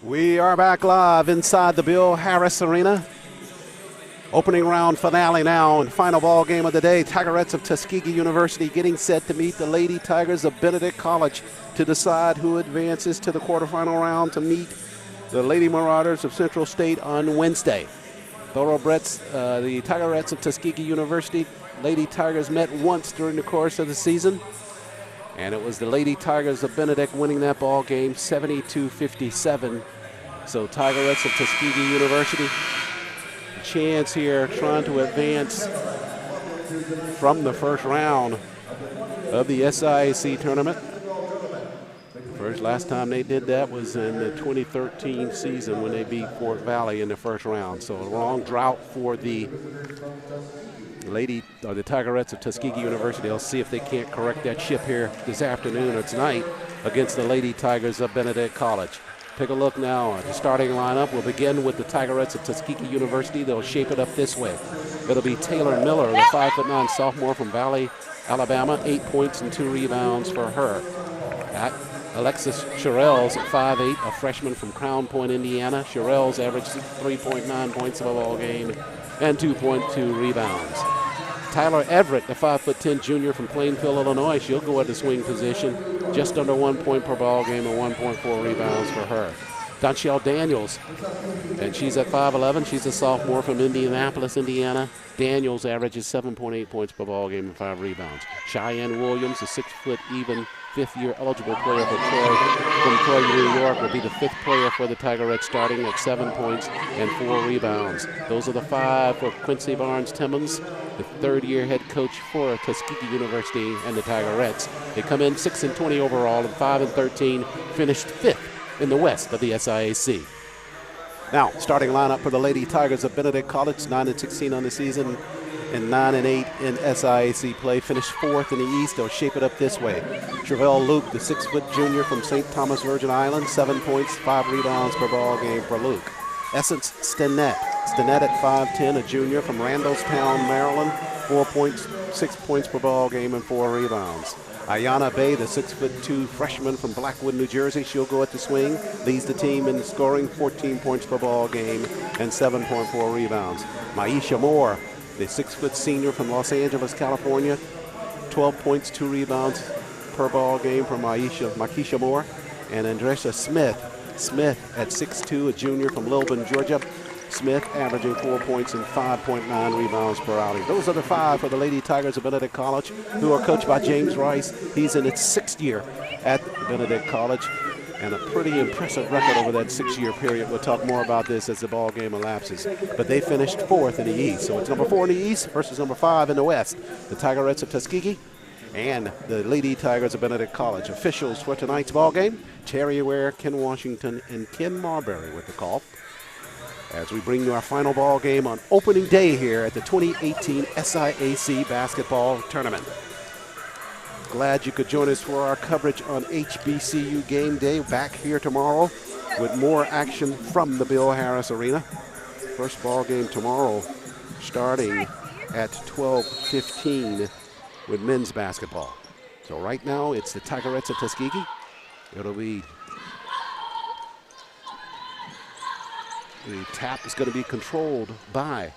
We are back live inside the Bill Harris Arena. Opening round finale now and final ball game of the day. Tigerettes of Tuskegee University getting set to meet the Lady Tigers of Benedict College to decide who advances to the quarterfinal round to meet the Lady Marauders of Central State on Wednesday. Thoroughbreds, the Tigerettes of Tuskegee University, Lady Tigers met once during the course of the season, and it was the Lady Tigers of Benedict winning that ball game 72-57. So Tigerettes of Tuskegee University, a chance here trying to advance from the first round of the SIAC tournament. Last time they did that was in the 2013 season when they beat Fort Valley in the first round. So a long drought for the Tigerettes of Tuskegee University. They'll see if they can't correct that ship here this afternoon or tonight against the Lady Tigers of Benedict College. Take a look now at the starting lineup. We'll begin with the Tigerettes of Tuskegee University. They'll shape it up this way. It'll be Taylor Miller, the 5'9" sophomore from Valley, Alabama, 8 points and 2 rebounds for her. Alexis Sherrills at 5'8", a freshman from Crown Point, Indiana. Sherrills averaged 3.9 points of a ball game and 2.2 rebounds. Tyler Everett, the 5'10" junior from Plainfield, Illinois. She'll go at the swing position, just under 1 point per ball game and 1.4 rebounds for her. Donchelle Daniels, and she's at 5'11". She's a sophomore from Indianapolis, Indiana. Daniels averages 7.8 points per ball game and 5 rebounds. Cheyenne Williams, a 6-foot even fifth-year eligible player from Troy, New York, will be the 5th player for the Tigerettes, starting at 7 points and 4 rebounds. Those are the 5 for Quincy Barnes-Timmons, the 3rd-year head coach for Tuskegee University and the Tigerettes. They come in 6-20 overall and 5-13, finished 5th in the West of the SIAC. Now, starting lineup for the Lady Tigers of Benedict College, 9-16 on the season and 9-8 in SIAC play. Finished 4th in the East. They'll shape it up this way. Travell Luke, the 6-foot junior from St. Thomas, Virgin Islands, 7 points, 5 rebounds per ball game for Luke. Essence Stinnett at 5'10", a junior from Randallstown, Maryland, 4 points, 6 points per ball game and 4 rebounds. Ayanna Bay, the 6'2" freshman from Blackwood, New Jersey. She'll go at the swing, leads the team in scoring, 14 points per ball game and 7.4 rebounds. Maisha Moore, the 6-foot senior from Los Angeles, California, 12 points, 2 rebounds per ball game for Maisha Moore. And Andressa Smith at 6'2", a junior from Lilburn, Georgia. Smith averaging 4 points and 5.9 rebounds per outing. Those are the 5 for the Lady Tigers of Benedict College, who are coached by James Rice. He's in its 6th year at Benedict College, and a pretty impressive record over that 6-year period. We'll talk more about this as the ball game elapses. But they finished 4th in the East. So it's number 4 in the East versus number 5 in the West. The Tigerettes of Tuskegee and the Lady Tigers of Benedict College. Officials for tonight's ball game, Terry Ware, Ken Washington, and Ken Marbury with the call, as we bring you our final ball game on opening day here at the 2018 SIAC basketball tournament. Glad you could join us for our coverage on HBCU game day. Back here tomorrow with more action from the Bill Harris Arena. First ball game tomorrow starting at 12:15 with men's basketball. So right now it's the Tigerettes of Tuskegee. It'll be the tap is going to be controlled by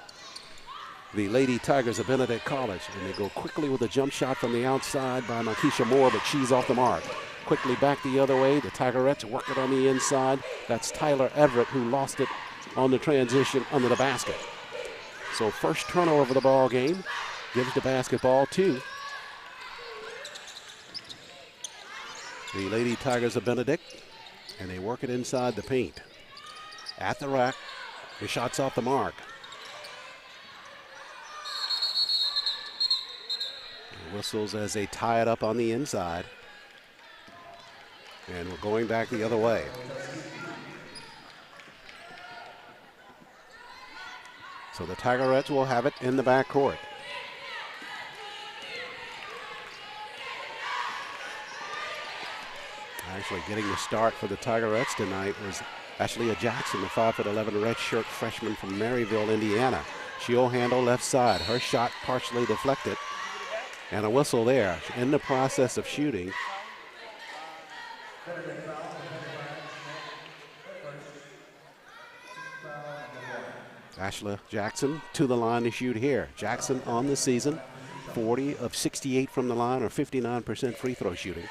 the Lady Tigers of Benedict College. And they go quickly with a jump shot from the outside by Makisha Moore, but she's off the mark. Quickly back the other way. The Tigerettes work it on the inside. That's Tyler Everett, who lost it on the transition under the basket. So first turnover of the ball game gives the basketball to the Lady Tigers of Benedict, and they work it inside the paint. At the rack, the shot's off the mark. And whistles as they tie it up on the inside. And we're going back the other way. So the Tigerettes will have it in the backcourt. Actually getting the start for the Tigerettes tonight was Ashley Jackson, the 5'11" redshirt freshman from Maryville, Indiana. She'll handle left side. Her shot partially deflected. And a whistle there. In the process of shooting. Ashley Jackson to the line to shoot here. Jackson on the season, 40 of 68 from the line, or 59% free throw shooting.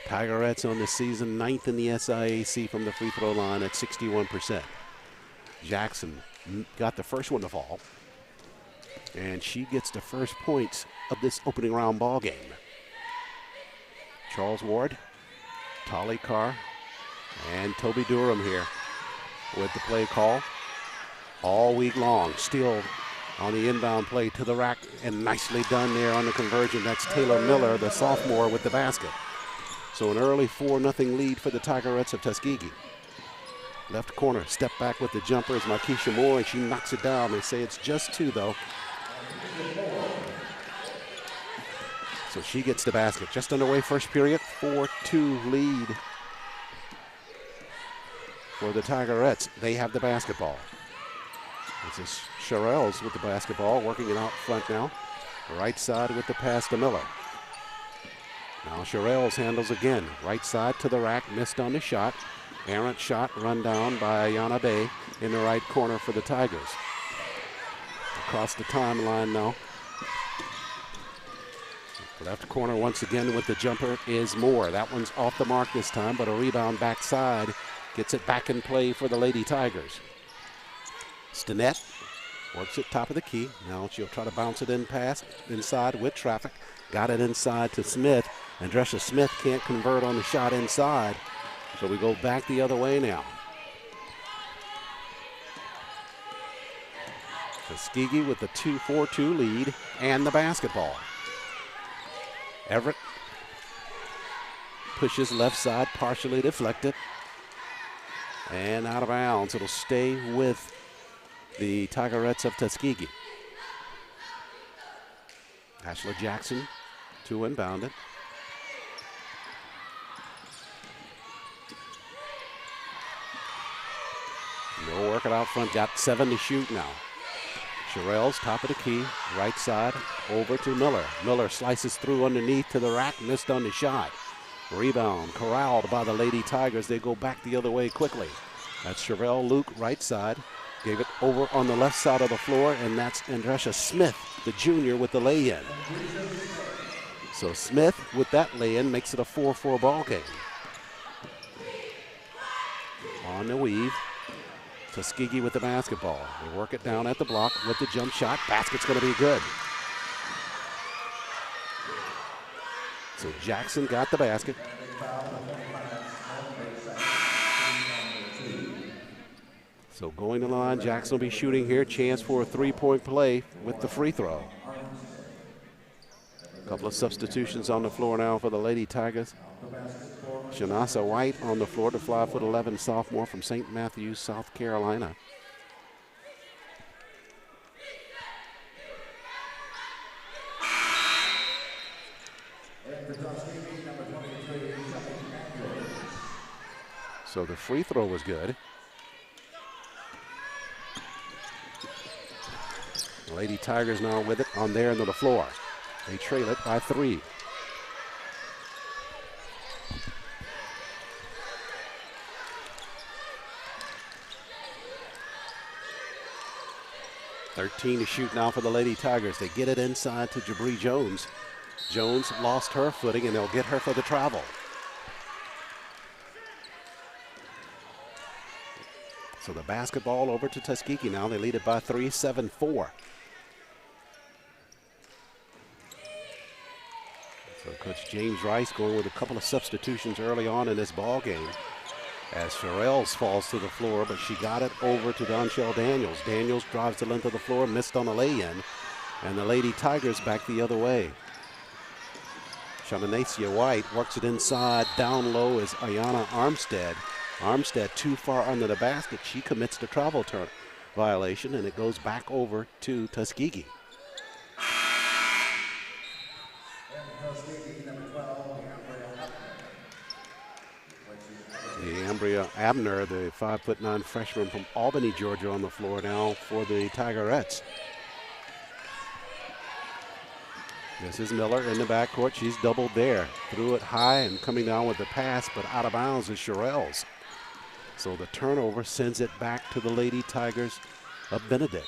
Tigerettes on the season, 9th in the SIAC from the free throw line at 61%. Jackson got the first one to fall, and she gets the first points of this opening round ball game. Charles Ward, Tolly Carr, and Toby Durham here with the play call all week long. Still on the inbound play to the rack, and nicely done there on the conversion. That's Taylor Miller, the sophomore, with the basket. So an early 4-0 lead for the Tigerettes of Tuskegee. Left corner, step back with the jumper is Markeisha Moore, and she knocks it down. They say it's just 2, though. So she gets the basket. Just underway first period, 4-2 lead for the Tigerettes. They have the basketball. This is Sherrills with the basketball, working it out front now. Right side with the pass to Miller. Now Sherrills handles again. Right side to the rack, missed on the shot. Errant shot run down by Ayana Bay in the right corner for the Tigers. Across the timeline now. Left corner once again with the jumper is Moore. That one's off the mark this time, but a rebound backside gets it back in play for the Lady Tigers. Stinnett works it top of the key. Now she'll try to bounce it in past inside with traffic. Got it inside to Smith, and Dresha Smith can't convert on the shot inside. So we go back the other way now. Tuskegee with the 4-2 lead and the basketball. Everett pushes left side, partially deflected. And out of bounds. It'll stay with the Tigerettes of Tuskegee. Ashley Jackson to inbound it. No working out front. Got 7 to shoot now. Sherrills, top of the key, right side, over to Miller. Miller slices through underneath to the rack, missed on the shot. Rebound, corralled by the Lady Tigers. They go back the other way quickly. That's Sherrill Luke, right side. Gave it over on the left side of the floor, and that's Andresha Smith, the junior, with the lay-in. So Smith, with that lay-in, makes it a 4-4 ball game. On the weave. Tuskegee with the basketball. They work it down at the block with the jump shot. Basket's going to be good. So Jackson got the basket. So going to the line, Jackson will be shooting here. Chance for a 3-point play with the free throw. A couple of substitutions on the floor now for the Lady Tigers. Shanasa White on the floor, the 5'11" sophomore from St. Matthews, South Carolina. So the free throw was good. The Lady Tigers now with it on their end of the floor. They trail it by 3. .13 to shoot now for the Lady Tigers. They get it inside to Jabri Jones. Jones lost her footing, and they'll get her for the travel. So the basketball over to Tuskegee now. They lead it by 3, 7-4. So Coach James Rice going with a couple of substitutions early on in this ball game, as Sherrills falls to the floor, but she got it over to Donchelle Daniels. Daniels drives the length of the floor, missed on the lay-in, and the Lady Tigers back the other way. Shamanacia White works it inside. Down low is Ayana Armstead. Armstead too far under the basket. She commits the travel violation, and it goes back over to Tuskegee. Ambria Abner, the 5'9" freshman from Albany, Georgia, on the floor now for the Tigerettes. This is Miller in the backcourt. She's doubled there. Threw it high and coming down with the pass, but out of bounds is Sherrills. So the turnover sends it back to the Lady Tigers of Benedict.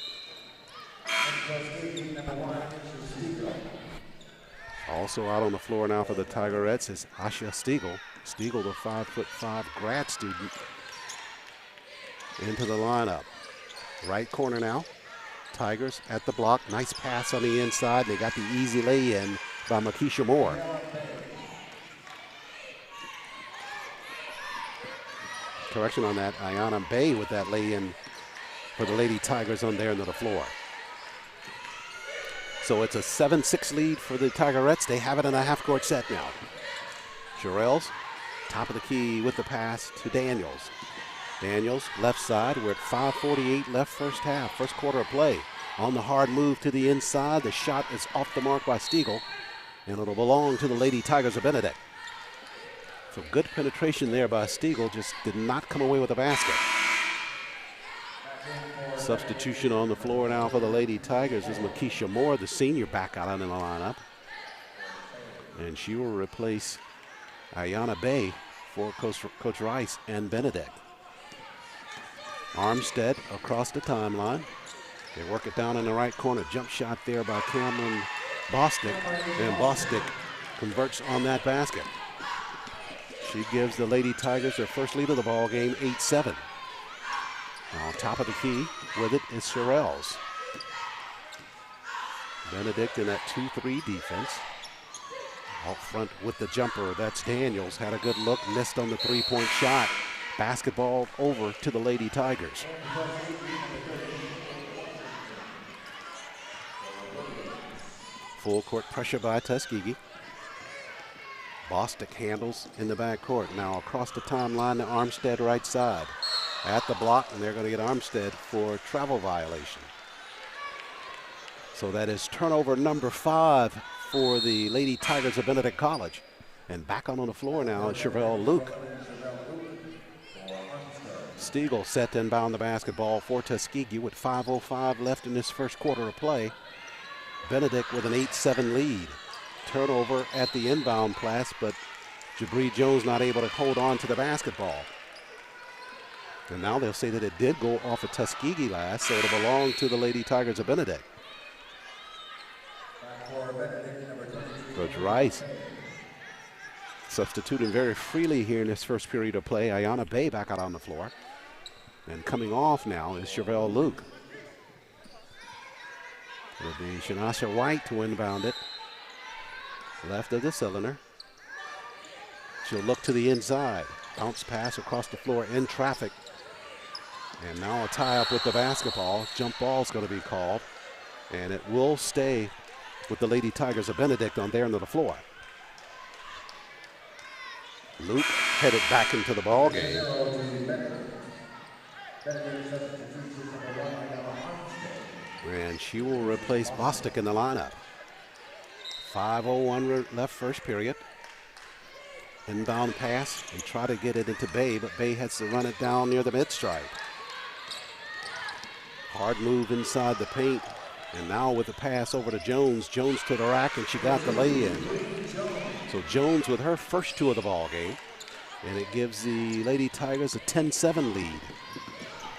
Also out on the floor now for the Tigerettes is Asha Stiegel. Stiegel, the 5'5" grad student, into the lineup. Right corner now. Tigers at the block. Nice pass on the inside. They got the easy lay-in by Makisha Moore. Correction on that. Ayana Bay with that lay-in for the Lady Tigers on there into the floor. So it's a 7-6 lead for the Tigerettes. They have it in a half-court set now. Jarrell's top of the key with the pass to Daniels. Daniels, left side. We're at 5:48 left first half, first quarter of play. On the hard move to the inside. The shot is off the mark by Stiegel, and it'll belong to the Lady Tigers of Benedict. So good penetration there by Stiegel, just did not come away with a basket. Substitution on the floor now for the Lady Tigers is Makisha Moore, the senior, back out in the lineup. And she will replace Ayana Bay for Coach Rice and Benedict. Armstead across the timeline. They work it down in the right corner. Jump shot there by Cameron Bostic. And Bostic converts on that basket. She gives the Lady Tigers their first lead of the ball game, 8-7. On top of the key with it is Sherrells. Benedict in that 2-3 defense. Out front with the jumper, that's Daniels. Had a good look, missed on the three-point shot. Basketball over to the Lady Tigers. Full court pressure by Tuskegee. Bostic handles in the backcourt. Now across the timeline to Armstead right side. At the block, and they're going to get Armstead for travel violation. So that is turnover number 5 for the Lady Tigers of Benedict College. And back on the floor now is Chevelle Luke. Stiegel set to inbound the basketball for Tuskegee with 5:05 left in this first quarter of play. Benedict with an 8-7 lead. Turnover at the inbound pass, but Jabri Jones not able to hold on to the basketball. And now they'll say that it did go off of Tuskegee last, so it'll belong to the Lady Tigers of Benedict. Coach Rice substituting very freely here in this first period of play. Ayana Bay back out on the floor. And coming off now is Chevelle Luke. It'll be Shanasha White to inbound it. Left of the cylinder. She'll look to the inside. Bounce pass across the floor in traffic. And now a tie up with the basketball. Jump ball is going to be called. And it will stay with the Lady Tigers of Benedict on there into the floor. Luke headed back into the ball game. And she will replace Bostic in the lineup. 5:01 left first period. Inbound pass. They try to get it into Bay, but Bay has to run it down near the mid-stripe. Hard move inside the paint. And now with the pass over to Jones. Jones to the rack, and she got the lay-in. So Jones with her first 2 of the ball game. And it gives the Lady Tigers a 10-7 lead.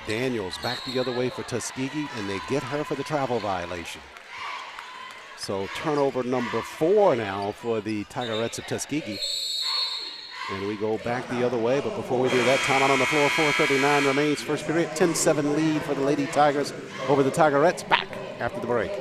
Daniels back the other way for Tuskegee, and they get her for the travel violation. So turnover number 4 now for the Tigerettes of Tuskegee. And we go back the other way, but before we do that, timeout on the floor, 4:39 remains. First period, 10-7 lead for the Lady Tigers over the Tigerettes. Back after the break.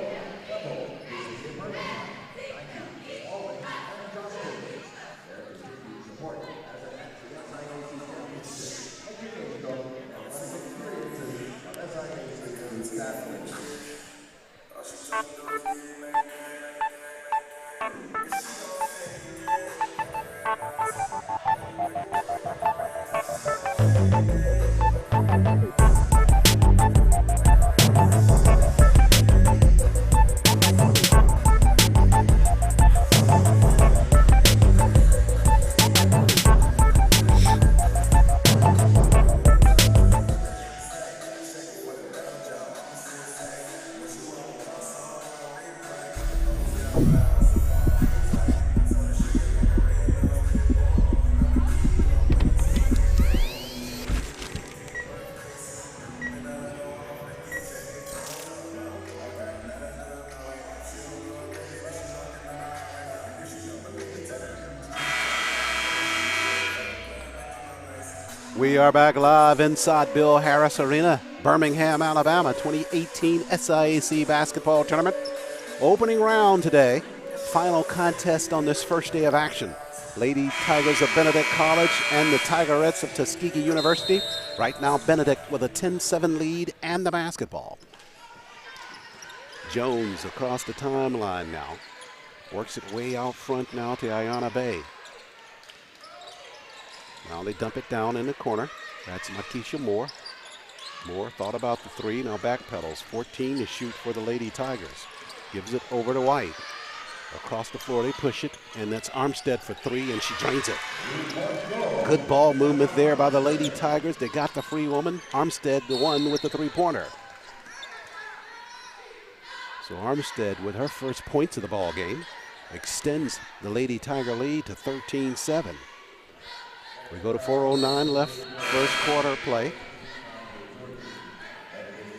We are back live inside Bill Harris Arena, Birmingham, Alabama, 2018 SIAC basketball tournament. Opening round today, final contest on this first day of action. Lady Tigers of Benedict College and the Tigerettes of Tuskegee University. Right now, Benedict with a 10-7 lead and the basketball. Jones across the timeline now. Works it way out front now to Ayanna Bay. Now they dump it down in the corner. That's Makisha Moore. Moore thought about the three, now backpedals. 14 to shoot for the Lady Tigers. Gives it over to White. Across the floor, they push it, and that's Armstead for three, and she drains it. Good ball movement there by the Lady Tigers. They got the free woman. Armstead, the one with the three-pointer. So Armstead, with her first points of the ball game, extends the Lady Tiger lead to 13-7. We go to 4:09 left, first quarter play.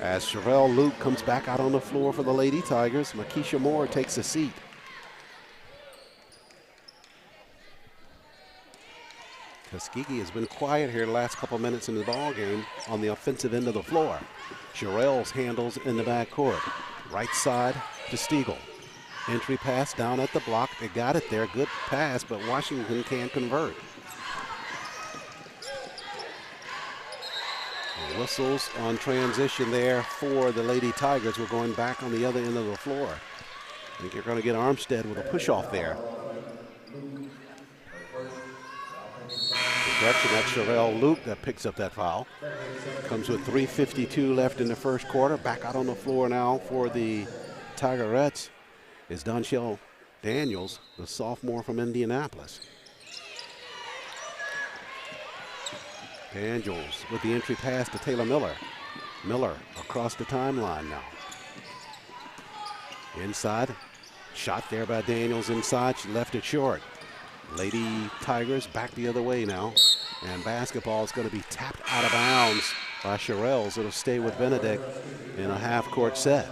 As Sherelle Luke comes back out on the floor for the Lady Tigers, Makisha Moore takes a seat. Tuskegee has been quiet here the last couple minutes in the ball game on the offensive end of the floor. Sherelle's handles in the backcourt. Right side to Stiegel. Entry pass down at the block. They got it there. Good pass, but Washington can't convert. Whistles on transition there for the Lady Tigers. We're going back on the other end of the floor. I think you're going to get Armstead with a push-off there. Correction, that's Sherelle Luke that picks up that foul. Comes with 3:52 left in the first quarter. Back out on the floor now for the Tigerettes is Donchelle Daniels, the sophomore from Indianapolis. Daniels with the entry pass to Taylor Miller. Miller across the timeline now. Inside, shot there by Daniels inside. She left it short. Lady Tigers back the other way now. And basketball is going to be tapped out of bounds by Sherelle. So it'll stay with Benedict in a half-court set.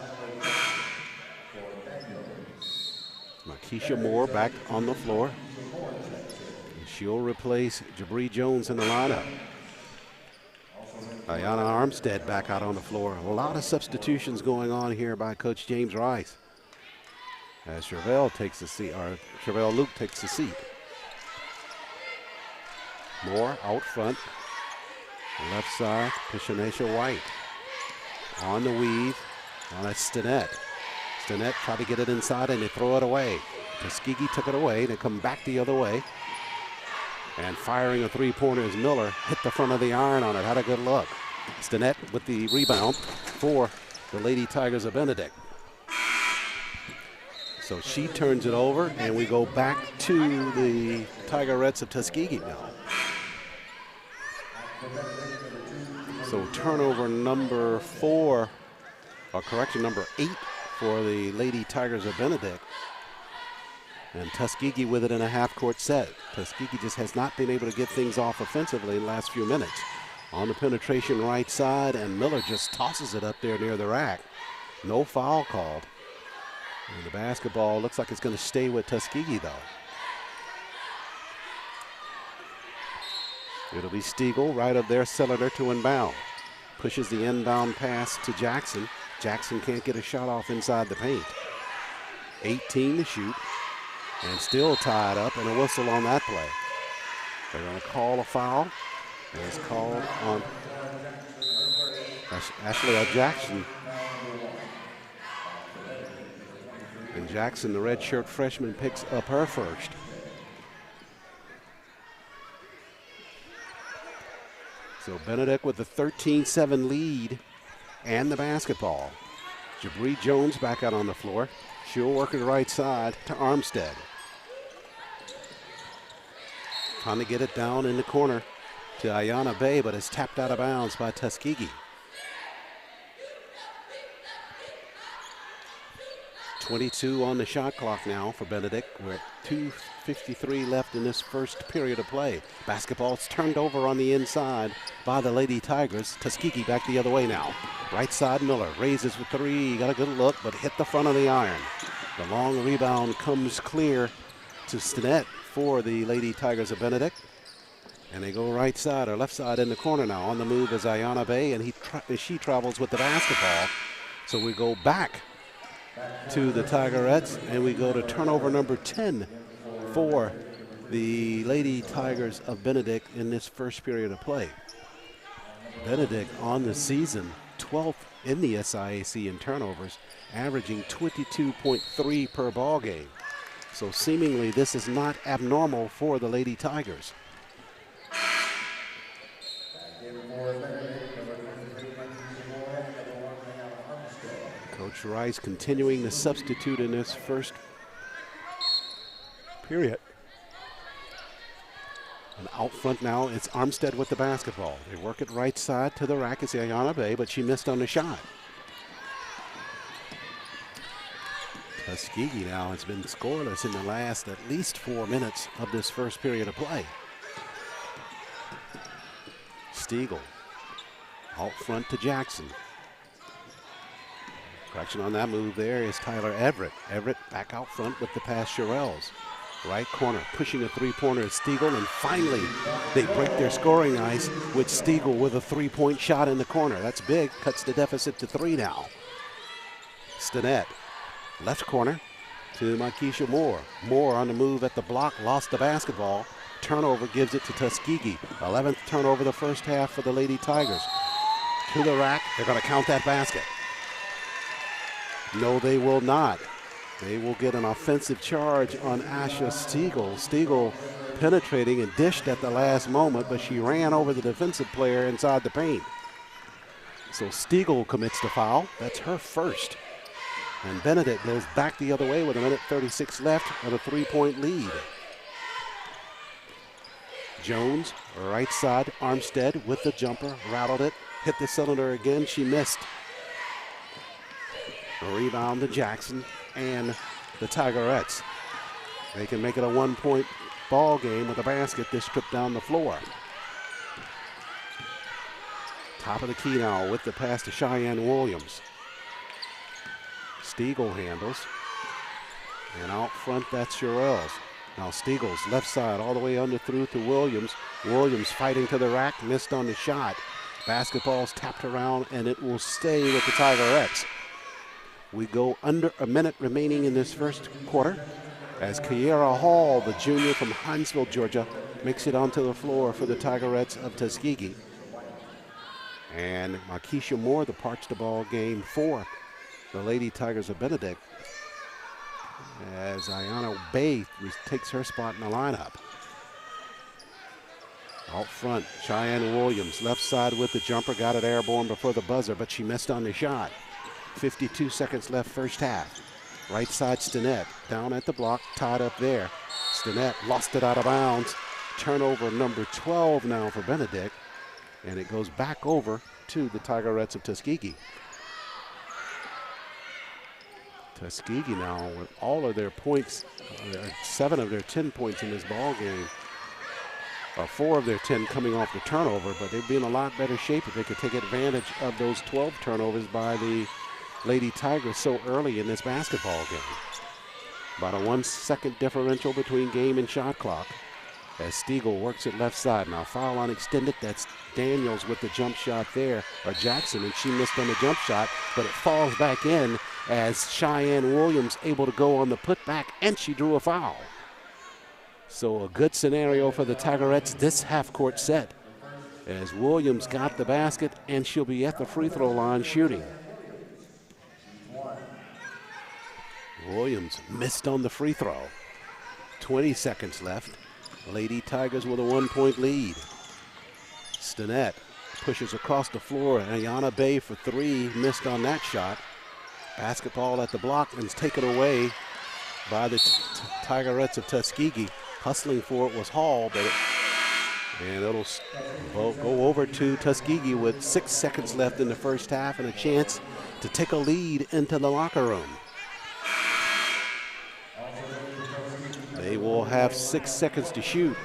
Makisha Moore back on the floor. And she'll replace Jabri Jones in the lineup. Ayanna Armstead back out on the floor. A lot of substitutions going on here by Coach James Rice. As Sherelle takes the seat, or Sherelle Luke takes the seat. Moore out front. Left side to Shanesha White. On the weave. Now that's Stinnett. Stinnett tried to get it inside and they throw it away. Tuskegee took it away. They come back the other way. And firing a three-pointer is Miller. Hit the front of the iron on it. Had a good look. Stinnett with the rebound for the Lady Tigers of Benedict. So she turns it over, and we go back to the Tigerettes of Tuskegee now. So turnover number 4, or correction, number 8 for the Lady Tigers of Benedict. And Tuskegee with it in a half-court set. Tuskegee just has not been able to get things off offensively in the last few minutes. On the penetration right side, and Miller just tosses it up there near the rack. No foul called. And the basketball looks like it's going to stay with Tuskegee, though. It'll be Stiegel right up there, Cylinder to inbound. Pushes the inbound pass to Jackson. Jackson can't get a shot off inside the paint. 18 to shoot. And still tied up, and a whistle on that play. They're going to call a foul. And it's called on Ashley Jackson. And Jackson, the redshirt freshman, picks up her first. So Benedict with the 13-7 lead and the basketball. Jabri Jones back out on the floor. She'll work it right side to Armstead. Trying to get it down in the corner to Ayanna Bay, but it's tapped out of bounds by Tuskegee. 22 on the shot clock now for Benedict. We're at 2:53 left in this first period of play. Basketball's turned over on the inside by the Lady Tigers. Tuskegee back the other way now. Right side, Miller raises with three. Got a good look, but hit the front of the iron. The long rebound comes clear to Stinnett for the Lady Tigers of Benedict. And they go right side or left side in the corner now. On the move is Ayana Bay, and she travels with the basketball. So we go back to the Tigerettes, and we go to turnover number 10 for the Lady Tigers of Benedict in this first period of play. Benedict on the season, 12th in the SIAC in turnovers, averaging 22.3 per ball game. So seemingly this is not abnormal for the Lady Tigers. Coach Rice continuing to substitute in this first period. And out front now, it's Armstead with the basketball. They work it right side to the rack. It's Ayana Bay, but she missed on the shot. Tuskegee now has been scoreless in the last at least 4 minutes of this first period of play. Stiegel out front to Jackson. Correction on that move there is Tyler Everett. Everett back out front with the pass Shirelles. Right corner, pushing a three-pointer at Stiegel, and finally they break their scoring ice with Stiegel with a three-point shot in the corner. That's big, cuts the deficit to 3 now. Stinnett, left corner to Makisha Moore. Moore on the move at the block, lost the basketball. Turnover gives it to Tuskegee. 11th turnover the first half for the Lady Tigers. To the rack, they're gonna count that basket. No, they will not. They will get an offensive charge on Asha Stiegel. Stiegel penetrating and dished at the last moment, but she ran over the defensive player inside the paint. So Stiegel commits the foul. That's her first. And Benedict goes back the other way with 1:36 left and a 3-point lead. Jones, right side, Armstead with the jumper, rattled it, hit the cylinder again, she missed. A rebound to Jackson and the Tigerettes. They can make it a 1-point ball game with a basket this trip down the floor. Top of the key now with the pass to Cheyenne Williams. Stiegel handles. And out front, that's Shirelles. Now Stiegel's left side all the way under through to Williams. Williams fighting to the rack, missed on the shot. Basketball's tapped around, and it will stay with the Tigerettes. We go under a minute remaining in this first quarter as Kiera Hall, the junior from Hinesville, Georgia, makes it onto the floor for the Tigerettes of Tuskegee. And Makisha Moore departs the ball game for the Lady Tigers of Benedict as Ayana Bay takes her spot in the lineup. Out front, Cheyenne Williams, left side with the jumper, got it airborne before the buzzer, but she missed on the shot. 52 seconds left first half. Right side, Stinnett, down at the block, tied up there. Stinnett lost it out of bounds. Turnover number 12 now for Benedict, and it goes back over to the Tigerettes of Tuskegee. Tuskegee now with all of their points, 7 of their 10 points in this ball game, 4 of their 10 coming off the turnover, but they'd be in a lot better shape if they could take advantage of those 12 turnovers by the Lady Tigers so early in this basketball game. About a 1-second differential between game and shot clock as Stiegel works it left side. Now foul line extended, that's Daniels with the jump shot there, or Jackson, and she missed on the jump shot, but it falls back in as Cheyenne Williams able to go on the putback, and she drew a foul. So a good scenario for the Tigerettes this half-court set as Williams got the basket, and she'll be at the free throw line shooting. Williams missed on the free throw. 20 seconds left. Lady Tigers with a 1-point lead. Stinnett pushes across the floor. Ayana Bay for 3, missed on that shot. Basketball at the block and is taken away by the Tigerettes of Tuskegee. Hustling for it was Hall, but it'll go over to Tuskegee with 6 seconds left in the first half and a chance to take a lead into the locker room. They will have 6 seconds to shoot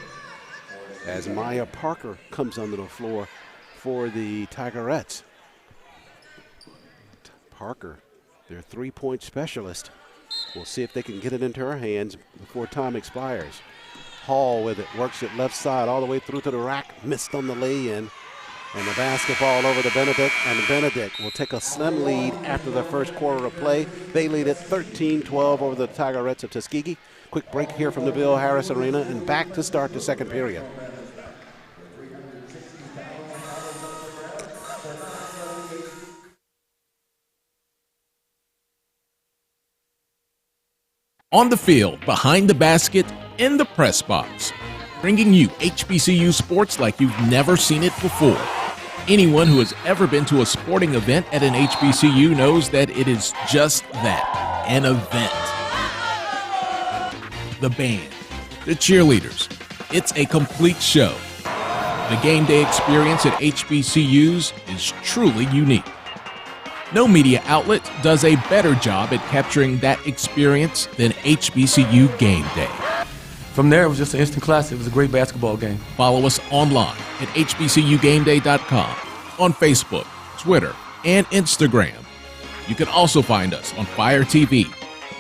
as Maya Parker comes onto the floor for the Tigerettes. Parker, their 3-point specialist. We'll see if they can get it into her hands before time expires. Hall with it, works it left side all the way through to the rack, missed on the lay-in. And the basketball over to Benedict, and Benedict will take a slim lead after the first quarter of play. They lead it 13-12 over the Tigerettes of Tuskegee. Quick break here from the Bill Harris Arena, and back to start the second period. On the field, behind the basket, in the press box, bringing you HBCU sports like you've never seen it before. Anyone who has ever been to a sporting event at an HBCU knows that it is just that, an event. The band, the cheerleaders, it's a complete show. The game day experience at HBCUs is truly unique. No media outlet does a better job at capturing that experience than HBCU Game Day. From there, it was just an instant classic. It was a great basketball game. Follow us online at hbcugameday.com, on Facebook, Twitter, and Instagram. You can also find us on Fire TV,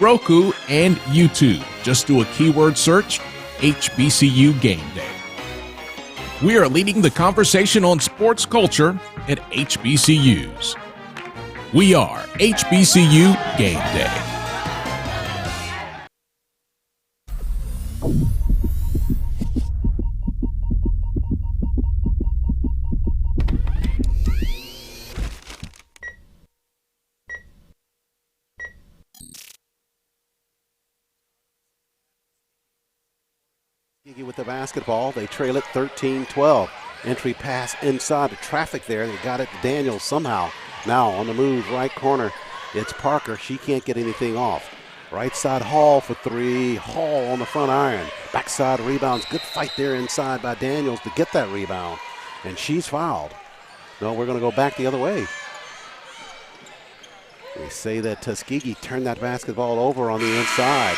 Roku, and YouTube. Just do a keyword search, HBCU Game Day. We are leading the conversation on sports culture at HBCUs. We are HBCU Game Day. With the basketball, they trail it 13-12. Entry pass inside the traffic there. They got it to Daniels somehow. Now on the move, right corner, it's Parker. She can't get anything off. Right side, Hall for three. Hall on the front iron. Backside rebounds. Good fight there inside by Daniels to get that rebound. And she's fouled. No, we're going to go back the other way. They say that Tuskegee turned that basketball over on the inside.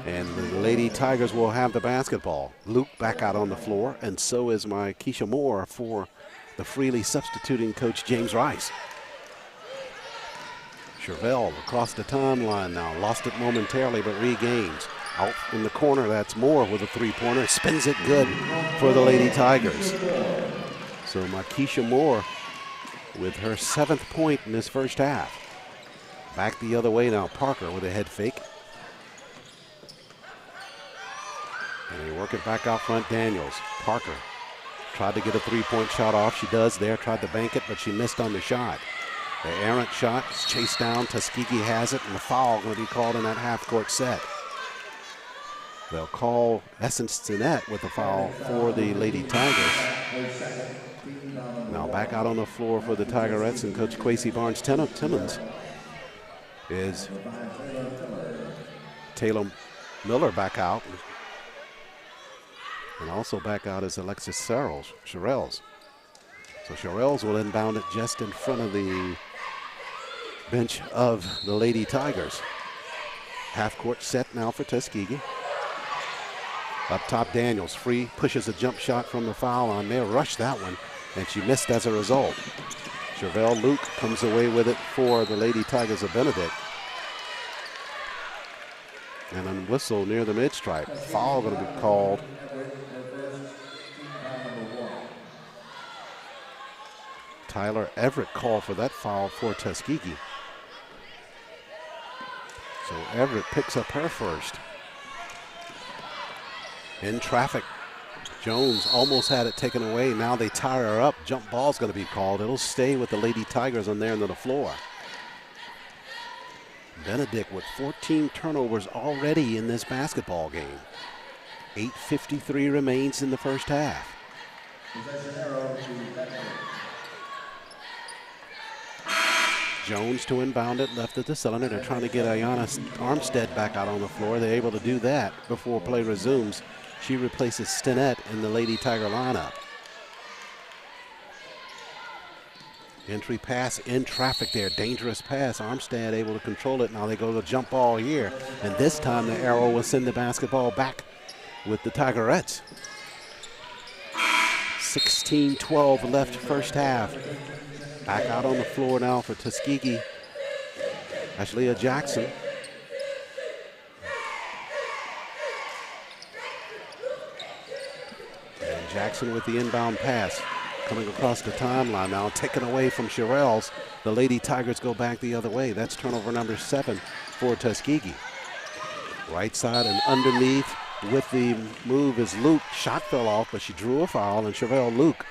And the Lady Tigers will have the basketball. Luke back out on the floor, and so is my Keisha Moore for the freely substituting coach James Rice. Chevelle across the timeline now. Lost it momentarily, but regains. Out in the corner, that's Moore with a three-pointer. Spins it good for the Lady Tigers. So my Keisha Moore with her 7th point in this first half. Back the other way now. Parker with a head fake. And they work it back out front, Daniels. Parker tried to get a three-point shot off. She does there, tried to bank it, but she missed on the shot. The errant shot is chased down. Tuskegee has it, and the foul going to be called in that half-court set. They'll call Essence Stinnett with the foul for the Lady Tigers. Now back out on the floor for the Tigerettes, and Coach Quasey Barnes-Timmons is Taylor Miller back out. And also back out is Alexis Sherrills. So Sherrills will inbound it just in front of the bench of the Lady Tigers. Half-court set now for Tuskegee. Up top, Daniels free, pushes a jump shot from the foul line. May have rushed that one, and she missed as a result. Chevelle Luke comes away with it for the Lady Tigers of Benedict. And then whistle near the mid-stripe. Foul going to be called. Tyler Everett called for that foul for Tuskegee. So Everett picks up her first. In traffic, Jones almost had it taken away. Now they tie her up. Jump ball's going to be called. It'll stay with the Lady Tigers on there into the floor. Benedict with 14 turnovers already in this basketball game. 8:53 remains in the first half. Jones to inbound it, left at the cylinder. They're trying to get Ayanna Armstead back out on the floor. They're able to do that before play resumes. She replaces Stinnett in the Lady Tiger lineup. Entry pass in traffic there. Dangerous pass. Armstead able to control it. Now they go to the jump ball here. And this time the arrow will send the basketball back with the Tigerettes. 16-12 left first half. Back out on the floor now for Tuskegee. Ashlea Jackson. Jackson with the inbound pass. Coming across the timeline now, taken away from Sherrills. The Lady Tigers go back the other way. That's turnover number 7 for Tuskegee. Right side and underneath with the move is Luke. Shot fell off, but she drew a foul, and Chevelle Luke,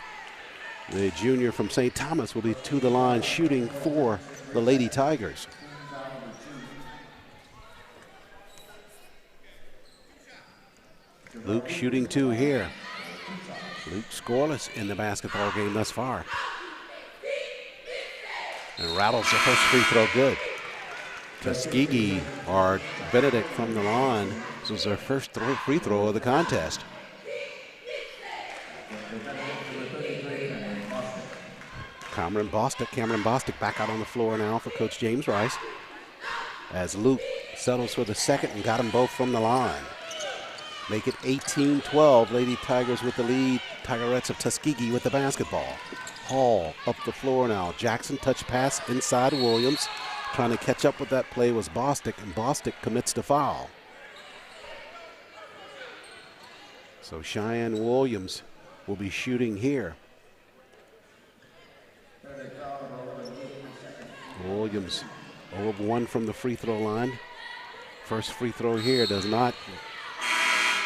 the junior from St. Thomas, will be to the line shooting for the Lady Tigers. Luke shooting 2 here. Luke scoreless in the basketball game thus far. And rattles the first free throw good. Tuskegee, or Benedict from the line. This was their first free throw of the contest. Cameron Bostic back out on the floor now for Coach James Rice. As Luke settles for the second and got them both from the line. Make it 18-12. Lady Tigers with the lead. Tigerettes of Tuskegee with the basketball. Hall up the floor now. Jackson touch pass inside Williams. Trying to catch up with that play was Bostic, and Bostic commits the foul. So Cheyenne Williams will be shooting here. Williams 0 of 1 from the free throw line. First free throw here does not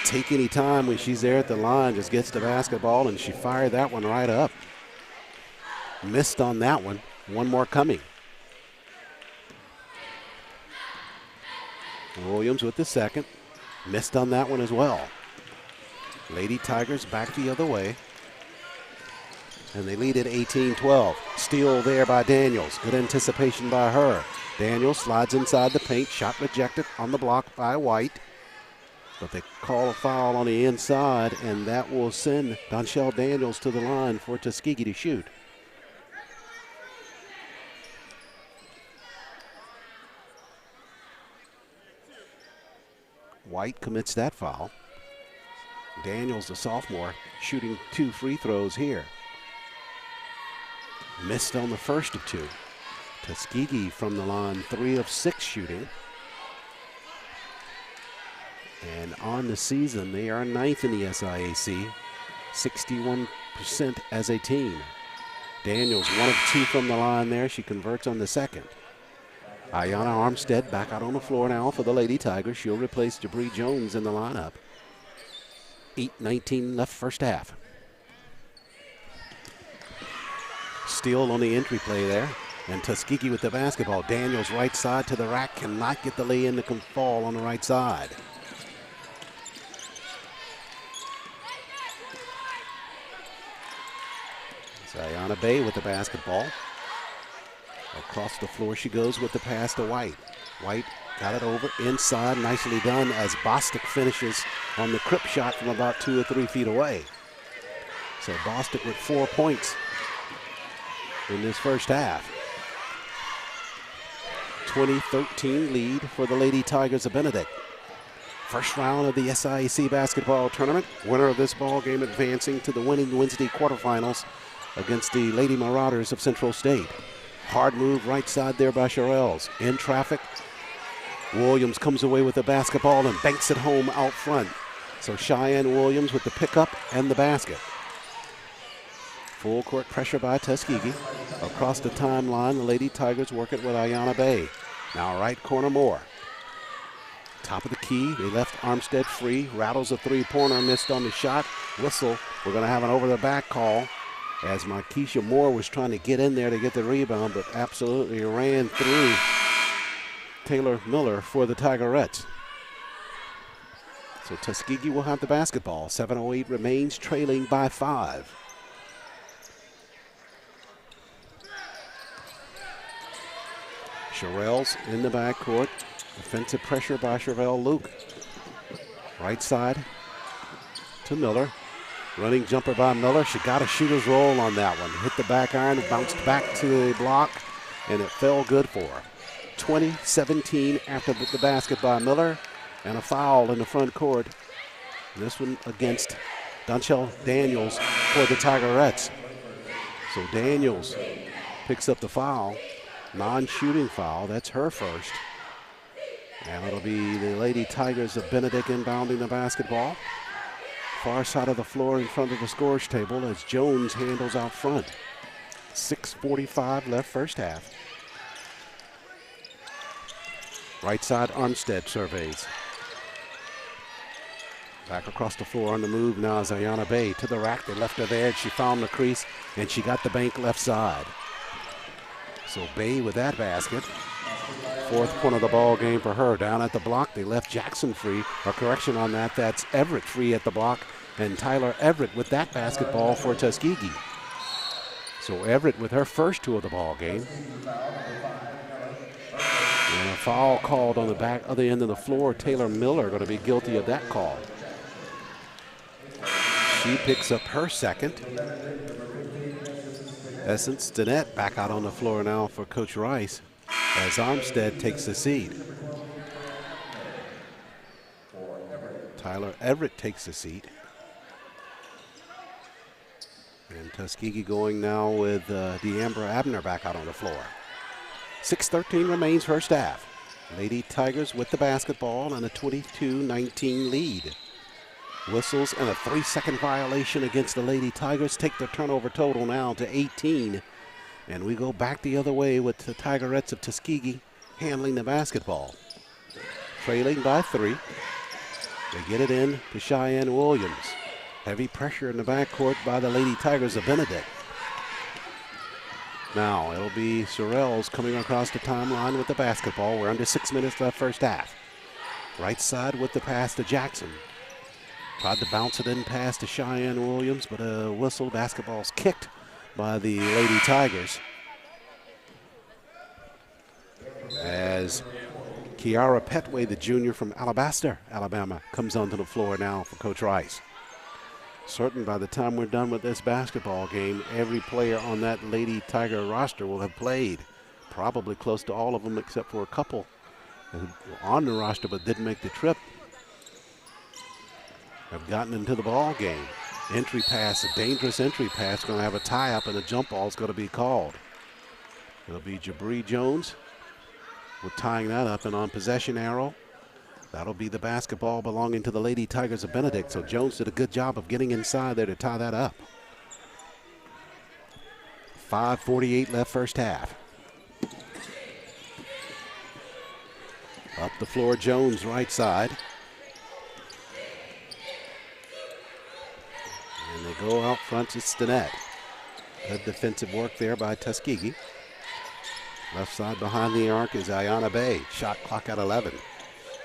take any time when she's there at the line. Just gets the basketball, and she fired that one right up. Missed on that one. One more coming. Williams with the second. Missed on that one as well. Lady Tigers back the other way. And they lead at 18-12. Steal there by Daniels. Good anticipation by her. Daniels slides inside the paint. Shot rejected on the block by White. But they call a foul on the inside, and that will send Donchelle Daniels to the line for Tuskegee to shoot. White commits that foul. Daniels, the sophomore, shooting 2 free throws here. Missed on the first of 2. Tuskegee from the line, 3 of 6 shooting. And on the season, they are 9th in the SIAC, 61% as a team. Daniels, 1 of 2 from the line there. She converts on the second. Ayanna Armstead back out on the floor now for the Lady Tigers. She'll replace Jabri Jones in the lineup. 8:19 left first half. Steal on the entry play there. And Tuskegee with the basketball. Daniels right side to the rack. Cannot get the lay-in to fall on the right side. Ayanna Bay with the basketball. Across the floor she goes with the pass to White. White got it over inside, nicely done as Bostic finishes on the crip shot from about 2 or 3 feet away. So Bostic with 4 points in this first half. 20-13 lead for the Lady Tigers of Benedict. First round of the SIAC basketball tournament. Winner of this ball game advancing to the winning Wednesday quarterfinals against the Lady Marauders of Central State. Hard move right side there by Sherrills. In traffic. Williams comes away with the basketball and banks it home out front. So Cheyenne Williams with the pickup and the basket. Full court pressure by Tuskegee. Across the timeline, the Lady Tigers work it with Ayanna Bay. Now right corner Moore. Top of the key, they left Armstead free. Rattles a three-pointer, missed on the shot. Whistle. We're going to have an over-the-back call as Markeisha Moore was trying to get in there to get the rebound, but absolutely ran through Taylor Miller for the Tigerettes. So Tuskegee will have the basketball. 7:08 remains, trailing by 5. Sherrills in the backcourt. Defensive pressure by Chevelle Luke. Right side to Miller. Running jumper by Miller. She got a shooter's roll on that one. Hit the back iron, bounced back to the block, and it fell good for her. 20-17 after the basket by Miller, and a foul in the front court. And this one against Donchelle Daniels for the Tigerettes. So Daniels picks up the foul. Non-shooting foul. That's her first. And it'll be the Lady Tigers of Benedict inbounding the basketball. Far side of the floor in front of the scores table as Jones handles out front. 6:45 left first half. Right side, Armstead surveys. Back across the floor on the move now is Ayana Bay to the rack. They left her there, and she found the crease, and she got the bank left side. So Bay with that basket. Fourth point of the ball game for her. Down at the block, they left Jackson free. A correction on that, that's Everett free at the block, and Tyler Everett with that basketball for Tuskegee. So Everett with her first two of the ball game. And a foul called on the back other end of the floor. Taylor Miller going to be guilty of that call. She picks up her second. Essence Stinnett back out on the floor now for Coach Rice as Armstead takes the seat. Tyler Everett takes the seat. And Tuskegee going now with D'Ambra Abner back out on the floor. 6:13 remains first half. Lady Tigers with the basketball and a 22-19 lead. Whistles and a 3-second violation against the Lady Tigers take their turnover total now to 18. And we go back the other way with the Tigerettes of Tuskegee handling the basketball. Trailing by 3. They get it in to Cheyenne Williams. Heavy pressure in the backcourt by the Lady Tigers of Benedict. Now it'll be Sorrells coming across the timeline with the basketball. We're under 6 minutes left first half. Right side with the pass to Jackson. Tried to bounce it in past to Cheyenne Williams, but a whistle. Basketball's kicked by the Lady Tigers. As Kiara Petway, the junior from Alabaster, Alabama, comes onto the floor now for Coach Rice. Certain by the time we're done with this basketball game, every player on that Lady Tiger roster will have played. Probably close to all of them except for a couple who were on the roster but didn't make the trip. Have gotten into the ball game. Entry pass, a dangerous entry pass, going to have a tie-up, and a jump ball is going to be called. It'll be Jabri Jones with tying that up, and on possession arrow, that'll be the basketball belonging to the Lady Tigers of Benedict. So Jones did a good job of getting inside there to tie that up. 5:48 left first half. Up the floor, Jones right side. And they go out front to Stinnett. Good defensive work there by Tuskegee. Left side behind the arc is Ayana Bay. Shot clock at 11.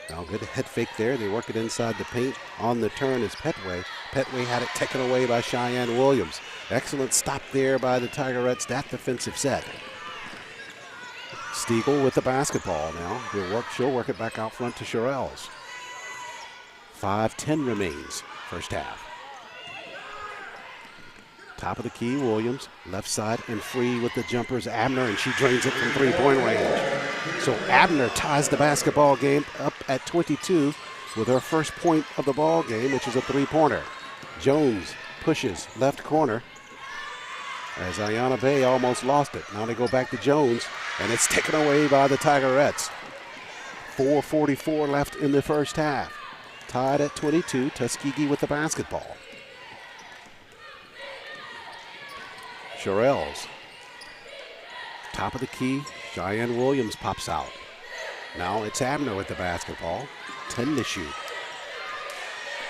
Now good head fake there. They work it inside the paint. On the turn is Petway. Petway had it taken away by Cheyenne Williams. Excellent stop there by the Tigerettes. That defensive set. Stiegel with the basketball now. She'll work it back out front to Sorrells. 5:10 remains first half. Top of the key, Williams, left side and free with the jumpers, Abner, and she drains it from three-point range. So Abner ties the basketball game up at 22 with her first point of the ball game, which is a three-pointer. Jones pushes left corner as Ayana Bay almost lost it. Now they go back to Jones, and it's taken away by the Tigerettes. 4:44 left in the first half. Tied at 22, Tuskegee with the basketball. Sorrells. Top of the key, Cheyenne Williams pops out. Now it's Abner with the basketball. 10 to shoot.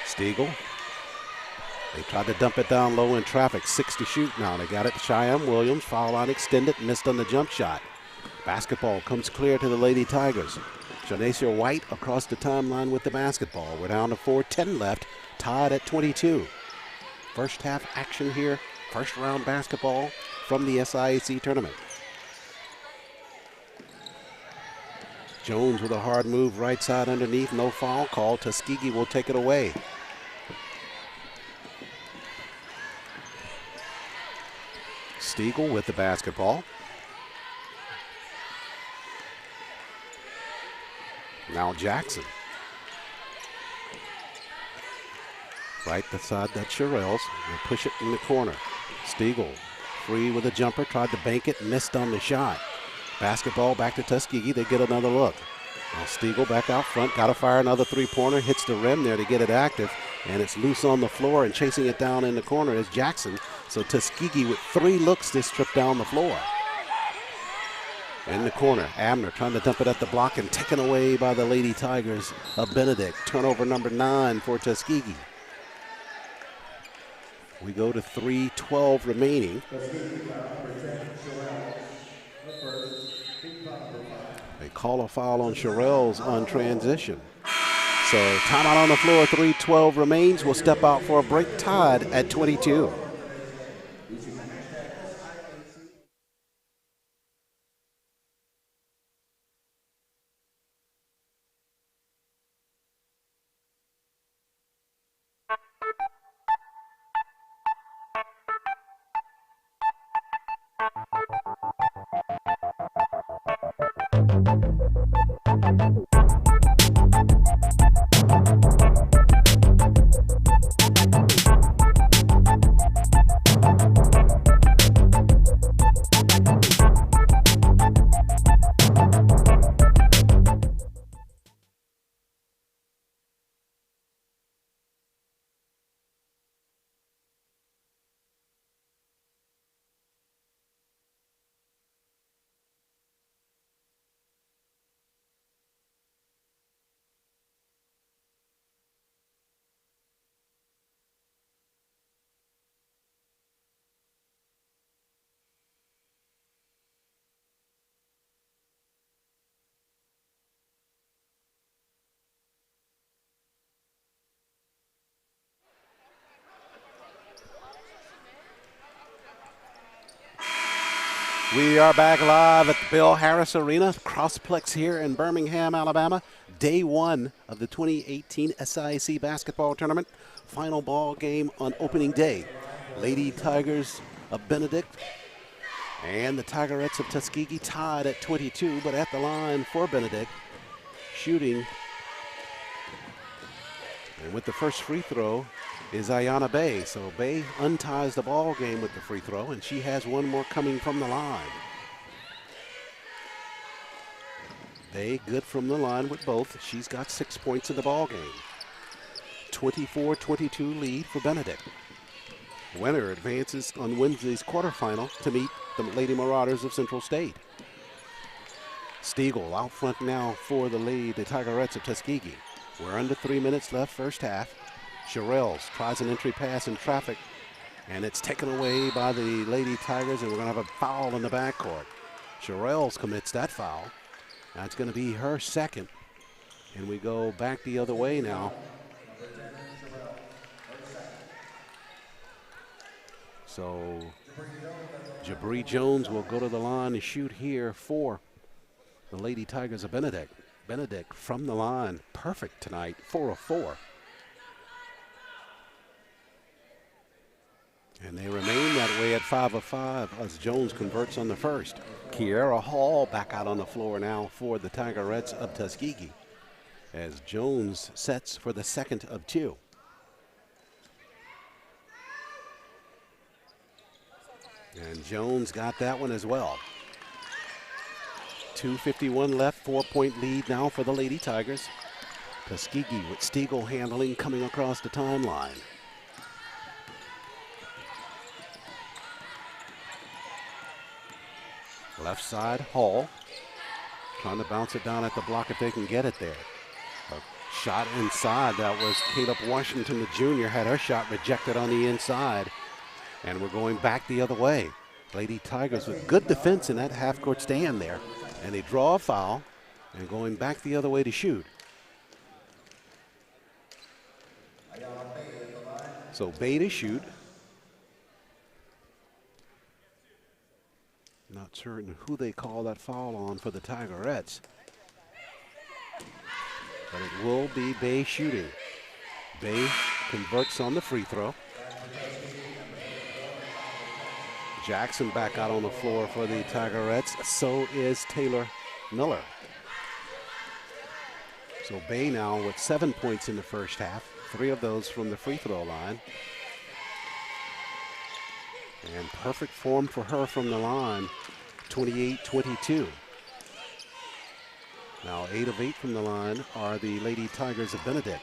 Stiegel. They tried to dump it down low in traffic. 6 to shoot now. They got it to Cheyenne Williams. Foul line extended, missed on the jump shot. Basketball comes clear to the Lady Tigers. Janasia White across the timeline with the basketball. We're down to 4:10 left, tied at 22. First half action here. First round basketball from the SIAC tournament. Jones with a hard move, right side underneath, no foul call. Tuskegee will take it away. Stiegel with the basketball. Now Jackson. Right beside that Sorrells. They push it in the corner. Stiegel free with a jumper, tried to bank it, missed on the shot. Basketball back to Tuskegee. They get another look. Now Stiegel back out front, got to fire another three-pointer, hits the rim there to get it active, and it's loose on the floor, and chasing it down in the corner is Jackson. So Tuskegee with 3 looks this trip down the floor. In the corner, Abner trying to dump it at the block and taken away by the Lady Tigers of Benedict. Turnover number 9 for Tuskegee. We go to 3:12 remaining. They call a foul on Sherrills on transition. So timeout on the floor, 3:12 remains. We'll step out for a break, tied at 22. We are back live at the Bill Harris Arena, Crossplex here in Birmingham, Alabama. Day 1 of the 2018 SIAC basketball tournament. Final ball game on opening day. Lady Tigers of Benedict and the Tigerettes of Tuskegee tied at 22, but at the line for Benedict, shooting. And with the first free throw is Ayanna Bay. So Bay unties the ball game with the free throw, and she has one more coming from the line. Bay good from the line with both. She's got 6 points in the ball game. 24-22 lead for Benedict. Winner advances on Wednesday's quarterfinal to meet the Lady Marauders of Central State. Stiegel out front now for the Tigerettes of Tuskegee. We're under 3 minutes left, first half. Sherrills tries an entry pass in traffic, and it's taken away by the Lady Tigers, and we're going to have a foul in the backcourt. Sherrills commits that foul. That's going to be her second, and we go back the other way now. So Jabri Jones will go to the line and shoot here for the Lady Tigers of Benedict. Benedict from the line, perfect tonight, 4 of 4. And they remain that way at 5 of 5 as Jones converts on the first. Kiera Hall back out on the floor now for the Tigerettes of Tuskegee as Jones sets for the second of 2. And Jones got that one as well. 2:51 left, 4-point lead now for the Lady Tigers. Tuskegee with Stiegel handling coming across the timeline. Left side, Hall. Trying to bounce it down at the block if they can get it there. A shot inside, that was Caleb Washington, the junior, had her shot rejected on the inside. And we're going back the other way. Lady Tigers with good defense in that half-court stand there. And they draw a foul and going back the other way to shoot. So Bay to shoot. Not certain who they call that foul on for the Tigerettes. But it will be Bay shooting. Bay converts on the free throw. Jackson back out on the floor for the Tigerettes. So is Taylor Miller. So Bay now with 7 points in the first half. 3 of those from the free throw line. And perfect form for her from the line, 28-22. Now 8 of 8 from the line are the Lady Tigers of Benedict.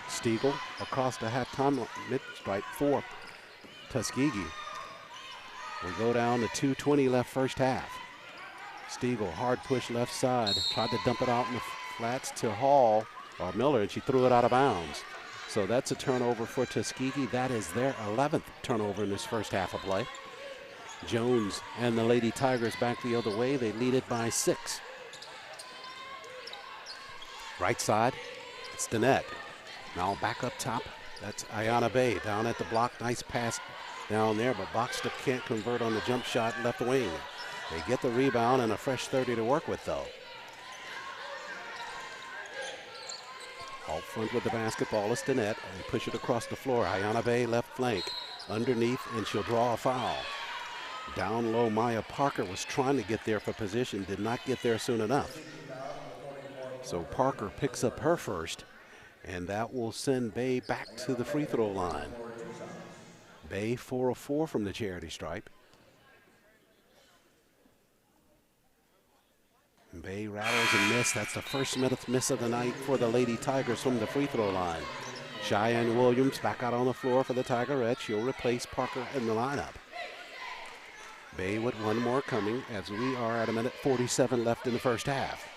Stiegel across the halftime mid-stripe for Tuskegee. We go down to 2:20 left first half. Stiegel, hard push left side, tried to dump it out in the flats to Hall or Miller, and she threw it out of bounds. So that's a turnover for Tuskegee. That is their 11th turnover in this first half of play. Jones and the Lady Tigers back the other way. They lead it by 6. Right side, it's Danette. Now back up top, that's Ayana Bay down at the block. Nice pass down there, but Boxster can't convert on the jump shot left wing. They get the rebound and a fresh 30 to work with, though. Out front with the basketball is Danette. They push it across the floor. Ayana Bay left flank. Underneath, and she'll draw a foul. Down low, Maya Parker was trying to get there for position, did not get there soon enough. So Parker picks up her first, and that will send Bay back to the free throw line. Bay 4 of 4 from the charity stripe. Bay rattles and misses. That's the first miss of the night for the Lady Tigers from the free throw line. Cheyenne Williams back out on the floor for the Tigerettes. She'll replace Parker in the lineup. Bay with one more coming as we are at 1:47 left in the first half.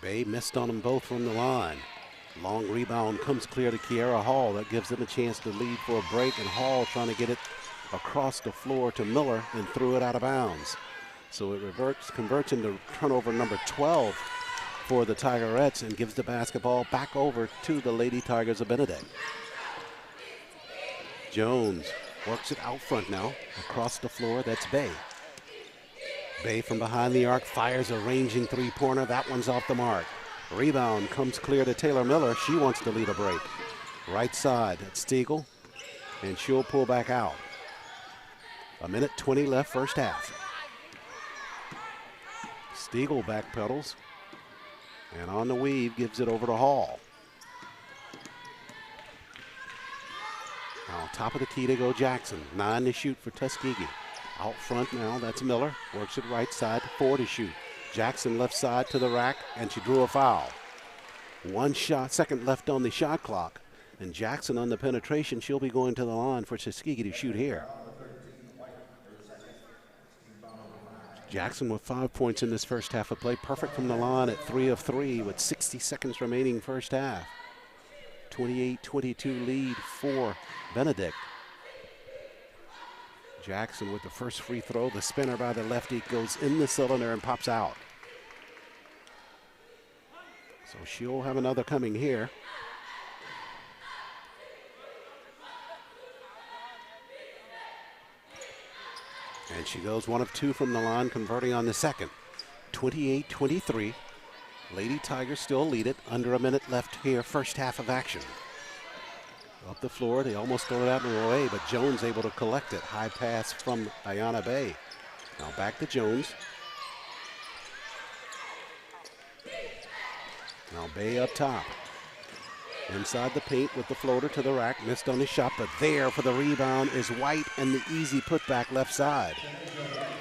Bay missed on them both from the line. Long rebound comes clear to Kiara Hall. That gives them a chance to lead for a break, and Hall trying to get it across the floor to Miller and threw it out of bounds. So it converts into turnover number 12 for the Tigerettes and gives the basketball back over to the Lady Tigers of Benedict. Jones works it out front now. Across the floor, that's Bay. Bay from behind the arc fires a ranging three-pointer. That one's off the mark. Rebound comes clear to Taylor Miller. She wants to lead a break. Right side, that's Stiegel, and she'll pull back out. 1:20 left first half. Stiegel backpedals, and on the weave gives it over to Hall. Now top of the key to go Jackson. 9 to shoot for Tuskegee. Out front now, that's Miller. Works it right side, 4 to shoot. Jackson left side to the rack, and she drew a foul. 1 second left on the shot clock. And Jackson on the penetration, she'll be going to the line for Tuskegee to shoot here. Jackson with 5 points in this first half of play. Perfect from the line at 3 of 3 with 60 seconds remaining first half. 28-22 lead for Benedict. Jackson with the first free throw. The spinner by the lefty goes in the cylinder and pops out. So she'll have another coming here. And she goes 1 of 2 from the line, converting on the second. 28-23. Lady Tigers still lead it. Under a minute left here, first half of action. Up the floor, they almost throw it out in the way, but Jones able to collect it. High pass from Ayana Bay. Now back to Jones. Now Bay up top. Inside the paint with the floater to the rack. Missed on the shot, but there for the rebound is White and the easy putback left side.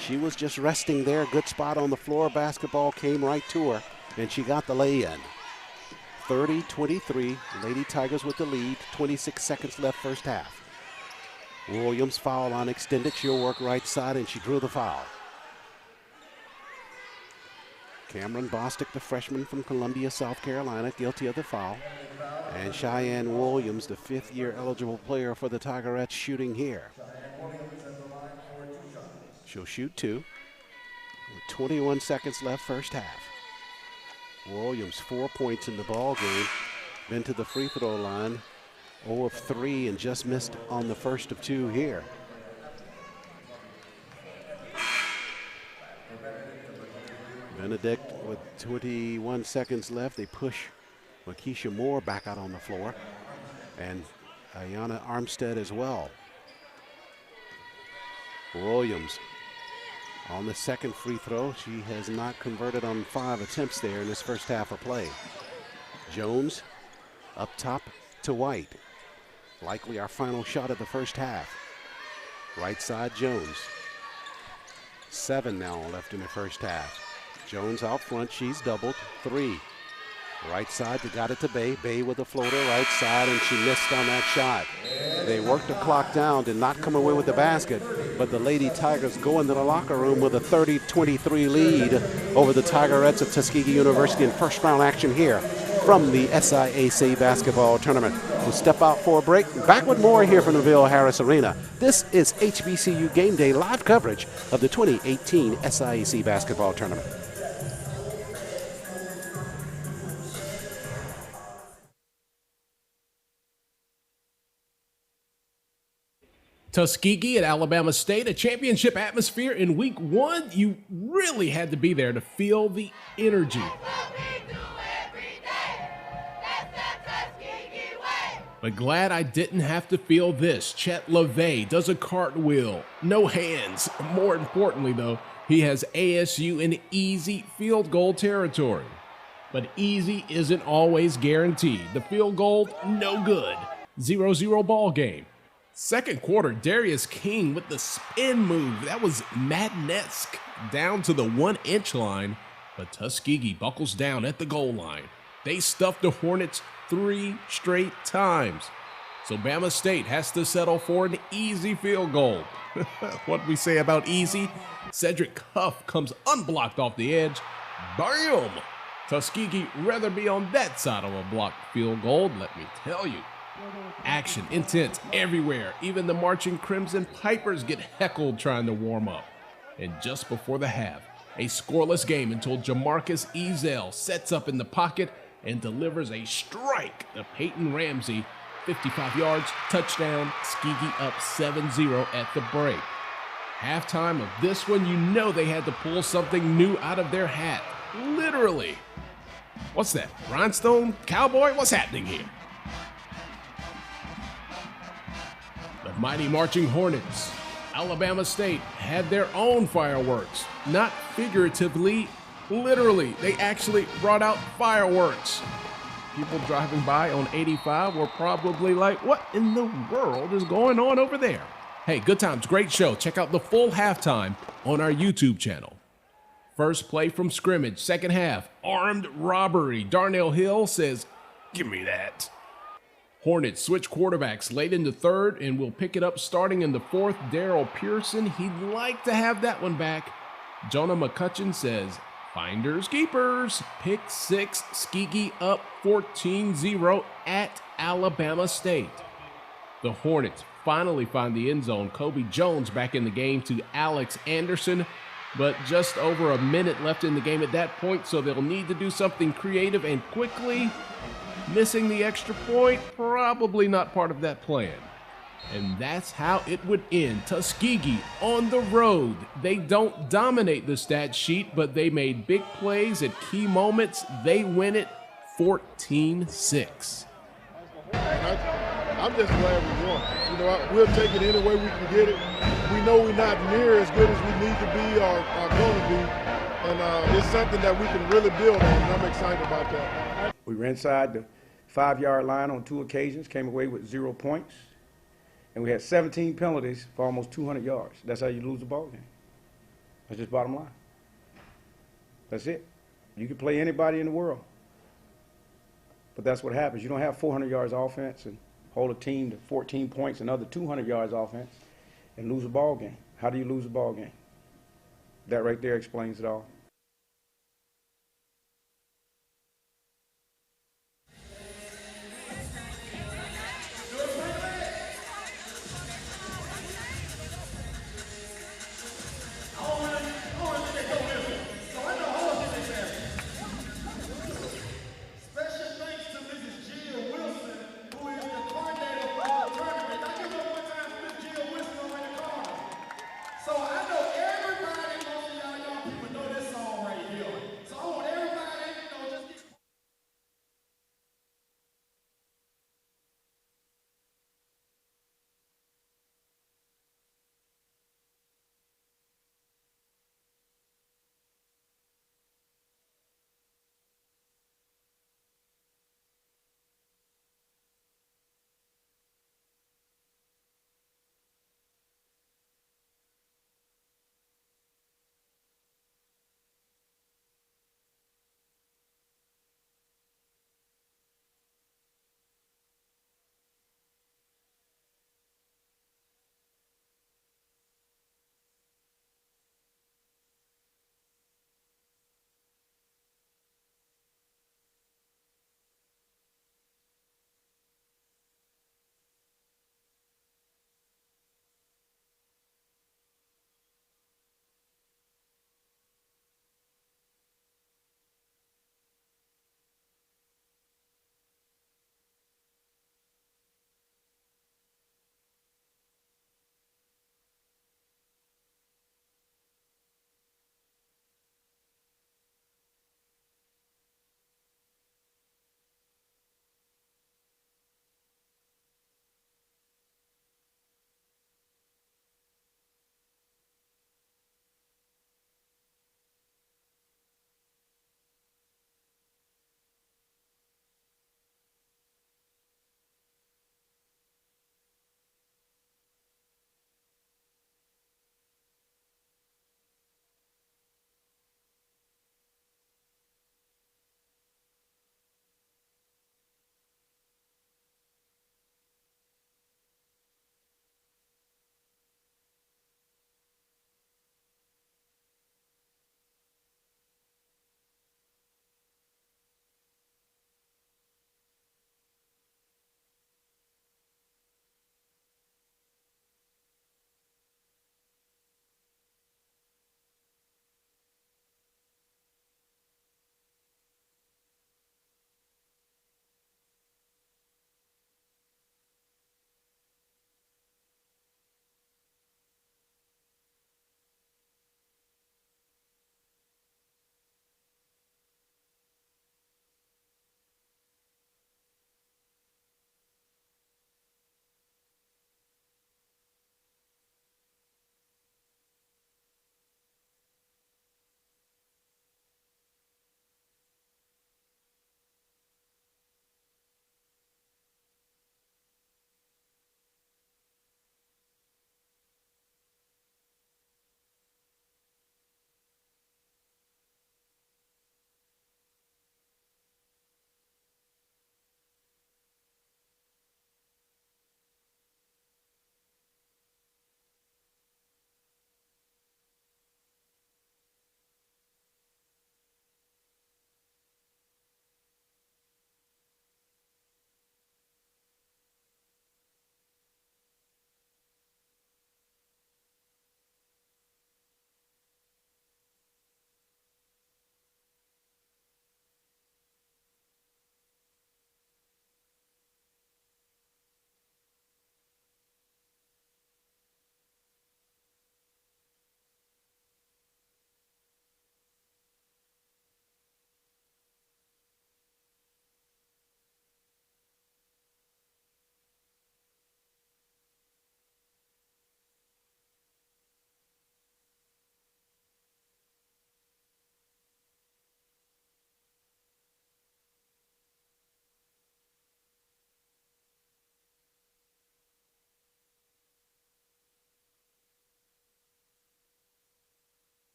She was just resting there. Good spot on the floor. Basketball came right to her, and she got the lay-in. 30-23. Lady Tigers with the lead. 26 seconds left first half. Williams foul line extended. She'll work right side, and she drew the foul. Cameron Bostic, the freshman from Columbia, South Carolina, guilty of the foul. And Cheyenne Williams, the fifth-year eligible player for the Tigerettes, shooting here. She'll shoot 2. With 21 seconds left first half. Williams 4 points in the ball game. Been to the free throw line. 0 of 3 and just missed on the first of 2 here. Benedict with 21 seconds left. They push Lakeisha Moore back out on the floor. And Ayana Armstead as well. Williams on the second free throw. She has not converted on 5 attempts there in this first half of play. Jones up top to White. Likely our final shot of the first half. Right side Jones. 7 now left in the first half. Jones out front, she's doubled, 3. Right side, they got it to Bay. Bay with a floater, right side, and she missed on that shot. They worked the clock down, did not come away with the basket, but the Lady Tigers go into the locker room with a 30-23 lead over the Tigerettes of Tuskegee University in first round action here from the SIAC basketball tournament. We'll step out for a break. Back with more here from the Bill Harris Arena. This is HBCU Game Day live coverage of the 2018 SIAC basketball tournament. Tuskegee at Alabama State, a championship atmosphere in week 1. You really had to be there to feel the energy. But glad I didn't have to feel this. Chet LeVay does a cartwheel, no hands. More importantly, though, he has ASU in easy field goal territory. But easy isn't always guaranteed. The field goal, no good. 0-0 ball game. Second quarter, Darius King with the spin move. That was Madden-esque down to the 1-inch line. But Tuskegee buckles down at the goal line. They stuffed the Hornets 3 straight times. So Bama State has to settle for an easy field goal. What we say about easy? Cedric Huff comes unblocked off the edge. Bam! Tuskegee rather be on that side of a blocked field goal, let me tell you. Action intense everywhere. Even the marching Crimson Pipers get heckled trying to warm up. And just before the half, a scoreless game until Jamarcus Ezel sets up in the pocket and delivers a strike to Peyton Ramsey. 55 yards, touchdown, Tuskegee up 7-0 at the break. Halftime of this one, you know they had to pull something new out of their hat. Literally. What's that? Rhinestone? Cowboy? What's happening here? The mighty marching Hornets, Alabama State, had their own fireworks. Not figuratively, literally. They actually brought out fireworks. People driving by on 85 were probably like, what in the world is going on over there? Hey, good times, great show. Check out the full halftime on our YouTube channel. First play from scrimmage, second half, armed robbery. Darnell Hill says, give me that. Hornets switch quarterbacks late in the third and will pick it up starting in the fourth. Daryl Pearson, he'd like to have that one back. Jonah McCutcheon says, finders keepers. Pick 6, Tuskegee up 14-0 at Alabama State. The Hornets finally find the end zone. Kobe Jones back in the game to Alex Anderson, but just over a minute left in the game at that point, so they'll need to do something creative and quickly. Missing the extra point, probably not part of that plan. And that's how it would end. Tuskegee on the road. They don't dominate the stat sheet, but they made big plays at key moments. They win it 14-6. I'm just glad we won. You know, we'll take it any way we can get it. We know we're not near as good as we need to be or are going to be. And it's something that we can really build on, and I'm excited about that. We were inside the 5-yard line on 2 occasions, came away with 0 points. And we had 17 penalties for almost 200 yards. That's how you lose the ball game. That's just bottom line. That's it. You can play anybody in the world. But that's what happens. You don't have 400 yards offense and hold a team to 14 points, another 200 yards offense, and lose a ball game. How do you lose a ball game? That right there explains it all. So I know everybody, most of y'all young people know this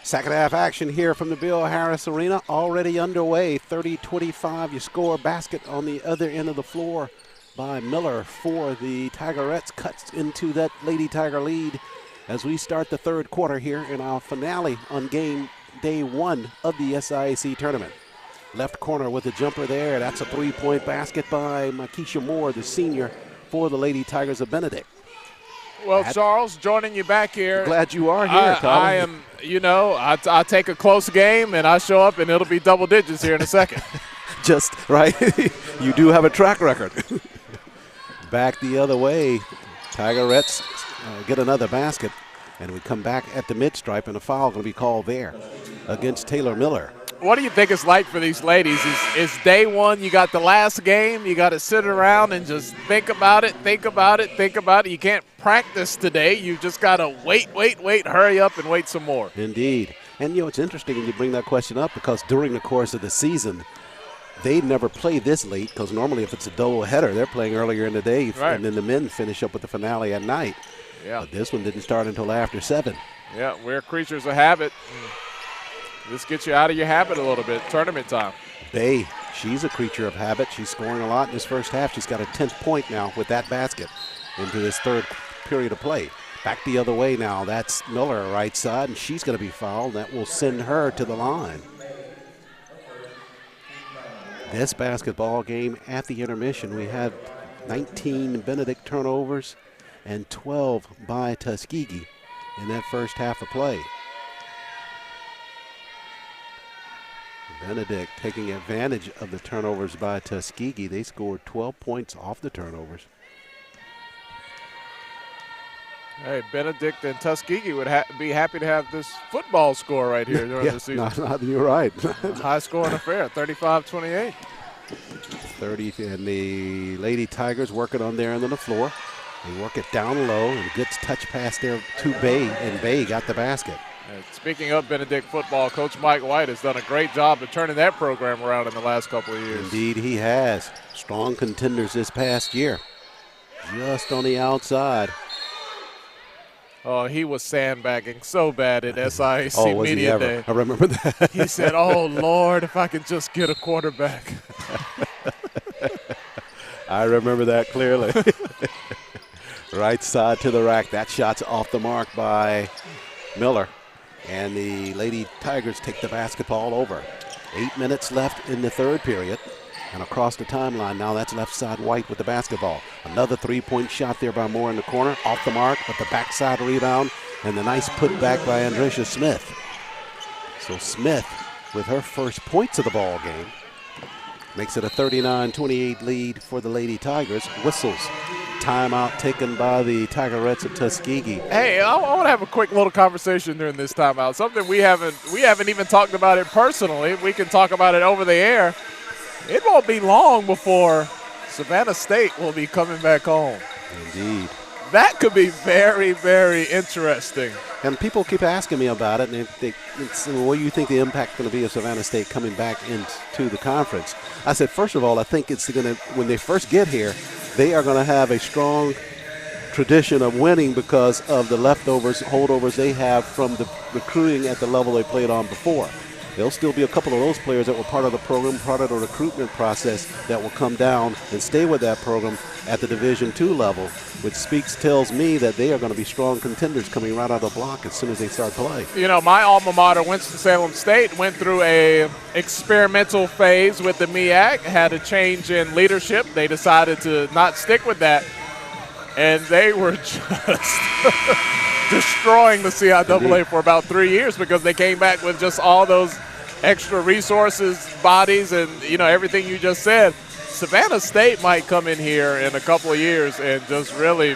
Second half action here from the Bill Harris Arena already underway. 30-25, you score. Basket on the other end of the floor by Miller for the Tigerettes. Cuts into that Lady Tiger lead as we start the third quarter here in our finale on game day 1 of the SIAC tournament. Left corner with a jumper there. That's a three-point basket by Makisha Moore, the senior, for the Lady Tigers of Benedict. Well, Charles, joining you back here. Glad you are here, Tom. I am, I take a close game and I show up and it'll be double digits here in a second. Just right. You do have a track record. Back the other way. Tigerettes get another basket, and we come back at the mid-stripe, and a foul going to be called there against Taylor Miller. What do you think it's like for these ladies? Is day one, you got the last game, you got to sit around and just think about it. You can't practice today. You just got to wait, hurry up and wait some more. Indeed. And, it's interesting when you bring that question up because during the course of the season, they never play this late because normally if it's a doubleheader, they're playing earlier in the day, right, and then the men finish up with the finale at night. Yeah. But this one didn't start until after 7. Yeah, we're creatures of habit. This gets you out of your habit a little bit. Tournament time. Bay, she's a creature of habit. She's scoring a lot in this first half. She's got a 10th point now with that basket into this third period of play. Back the other way now. That's Miller right side, and she's going to be fouled. That will send her to the line. This basketball game at the intermission, we had 19 Benedict turnovers and 12 by Tuskegee in that first half of play. Benedict taking advantage of the turnovers by Tuskegee. They scored 12 points off the turnovers. Hey, Benedict and Tuskegee would be happy to have this football score right here during the season. You're right. High-scoring affair, 35-28. 30, and the Lady Tigers working on their end of the floor. They work it down low, and good touch pass there to Bay, and Bay got the basket. And speaking of Benedict football, Coach Mike White has done a great job of turning that program around in the last couple of years. Indeed, he has. Strong contenders this past year. Just on the outside. Oh, he was sandbagging so bad at SIAC Media Day. I remember that. He said, oh, Lord, if I can just get a quarterback. I remember that clearly. Right side to the rack. That shot's off the mark by Miller. And the Lady Tigers take the basketball over. 8 minutes left in the third period. And across the timeline now, that's left side White with the basketball. Another three-point shot there by Moore in the corner. Off the mark, but the backside rebound. And the nice putback by Andresha Smith. So Smith, with her first points of the ball game, makes it a 39-28 lead for the Lady Tigers. Whistles. Timeout taken by the Tigerettes of Tuskegee. Hey, I want to have a quick little conversation during this timeout. Something we haven't even talked about it personally. We can talk about it over the air. It won't be long before Savannah State will be coming back home. Indeed. That could be very, very interesting. And people keep asking me about it, and what do you think the impact going to be of Savannah State coming back into the conference? I said, first of all, I think it's going to, when they first get here, they are going to have a strong tradition of winning because of the leftovers, holdovers they have from the recruiting at the level they played on before. There'll still be a couple of those players that were part of the program, part of the recruitment process that will come down and stay with that program at the Division II level, which tells me that they are going to be strong contenders coming right out of the block as soon as they start play. My alma mater, Winston-Salem State, went through a experimental phase with the MEAC, had a change in leadership. They decided to not stick with that, and they were just destroying the CIAA for about 3 years because they came back with just all those extra resources, bodies, and everything you just said. Savannah State might come in here in a couple of years and just really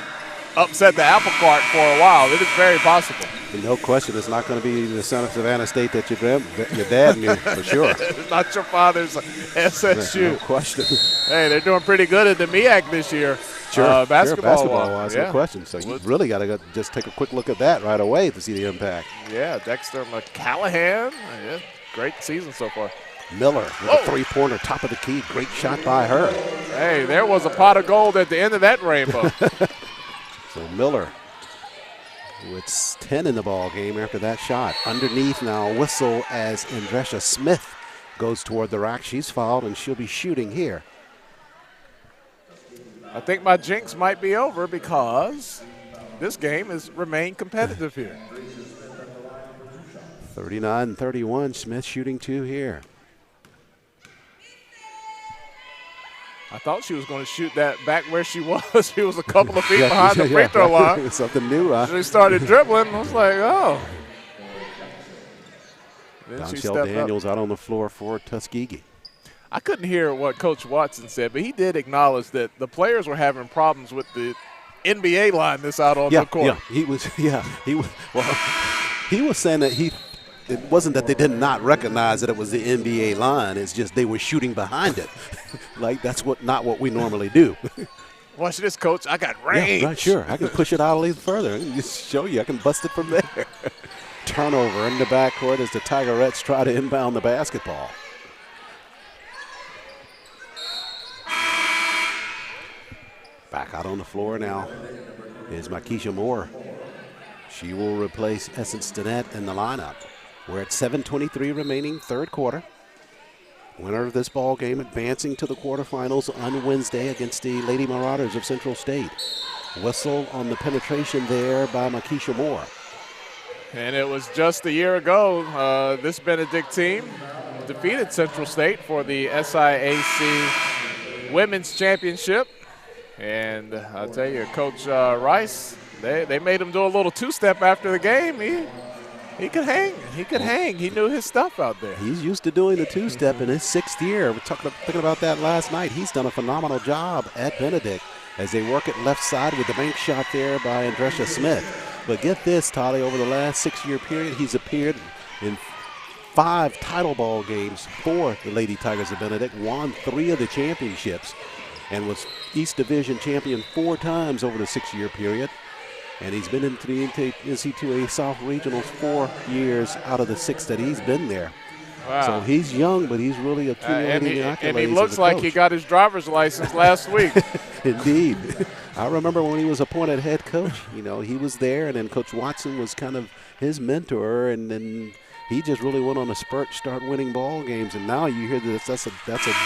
upset the apple cart for a while. It is very possible. No question, it's not going to be the son of Savannah State that your dad knew, for sure. It's not your father's SSU. No question. Hey, they're doing pretty good at the MEAC this year. Sure, basketball-wise, no question. So you really got to just take a quick look at that right away to see the impact. Yeah, Dexter McCallahan. Yeah, great season so far. Miller with a three-pointer, top of the key. Great shot by her. Hey, there was a pot of gold at the end of that rainbow. So Miller It's 10 in the ball game after that shot. Underneath now, a whistle as Andresha Smith goes toward the rack. She's fouled, and she'll be shooting here. I think my jinx might be over because this game has remained competitive here. 39-31, Smith shooting 2 here. I thought she was going to shoot that back where she was. She was a couple of feet behind the free throw line. Something new, huh? She started dribbling. I was like, oh. Then she Donchelle stepped Daniels up. out on the floor for Tuskegee. I couldn't hear what Coach Watson said, but he did acknowledge that the players were having problems with the NBA line this out on the court. He was saying that it wasn't that they did not recognize that it was the NBA line. It's just they were shooting behind it. Like that's not what we normally do. Watch this, Coach. I got range. Yeah, right, sure. I can push it out a little further. I can just show you. I can bust it from there. Turnover in the backcourt as the Tigerettes try to inbound the basketball. Back out on the floor now is Makisha Moore. She will replace Essence Stinnett in the lineup. We're at 7:23 remaining, third quarter. Winner of this ball game advancing to the quarterfinals on Wednesday against the Lady Marauders of Central State. Whistle on the penetration there by Makisha Moore. And it was just a year ago, this Benedict team defeated Central State for the SIAC Women's Championship. And I'll tell you, Coach Rice, they made him do a little two-step after the game. He could hang. He could hang. He knew his stuff out there. He's used to doing the two-step in his 6th year. We're thinking about that last night. He's done a phenomenal job at Benedict as they work it left side with the bank shot there by Andresha Smith. But get this, Tolly, over the last 6-year period, he's appeared in 5 title ball games for the Lady Tigers of Benedict, won 3 of the championships, and was East Division champion 4 times over the 6-year period. And he's been into the NC2A South Regionals 4 years out of the 6 that he's been there. Wow. So he's young, but he's really accumulating the accolades. And he looks like he got his driver's license last week. Indeed. I remember when he was appointed head coach, he was there, and then Coach Watson was kind of his mentor, and then he just really went on a spurt, start winning ball games. And now you hear that's a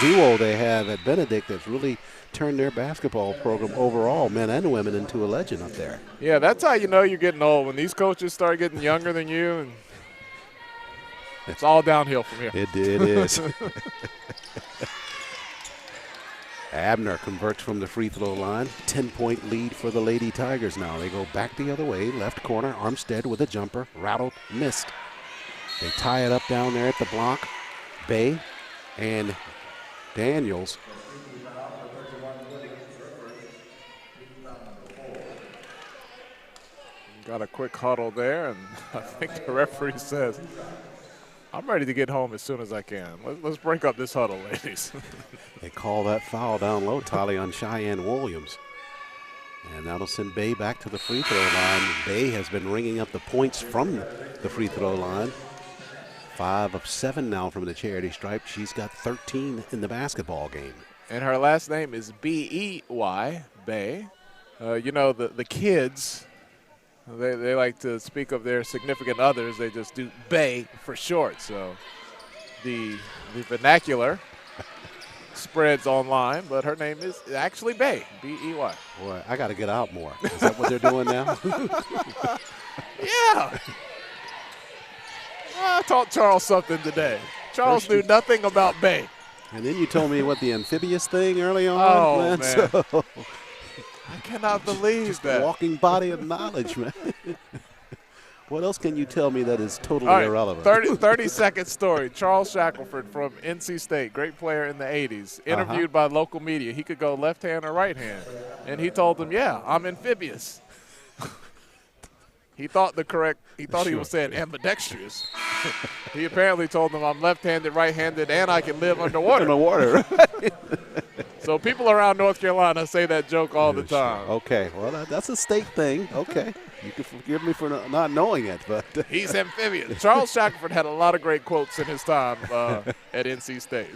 duo they have at Benedict that's really turned their basketball program overall, men and women, into a legend up there. Yeah, that's how you know you're getting old, when these coaches start getting younger than you, and it's all downhill from here. It is. Abner converts from the free throw line. 10-point lead for the Lady Tigers now. They go back the other way, left corner. Armstead with a jumper, rattled, missed. They tie it up down there at the block. Bay and Daniels. Got a quick huddle there, and I think the referee says, I'm ready to get home as soon as I can. Let's break up this huddle, ladies. They call that foul down low, Tolly, on Cheyenne Williams. And that'll send Bay back to the free throw line. Bay has been ringing up the points from the free throw line. 5 of 7 now from the charity stripe. She's got 13 in the basketball game. And her last name is B-E-Y, Bay. The kids, they like to speak of their significant others. They just do Bay for short. So the vernacular spreads online, but her name is actually Bay, B-E-Y. Boy, I got to get out more. Is that what they're doing now? Yeah. I taught Charles something today. Charles knew nothing about Bay. And then you told me what the amphibious thing early on. Oh, man. So I cannot believe that. Walking body of knowledge, man. What else can you tell me that is totally All right, irrelevant? 30-second story. Charles Shackelford from NC State, great player in the 80s, interviewed by local media. He could go left hand or right hand. And he told them, yeah, I'm amphibious. He thought he was saying ambidextrous. He apparently told them I'm left-handed, right-handed, and I can live underwater. Underwater. So people around North Carolina say that joke all the time. Okay, well, that's a state thing. Okay. You can forgive me for not knowing it, but He's amphibious. Charles Shackelford had a lot of great quotes in his time at NC State.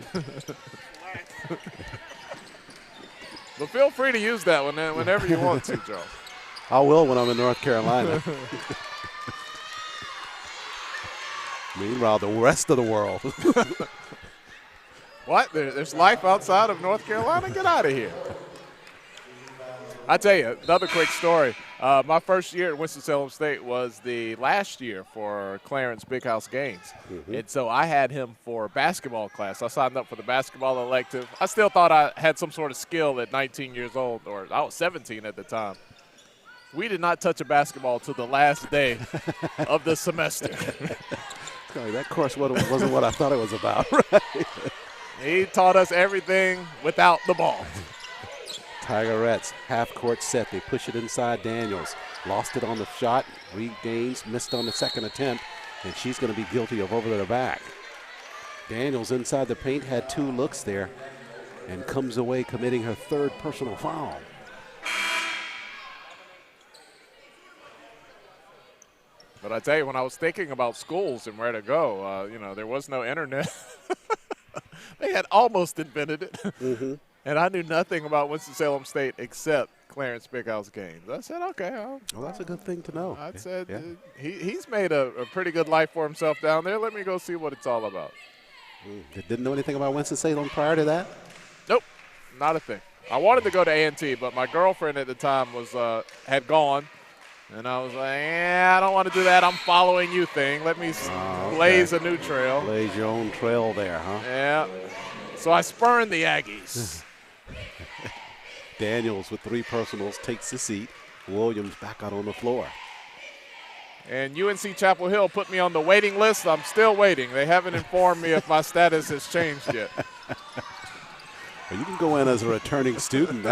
But feel free to use that one whenever you want to, Charles. I will when I'm in North Carolina. Meanwhile, the rest of the world. What? There's life outside of North Carolina? Get out of here. I tell you, another quick story. My first year at Winston-Salem State was the last year for Clarence Big House Gaines. And so I had him for basketball class. I signed up for the basketball elective. I still thought I had some sort of skill at 19 years old, or I was 17 at the time. We did not touch a basketball till the last day of the semester. That course wasn't what I thought it was about. Right? He taught us everything without the ball. Tigerettes, half-court set. They push it inside Daniels. Lost it on the shot. Regains, missed on the second attempt, and she's going to be guilty of over the back. Daniels inside the paint had 2 looks there and comes away committing her 3rd personal foul. But I tell you, when I was thinking about schools and where to go, there was no internet. They had almost invented it. And I knew nothing about Winston-Salem State except Clarence Big House Gaines. I said, okay. Well, that's a good thing to know. I said, he's made a pretty good life for himself down there. Let me go see what it's all about. Didn't know anything about Winston-Salem prior to that? Nope, not a thing. I wanted to go to A&T, but my girlfriend at the time had gone. And I was like, I don't want to do that. I'm following you thing. Let me blaze a new trail. Blaze your own trail there, huh? Yeah. So I spurned the Aggies. Daniels with 3 personals takes the seat. Williams back out on the floor. And UNC Chapel Hill put me on the waiting list. I'm still waiting. They haven't informed me if my status has changed yet. Well, you can go in as a returning student.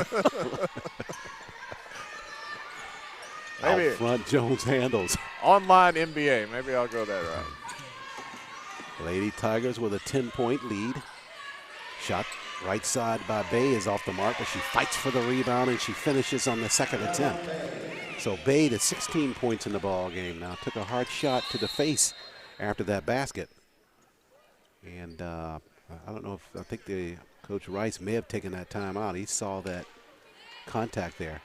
Maybe out front, Jones handles. Online NBA. Maybe I'll go that route. Lady Tigers with a 10-point lead. Shot right side by Bay is off the mark, but she fights for the rebound and she finishes on the second attempt. So Bay to 16 points in the ball game now. Took a hard shot to the face after that basket. And I don't know if I think Coach Rice may have taken that time out. He saw that contact there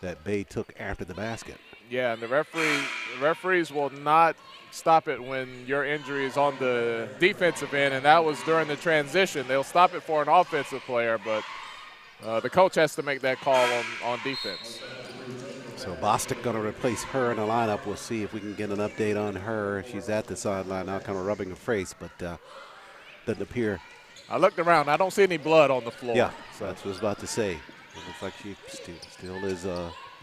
that Bay took after the basket. Yeah, and the referees will not stop it when your injury is on the defensive end, and that was during the transition. They'll stop it for an offensive player, but the coach has to make that call on defense. So Bostic going to replace her in the lineup. We'll see if we can get an update on her. She's at the sideline now, kind of rubbing her face, but doesn't appear. I looked around. I don't see any blood on the floor. Yeah, so that's what I was about to say. It looks like she still is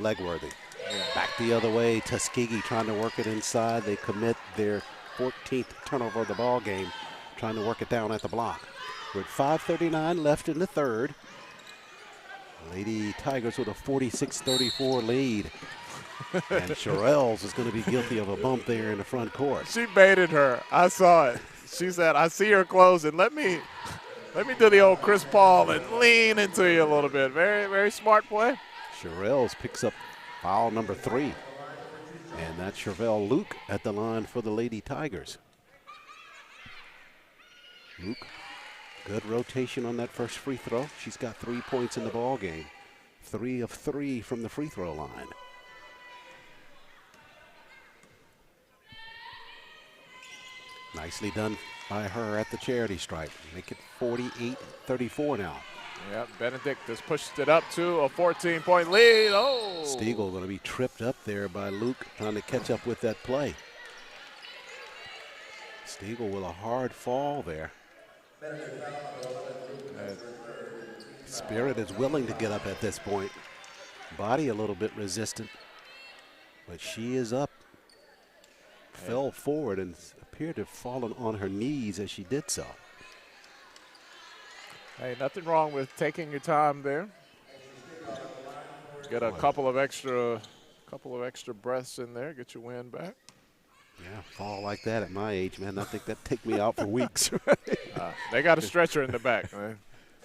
leg worthy. Yeah. Back the other way, Tuskegee trying to work it inside. They commit their 14th turnover of the ball game, trying to work it down at the block. With 5:39 left in the third. Lady Tigers with a 46-34 lead. And Sherrills is going to be guilty of a bump there in the front court. She baited her. I saw it. She said, I see her closing. Let me do the old Chris Paul and lean into you a little bit. Very, very smart play. Sherrills picks up foul number 3. And that's Chevelle Luke at the line for the Lady Tigers. Luke, good rotation on that first free throw. She's got 3 points in the ball game. 3 of 3 from the free throw line. Nicely done by her at the charity stripe. Make it 48-34 now. Yeah, Benedict has pushed it up to a 14-point lead. Oh! Stiegel going to be tripped up there by Luke, trying to catch up with that play. Stiegel with a hard fall there. Spirit is willing to get up at this point. Body a little bit resistant, but she is up. Fell forward and appeared to have fallen on her knees as she did so. Hey, nothing wrong with taking your time there. Get a couple of extra breaths in there. Get your wind back. Yeah, fall like that at my age, man. I think that'd take me out for weeks. They got a stretcher in the back, man.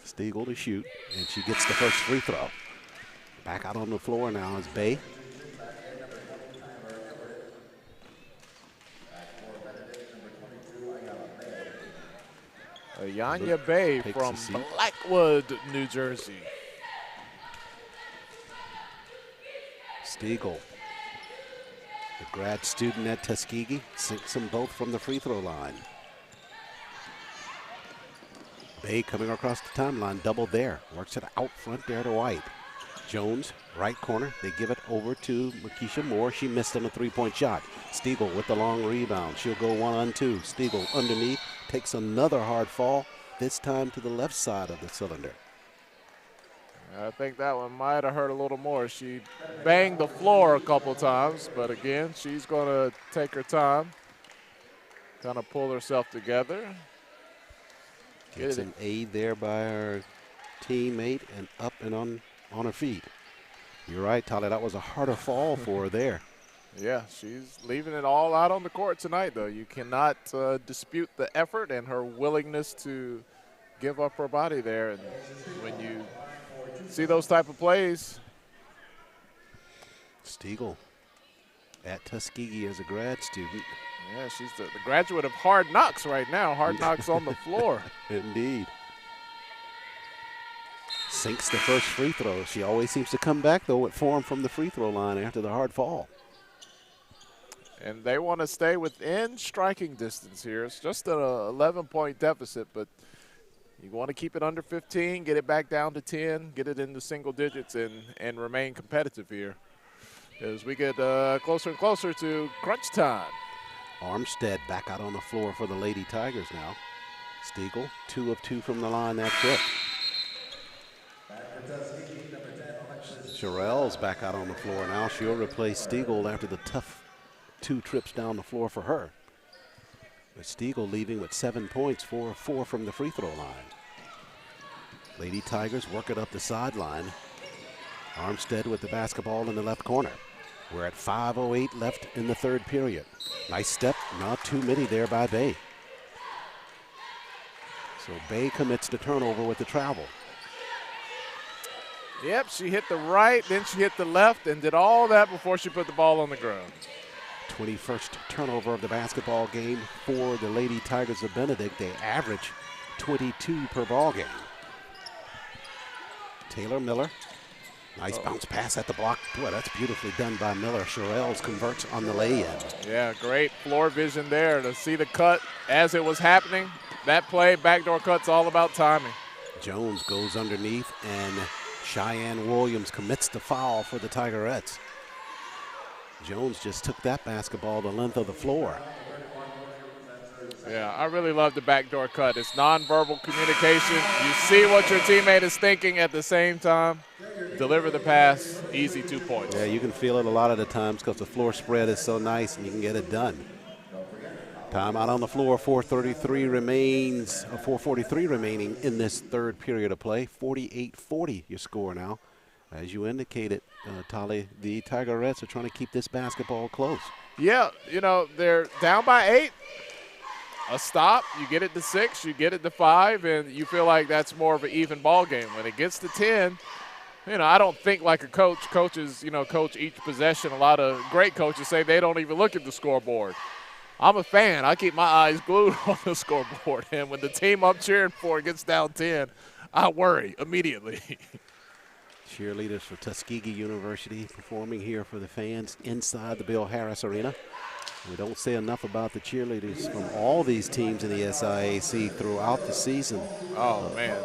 Stiegel to shoot, and she gets the first free throw. Back out on the floor now is Bay. Yanya Bay from Blackwood, New Jersey. Stiegel, the grad student at Tuskegee, sinks them both from the free throw line. Bay coming across the timeline, double there. Works it out front there to White. Jones, right corner. They give it over to Makisha Moore. She missed on a three-point shot. Stiegel with the long rebound. She'll go 1-on-2. Stiegel underneath, takes another hard fall, this time to the left side of the cylinder. I think that one might have hurt a little more. She banged the floor a couple times, but again, she's going to take her time, kind of pull herself together. Gets an aid there by her teammate and up and on her feet. You're right, Tyler, that was a harder fall for her there. Yeah, she's leaving it all out on the court tonight, though. You cannot dispute the effort and her willingness to give up her body there. And when you see those type of plays. Stiegel at Tuskegee as a grad student. Yeah, she's the graduate of Hard Knocks right now. Hard Knocks on the floor. Indeed. Sinks the first free throw. She always seems to come back, though, with form from the free throw line after the hard fall. And they want to stay within striking distance here. It's just an 11-point deficit, but you want to keep it under 15, get it back down to 10, get it into single digits, and remain competitive here as we get closer and closer to crunch time. Armstead back out on the floor for the Lady Tigers now. Stiegel, 2 of 2 from the line that trip. Sherrell's back out on the floor now. She'll replace Stiegel after the tough 2 trips down the floor for her. With Stiegel leaving with 7 points, 4 of 4 from the free throw line. Lady Tigers work it up the sideline. Armstead with the basketball in the left corner. We're at 5:08 left in the third period. Nice step, not too many there by Bay. So Bay commits the turnover with the travel. Yep, she hit the right, then she hit the left, and did all that before she put the ball on the ground. 21st turnover of the basketball game for the Lady Tigers of Benedict. They average 22 per ball game. Taylor Miller. Nice bounce pass at the block. Boy, that's beautifully done by Miller. Sherrells converts on the lay-in. Yeah, great floor vision there to see the cut as it was happening. That play, backdoor cut's all about timing. Jones goes underneath, and Cheyenne Williams commits the foul for the Tigerettes. Jones just took that basketball the length of the floor. Yeah, I really love the backdoor cut. It's nonverbal communication. You see what your teammate is thinking at the same time. Deliver the pass, easy 2 points. Yeah, you can feel it a lot of the times because the floor spread is so nice and you can get it done. Timeout on the floor, 4:43 remains, 4:43 remaining in this third period of play. 48-40 your score now. As you indicated, Tali, the Tigerettes are trying to keep this basketball close. Yeah, you know, they're down by 8. A stop, you get it to 6, you get it to 5, and you feel like that's more of an even ball game. When it gets to 10, you know, I don't think like a coach. Coaches, you know, coach each possession. A lot of great coaches say they don't even look at the scoreboard. I'm a fan. I keep my eyes glued on the scoreboard. And when the team I'm cheering for gets down 10, I worry immediately. Cheerleaders for Tuskegee University performing here for the fans inside the Bill Harris Arena. We don't say enough about the cheerleaders from all these teams in the SIAC throughout the season. Oh, man.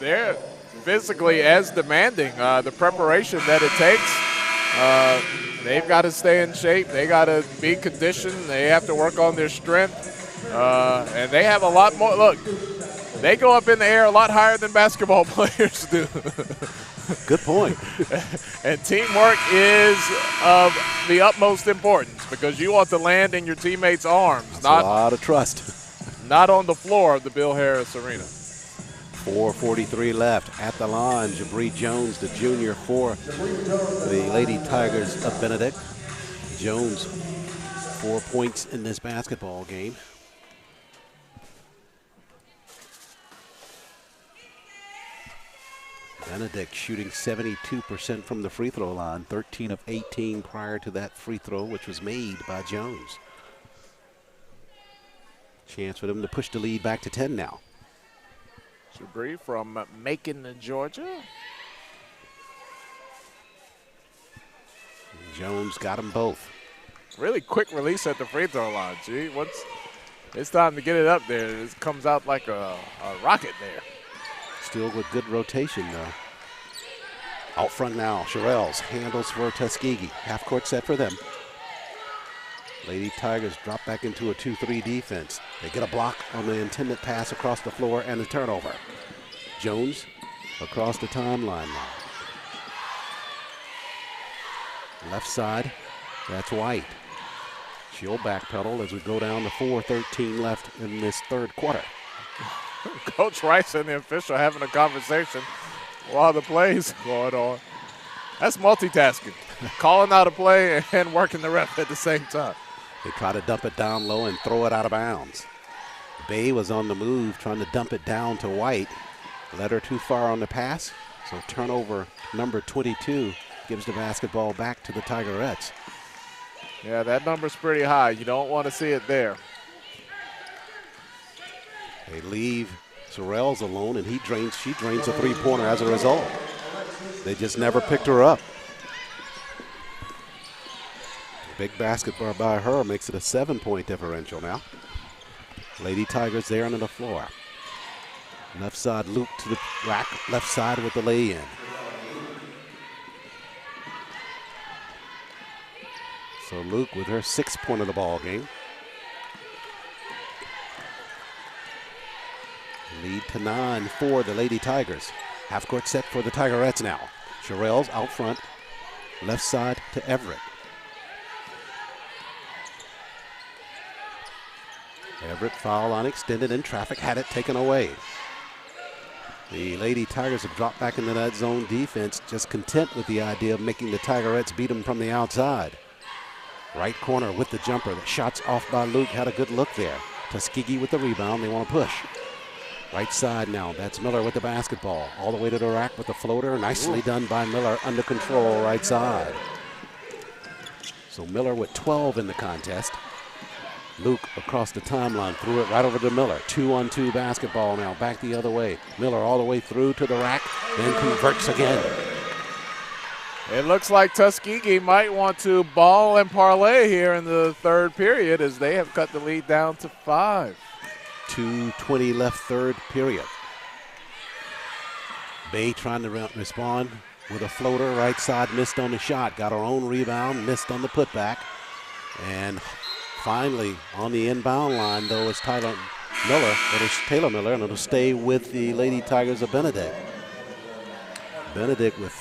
They're physically as demanding. The preparation that it takes, they've got to stay in shape. They got to be conditioned. They have to work on their strength. And they have a lot more. Look, they go up in the air a lot higher than basketball players do. Good point. And teamwork is of the utmost importance because you want to land in your teammates' arms. That's not a lot of trust. Not on the floor of the Bill Harris Arena. 4:43 left at the line. Jabri Jones, the junior for the Lady Tigers of Benedict. Jones, 4 points in this basketball game. Benedict shooting 72% from the free throw line, 13 of 18 prior to that free throw, which was made by Jones. Chance for them to push the lead back to 10 now. Jabri from Macon, Georgia. Jones got them both. Really quick release at the free throw line, G. Once it's time to get it up there, it comes out like a rocket there. Still with good rotation, though. Out front now, Sherrills handles for Tuskegee. Half-court set for them. Lady Tigers drop back into a 2-3 defense. They get a block on the intended pass across the floor and a turnover. Jones across the timeline now. Left side, that's White. She'll backpedal as we go down to 4:13 left in this third quarter. Coach Rice and the official having a conversation while the play's going on. That's multitasking. Calling out a play and working the ref at the same time. They try to dump it down low and throw it out of bounds. Bay was on the move trying to dump it down to White. Led her too far on the pass, so turnover number 22 gives the basketball back to the Tigerettes. Yeah, that number's pretty high. You don't want to see it there. They leave Sorrells alone, and she drains a three-pointer as a result. They just never picked her up. Big basketball by her makes it a 7-point differential now. Lady Tigers there under the floor. Left side, Luke to the rack, left side with the lay-in. So Luke with her 6th point of the ball game. Lead to 9 for the Lady Tigers. Half-court set for the Tigerettes now. Sherrills out front, left side to Everett. Everett foul line extended in traffic, had it taken away. The Lady Tigers have dropped back into that zone defense, just content with the idea of making the Tigerettes beat them from the outside. Right corner with the jumper. The shot's off by Luke, had a good look there. Tuskegee with the rebound, they want to push. Right side now, that's Miller with the basketball. All the way to the rack with the floater. Nicely done by Miller, under control, right side. So Miller with 12 in the contest. Luke across the timeline, threw it right over to Miller. 2-on-2 basketball now, back the other way. Miller all the way through to the rack, then converts again. It looks like Tuskegee might want to ball and parlay here in the third period as they have cut the lead down to 5. 2:20 left third period. Bay trying to respond with a floater, right side, missed on the shot. Got her own rebound, missed on the putback. And finally, on the inbound line, though, is Taylor Miller, and it'll stay with the Lady Tigers of Benedict. Benedict with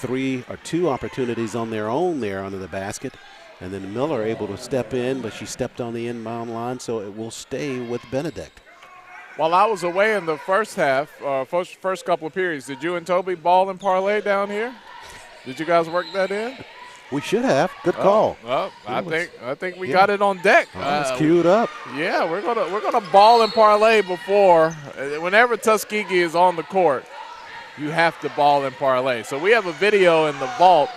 2 opportunities on their own there under the basket. And then Miller able to step in, but she stepped on the inbound line, so it will stay with Benedict. While I was away in the first half, first couple of periods, did you and Toby ball and parlay down here? Did you guys work that in? We should have. Good call. Well, I think we got it on deck. It's queued up. Yeah, we're gonna ball and parlay before. Whenever Tuskegee is on the court, you have to ball and parlay. So we have a video in the vault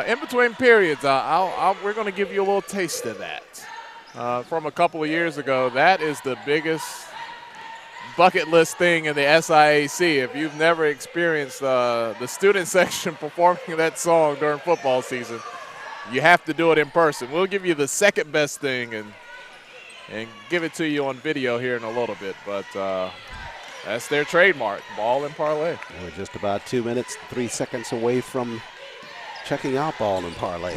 in between periods. We're gonna give you a little taste of that from a couple of years ago. That is the biggest bucket list thing in the SIAC. If you've never experienced the student section performing that song during football season, you have to do it in person. We'll give you the second best thing and give it to you on video here in a little bit. But that's their trademark, ball and parlay. We're just about 2 minutes, 3 seconds away from checking out ball and parlay.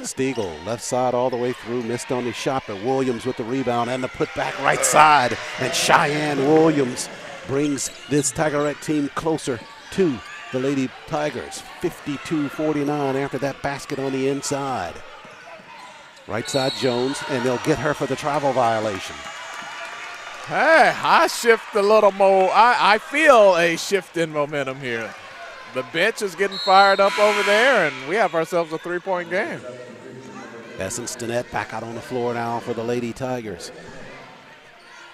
Stiegel, left side all the way through, missed on his shot, but Williams with the rebound and the putback right side. And Cheyenne Williams brings this Tigerette team closer to the Lady Tigers. 52-49 after that basket on the inside. Right side Jones, and they'll get her for the travel violation. Hey, I shift a little more. I feel a shift in momentum here. The bench is getting fired up over there, and we have ourselves a 3-point game. Essence Stinnett back out on the floor now for the Lady Tigers.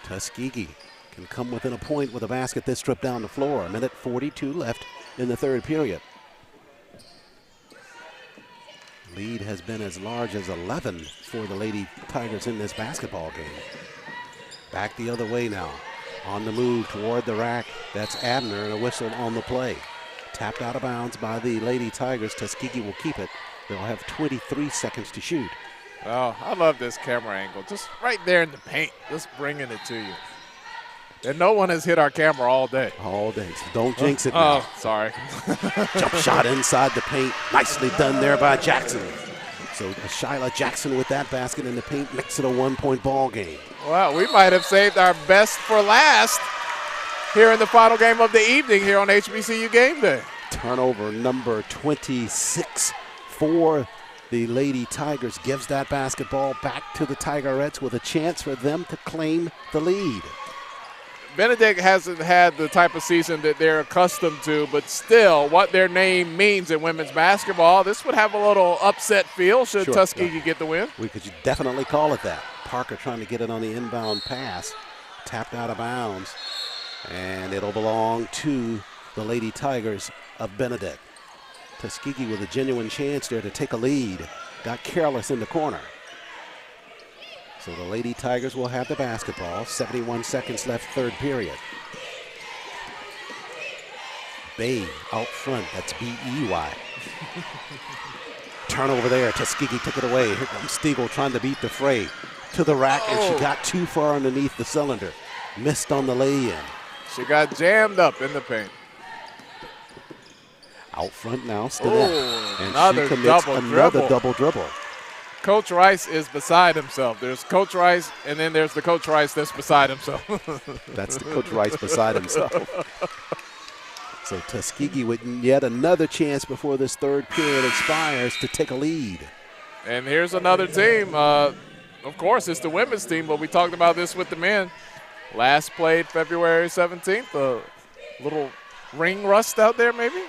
Tuskegee can come within a point with a basket this trip down the floor. A minute 42 left in the third period. Lead has been as large as 11 for the Lady Tigers in this basketball game. Back the other way now. On the move toward the rack. That's Abner, and a whistle on the play. Tapped out of bounds by the Lady Tigers. Tuskegee will keep it. They'll have 23 seconds to shoot. Oh, I love this camera angle. Just right there in the paint, just bringing it to you. And no one has hit our camera all day. All day. So don't jinx it now. Oh, sorry. Jump shot inside the paint. Nicely done there by Jackson. So Shyla Jackson with that basket in the paint makes it a 1-point ball game. Well, we might have saved our best for last here in the final game of the evening here on HBCU Game Day. Turnover number 26 for the Lady Tigers gives that basketball back to the Tigerettes with a chance for them to claim the lead. Benedict hasn't had the type of season that they're accustomed to, but still what their name means in women's basketball, this would have a little upset feel should Tuskegee get the win. We could definitely call it that. Parker trying to get it on the inbound pass, tapped out of bounds, and it'll belong to the Lady Tigers of Benedict. Tuskegee with a genuine chance there to take a lead. Got careless in the corner. So the Lady Tigers will have the basketball. 71 seconds left, third period. Bay out front. That's B-E-Y. Turnover there. Tuskegee took it away. Here comes Stiegel trying to beat the fray. To the rack, and she got too far underneath the cylinder. Missed on the lay-in. She got jammed up in the paint. Out front now, Stinnett. And another she commits double another dribble. double dribble. Coach Rice is beside himself. There's Coach Rice, and then there's the Coach Rice that's beside himself. That's the Coach Rice beside himself. So Tuskegee with yet another chance before this third period expires to take a lead. And here's another team. Of course, it's the women's team, but we talked about this with the men. Last played February 17th. A little ring rust out there, maybe?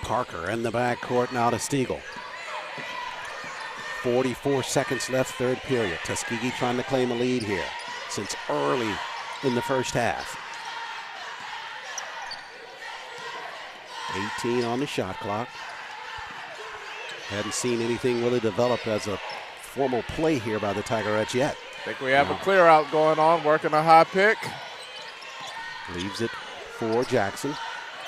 Parker in the backcourt now to Stiegel. 44 seconds left, third period. Tuskegee trying to claim a lead here since early in the first half. 18 on the shot clock. Hadn't seen anything really develop as a formal play here by the Tigerettes yet. I think we have a clear out going on, working a high pick. Leaves it for Jackson.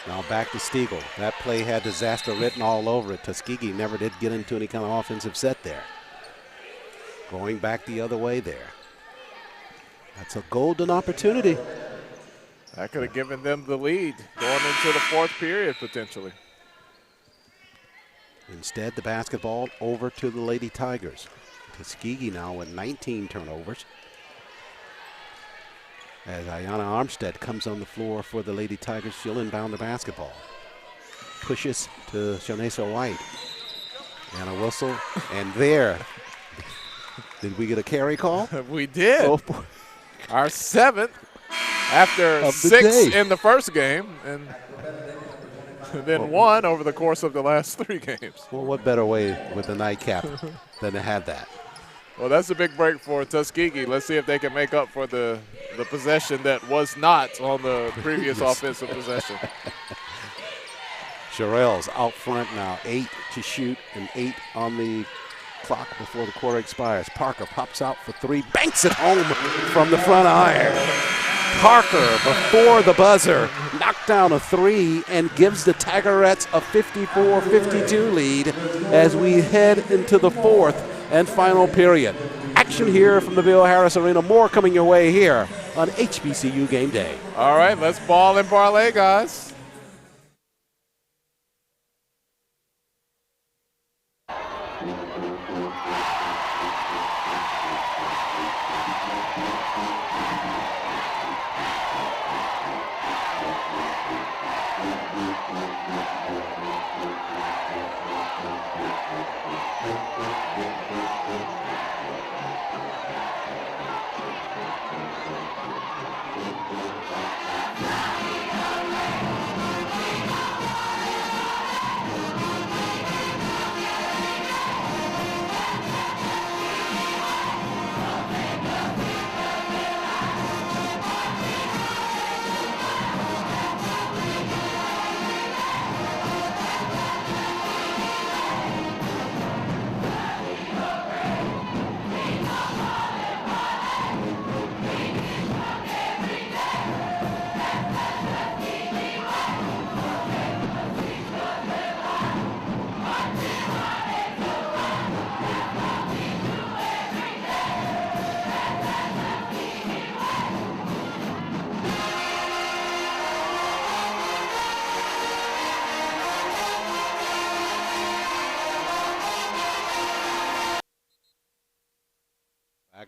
Now back to Stiegel. That play had disaster written all over it. Tuskegee never did get into any kind of offensive set there. Going back the other way there. That's a golden opportunity. That could have given them the lead going into the fourth period potentially. Instead, the basketball over to the Lady Tigers. Tuskegee now with 19 turnovers. As Ayanna Armstead comes on the floor for the Lady Tigers, she'll inbound the basketball. Pushes to Shanesa White. And a whistle. And there. Did we get a carry call? We did. Oh, boy. Our seventh after Of the 6 day. in the first game. And then 1 over the course of the last 3 games. Well, what better way with the nightcap than to have that? Well, that's a big break for Tuskegee. Let's see if they can make up for the possession that was not on the previous offensive possession. Sherrill's out front now, 8 to shoot and 8 on the clock before the quarter expires. Parker pops out for 3, banks it home from the front iron. Parker, before the buzzer, knocked down a 3 and gives the Tigerettes a 54-52 lead as we head into the fourth and final period. Action here from the Bill Harris Arena. More coming your way here on HBCU Game Day. All right, let's ball and parlay, guys.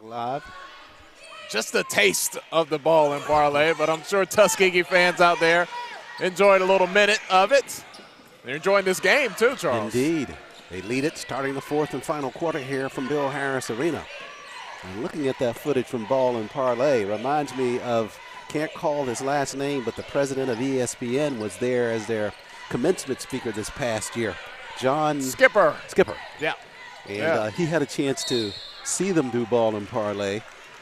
Live. Just a taste of the ball in parlay, but I'm sure Tuskegee fans out there enjoyed a little minute of it. They're enjoying this game too, Charles. Indeed. They lead it starting the fourth and final quarter here from Bill Harris Arena. And looking at that footage from Ball and Parlay reminds me of, can't call his last name, but the president of ESPN was there as their commencement speaker this past year. John Skipper. Yeah. And he had a chance to see them do Ball and Parlay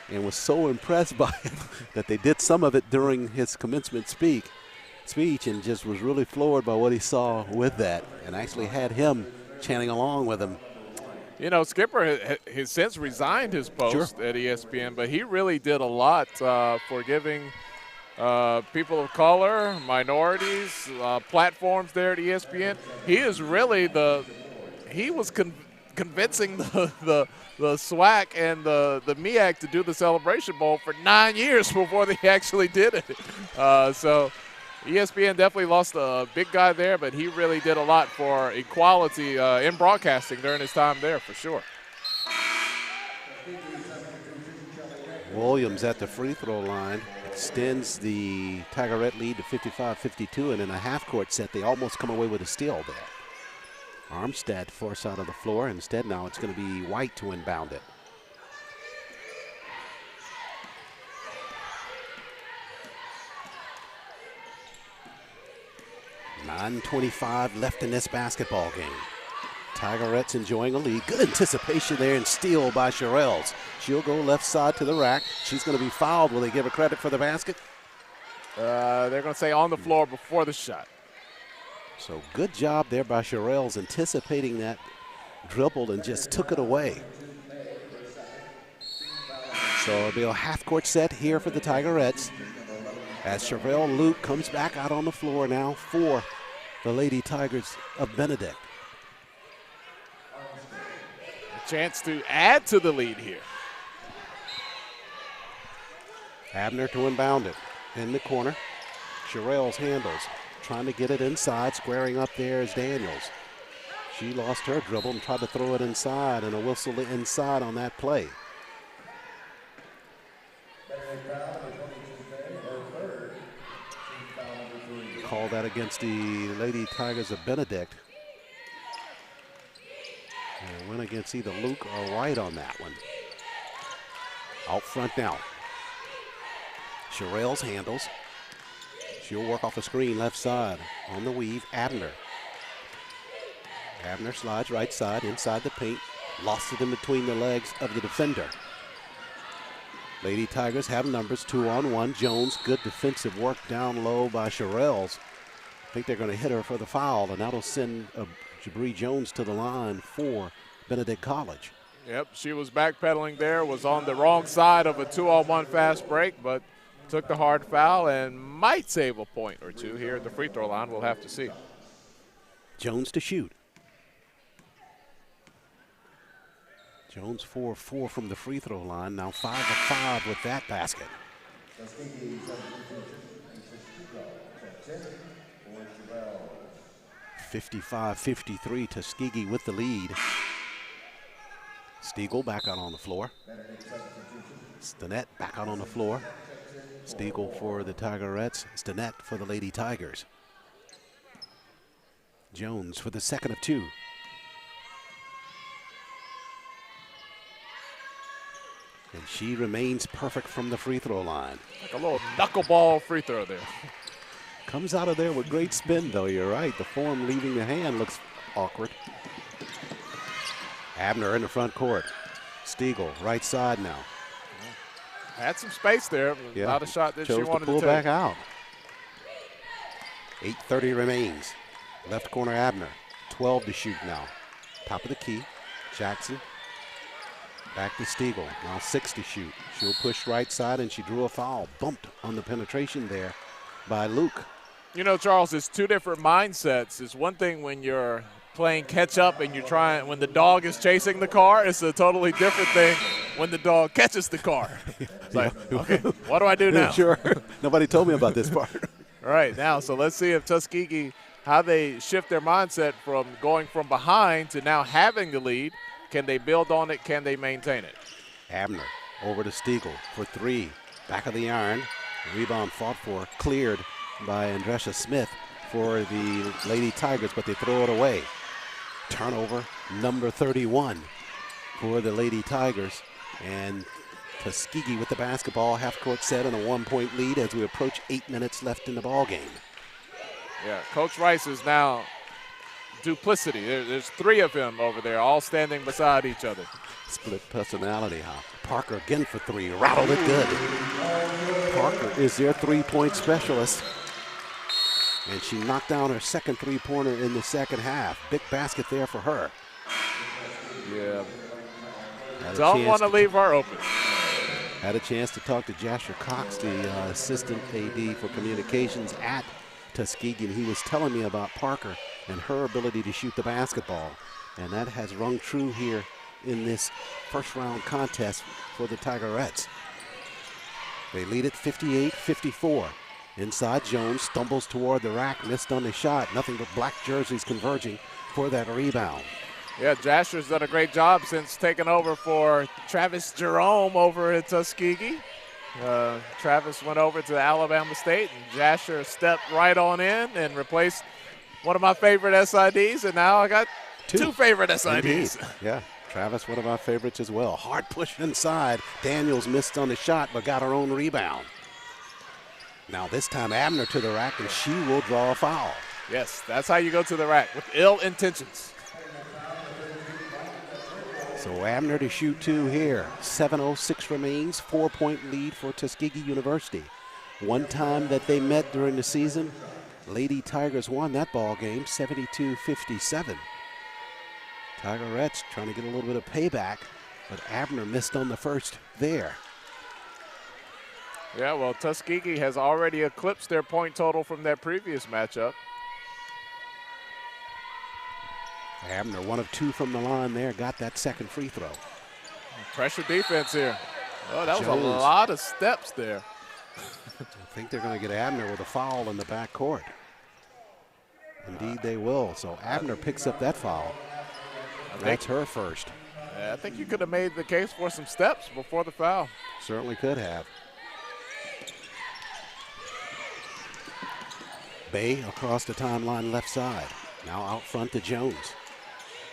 and was so impressed by it that they did some of it during his commencement speech and just was really floored by what he saw with that and actually had him chanting along with him. You know, Skipper has since resigned his post at ESPN, but he really did a lot for giving people of color, minorities, platforms there at ESPN. He is really he was convincing the SWAC and the MEAC to do the Celebration Bowl for 9 years before they actually did it. So ESPN definitely lost a big guy there, but he really did a lot for equality in broadcasting during his time there, for sure. Williams at the free throw line extends the Tigerette lead to 55-52, and in a half-court set, they almost come away with a steal there. Armstead forced out of the floor. Instead, now it's going to be White to inbound it. .9:25 left in this basketball game. Tigerettes enjoying a lead. Good anticipation there and steal by Sherrills. She'll go left side to the rack. She's going to be fouled. Will they give her credit for the basket? They're going to say on the floor before the shot. So good job there by Sherrills anticipating that dribble and just took it away. So it'll be a half-court set here for the Tigerettes as Sherrill Luke comes back out on the floor now for the Lady Tigers of Benedict. A chance to add to the lead here. Abner to inbound it in the corner. Sherrills handles, trying to get it inside. Squaring up there is Daniels. She lost her dribble and tried to throw it inside, and a whistle inside on that play. Call that against the Lady Tigers of Benedict. And went against either Luke or White on that one. Out front now. Sherrills handles. She'll work off a screen left side. On the weave, Abner. Abner slides right side, inside the paint. Lost it in between the legs of the defender. Lady Tigers have numbers, 2-on-1. Jones, good defensive work down low by Sherrills. I think they're going to hit her for the foul, and that'll send Jabri Jones to the line for Benedict College. Yep, she was backpedaling there, was on the wrong side of a 2-on-1 fast break, but took the hard foul and might save a point or two here at the free throw line. We'll have to see. Jones to shoot. Jones 4 of 4 from the free throw line, now 5 of 5 with that basket. 55-53, Tuskegee with the lead. Stiegel back out on the floor. Stinnett back out on the floor. Stiegel for the Tigerettes, Stinnett for the Lady Tigers. Jones for the second of 2. And she remains perfect from the free throw line. Like a little knuckleball free throw there. Comes out of there with great spin, though. You're right. The form leaving the hand looks awkward. Abner in the front court. Stiegel, right side now. Had some space there, but not a shot that she Chose wanted to pull take. back out. 8:30 remains. Left corner Abner. 12 to shoot now. Top of the key. Jackson. Back to Stiegel. Now 6 to shoot. She'll push right side, and she drew a foul. Bumped on the penetration there by Luke. You know, Charles, it's two different mindsets. It's one thing when you're playing catch up and you're trying, when the dog is chasing the car, it's a totally different thing when the dog catches the car. It's like, okay, what do I do now? Sure. Nobody told me about this part. All right, now, so let's see if Tuskegee, how they shift their mindset from going from behind to now having the lead. Can they build on it? Can they maintain it? Abner over to Stiegel for three. Back of the iron. Rebound fought for, cleared by Andresha Smith for the Lady Tigers, but they throw it away. Turnover, number 31 for the Lady Tigers. And Tuskegee with the basketball, half-court set, and a 1-point lead as we approach 8 minutes left in the ball game. Yeah, Coach Rice is now duplicity. There's three of him over there, all standing beside each other. Split personality, huh? Parker again for three, rattled it good. Parker is their three-point specialist. And she knocked down her second three-pointer in the second half. Big basket there for her. Yeah. Don't want to leave her open. Had a chance to talk to Jasher Cox, the assistant AD for communications at Tuskegee, and he was telling me about Parker and her ability to shoot the basketball. And that has rung true here in this first-round contest for the Tigerettes. They lead it 58-54. Inside, Jones stumbles toward the rack, missed on the shot. Nothing but black jerseys converging for that rebound. Yeah, Jasher's done a great job since taking over for Travis Jerome over at Tuskegee. Travis went over to Alabama State, and Jasher stepped right on in and replaced one of my favorite SIDs, and now I got two favorite SIDs. Indeed. Yeah, Travis, one of our favorites as well. Hard push inside. Daniels missed on the shot, but got her own rebound. Now this time Abner to the rack, and she will draw a foul. Yes, that's how you go to the rack, with ill intentions. So Abner to shoot two here. 7:06 remains, 4-point lead for Tuskegee University. One time that they met during the season, Lady Tigers won that ball game, 72-57. Tigerettes trying to get a little bit of payback, but Abner missed on the first there. Yeah, well, Tuskegee has already eclipsed their point total from their previous matchup. Abner, 1 of 2 from the line there, got that second free throw. Pressure defense here. Oh, that was Jones. a lot of steps there. I think they're going to get Abner with a foul in the backcourt. Indeed, they will. So Abner picks up that foul. That's her first. Yeah, I think you could have made the case for some steps before the foul. Certainly could have. Bay across the timeline left side. Now out front to Jones.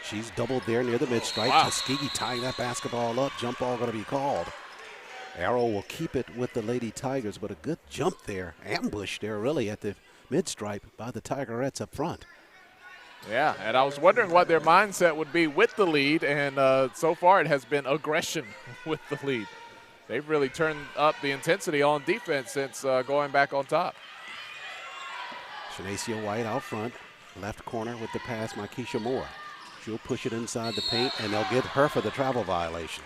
She's doubled there near the mid-stripe. Wow. Tuskegee tying that basketball up. Jump ball going to be called. Arrow will keep it with the Lady Tigers, but a good jump there. Ambush there really at the mid-stripe by the Tigerettes up front. Yeah, and I was wondering what their mindset would be with the lead, and so far it has been aggression with the lead. They've really turned up the intensity on defense since going back on top. Shanacia White out front, left corner with the pass, Makisha Moore. She'll push it inside the paint, and they'll get her for the travel violation.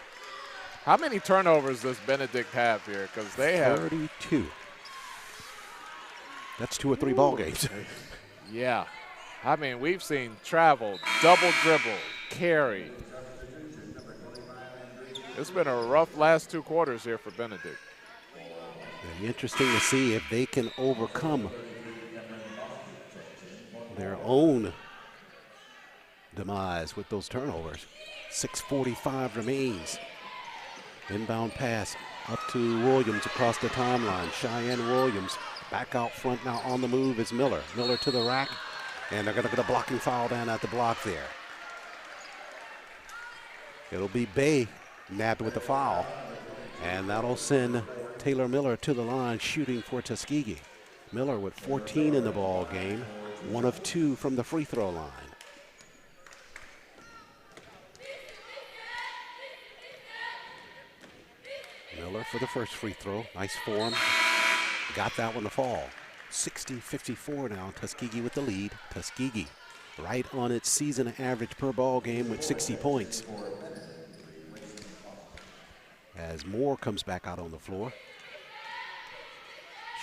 How many turnovers does Benedict have here? Because they have 32. That's 2 or 3 ball games. Yeah. I mean, we've seen travel, double dribble, carry. It's been a rough last 2 quarters here for Benedict. It'll be interesting to see if they can overcome their own demise with those turnovers. 6:45 remains. Inbound pass up to Williams across the timeline. Cheyenne Williams back out front now on the move is Miller. Miller to the rack, and they're going to get a blocking foul down at the block there. It'll be Bay nabbed with the foul, and that'll send Taylor Miller to the line shooting for Tuskegee. Miller with 14 in the ball game, 1 of 2 from the free throw line. Miller for the first free throw. Nice form. Got that one to fall. 60-54 now. Tuskegee with the lead. Tuskegee right on its season average per ball game with 60 points. As Moore comes back out on the floor.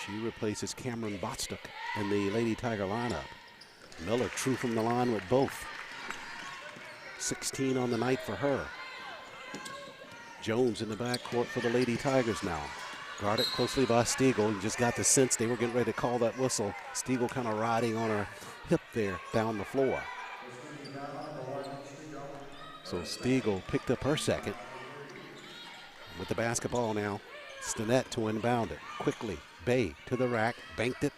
She replaces Cameron Botstock in the Lady Tiger lineup. Miller true from the line with both. 16 on the night for her. Jones in the backcourt for the Lady Tigers now. Guarded closely by Stiegel. You just got the sense they were getting ready to call that whistle. Stiegel kind of riding on her hip there down the floor. So Stiegel picked up her second. With the basketball now, Stinnett to inbound it. Quickly, Bay to the rack, banked it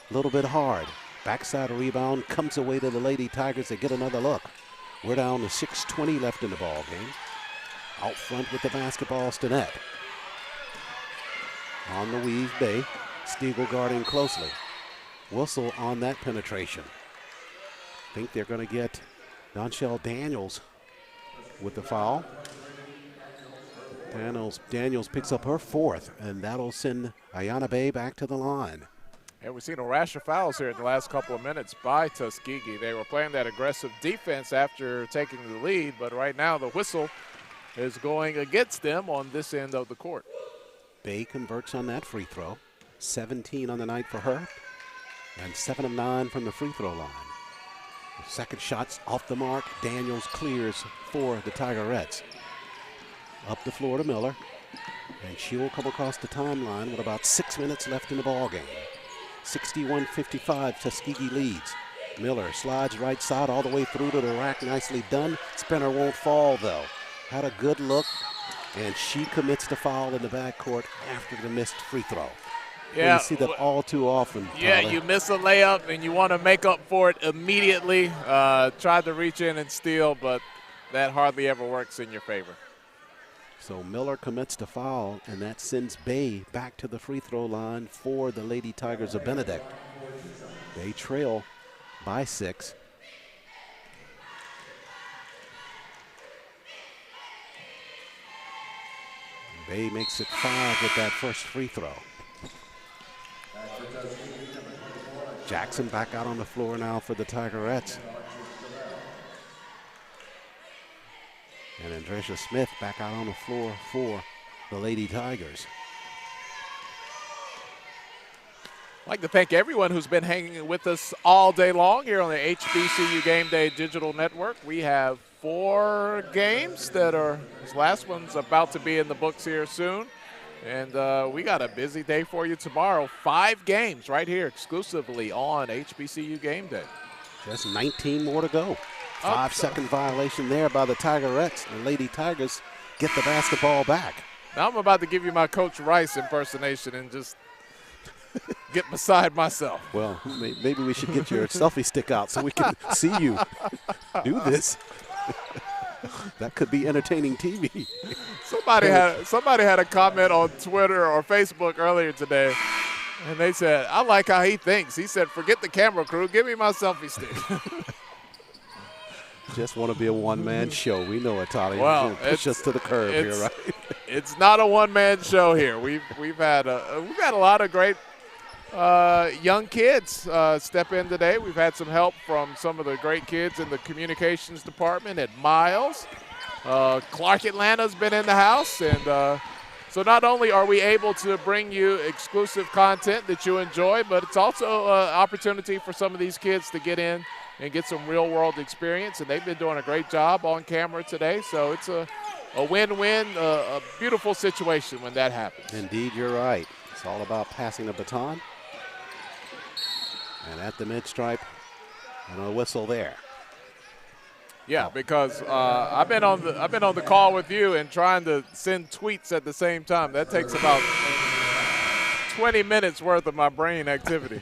a little bit hard. Backside rebound, comes away to the Lady Tigers. They get another look. We're down to 6:20 left in the ball game. Out front with the basketball, Stinnett. On the weave, Bay. Stiegel guarding closely. Whistle on that penetration. Think they're going to get Donchelle Daniels with the foul. Daniels picks up her 4th, and that'll send Ayana Bay back to the line. And we've seen a rash of fouls here in the last couple of minutes by Tuskegee. They were playing that aggressive defense after taking the lead, but right now the whistle is going against them on this end of the court. Bay converts on that free throw. 17 on the night for her, and 7 of 9 from the free throw line. The second shot's off the mark. Daniels clears for the Tigerettes. Up the floor to Miller, and she will come across the timeline with about 6 minutes left in the ball game. 61-55, Tuskegee leads. Miller slides right side all the way through to the rack. Nicely done. Spinner won't fall, though. Had a good look, and she commits the foul in the backcourt after the missed free throw. Yeah, you see that all too often. Yeah, Tyler. You miss a layup, and you want to make up for it immediately. Tried to reach in and steal, but that hardly ever works in your favor. So Miller commits the foul, and that sends Bay back to the free throw line for the Lady Tigers of Benedict. They trail by 6. Bay makes it 5 with that first free throw. Jackson back out on the floor now for the Tigerettes. And Andresha Smith back out on the floor for the Lady Tigers. I'd like to thank everyone who's been hanging with us all day long here on the HBCU Game Day Digital Network. We have 4 games that are, this last one's about to be in the books here soon. And we got a busy day for you tomorrow. 5 games right here exclusively on HBCU Game Day. Just 19 more to go. 5-second violation there by the Tigerettes. The Lady Tigers get the basketball back. Now I'm about to give you my Coach Rice impersonation and just get beside myself. Well, maybe we should get your selfie stick out so we can see you do this. That could be entertaining TV. Somebody had a comment on Twitter or Facebook earlier today, and they said, I like how he thinks. He said, forget the camera crew, give me my selfie stick. Just want to be a one-man show. We know it, Tyler. Well, push us to the curb here, right? It's not a one-man show here. We've had a lot of great young kids step in today. We've had some help from some of the great kids in the communications department at Miles. Clark Atlanta's been in the house, and so not only are we able to bring you exclusive content that you enjoy, but it's also an opportunity for some of these kids to get in and get some real-world experience, and they've been doing a great job on camera today. So it's a win-win, a beautiful situation when that happens. Indeed, you're right. It's all about passing the baton. And at the mid-stripe, and a whistle there. Yeah, because I've been on the call with you and trying to send tweets at the same time. That takes about 20 minutes worth of my brain activity.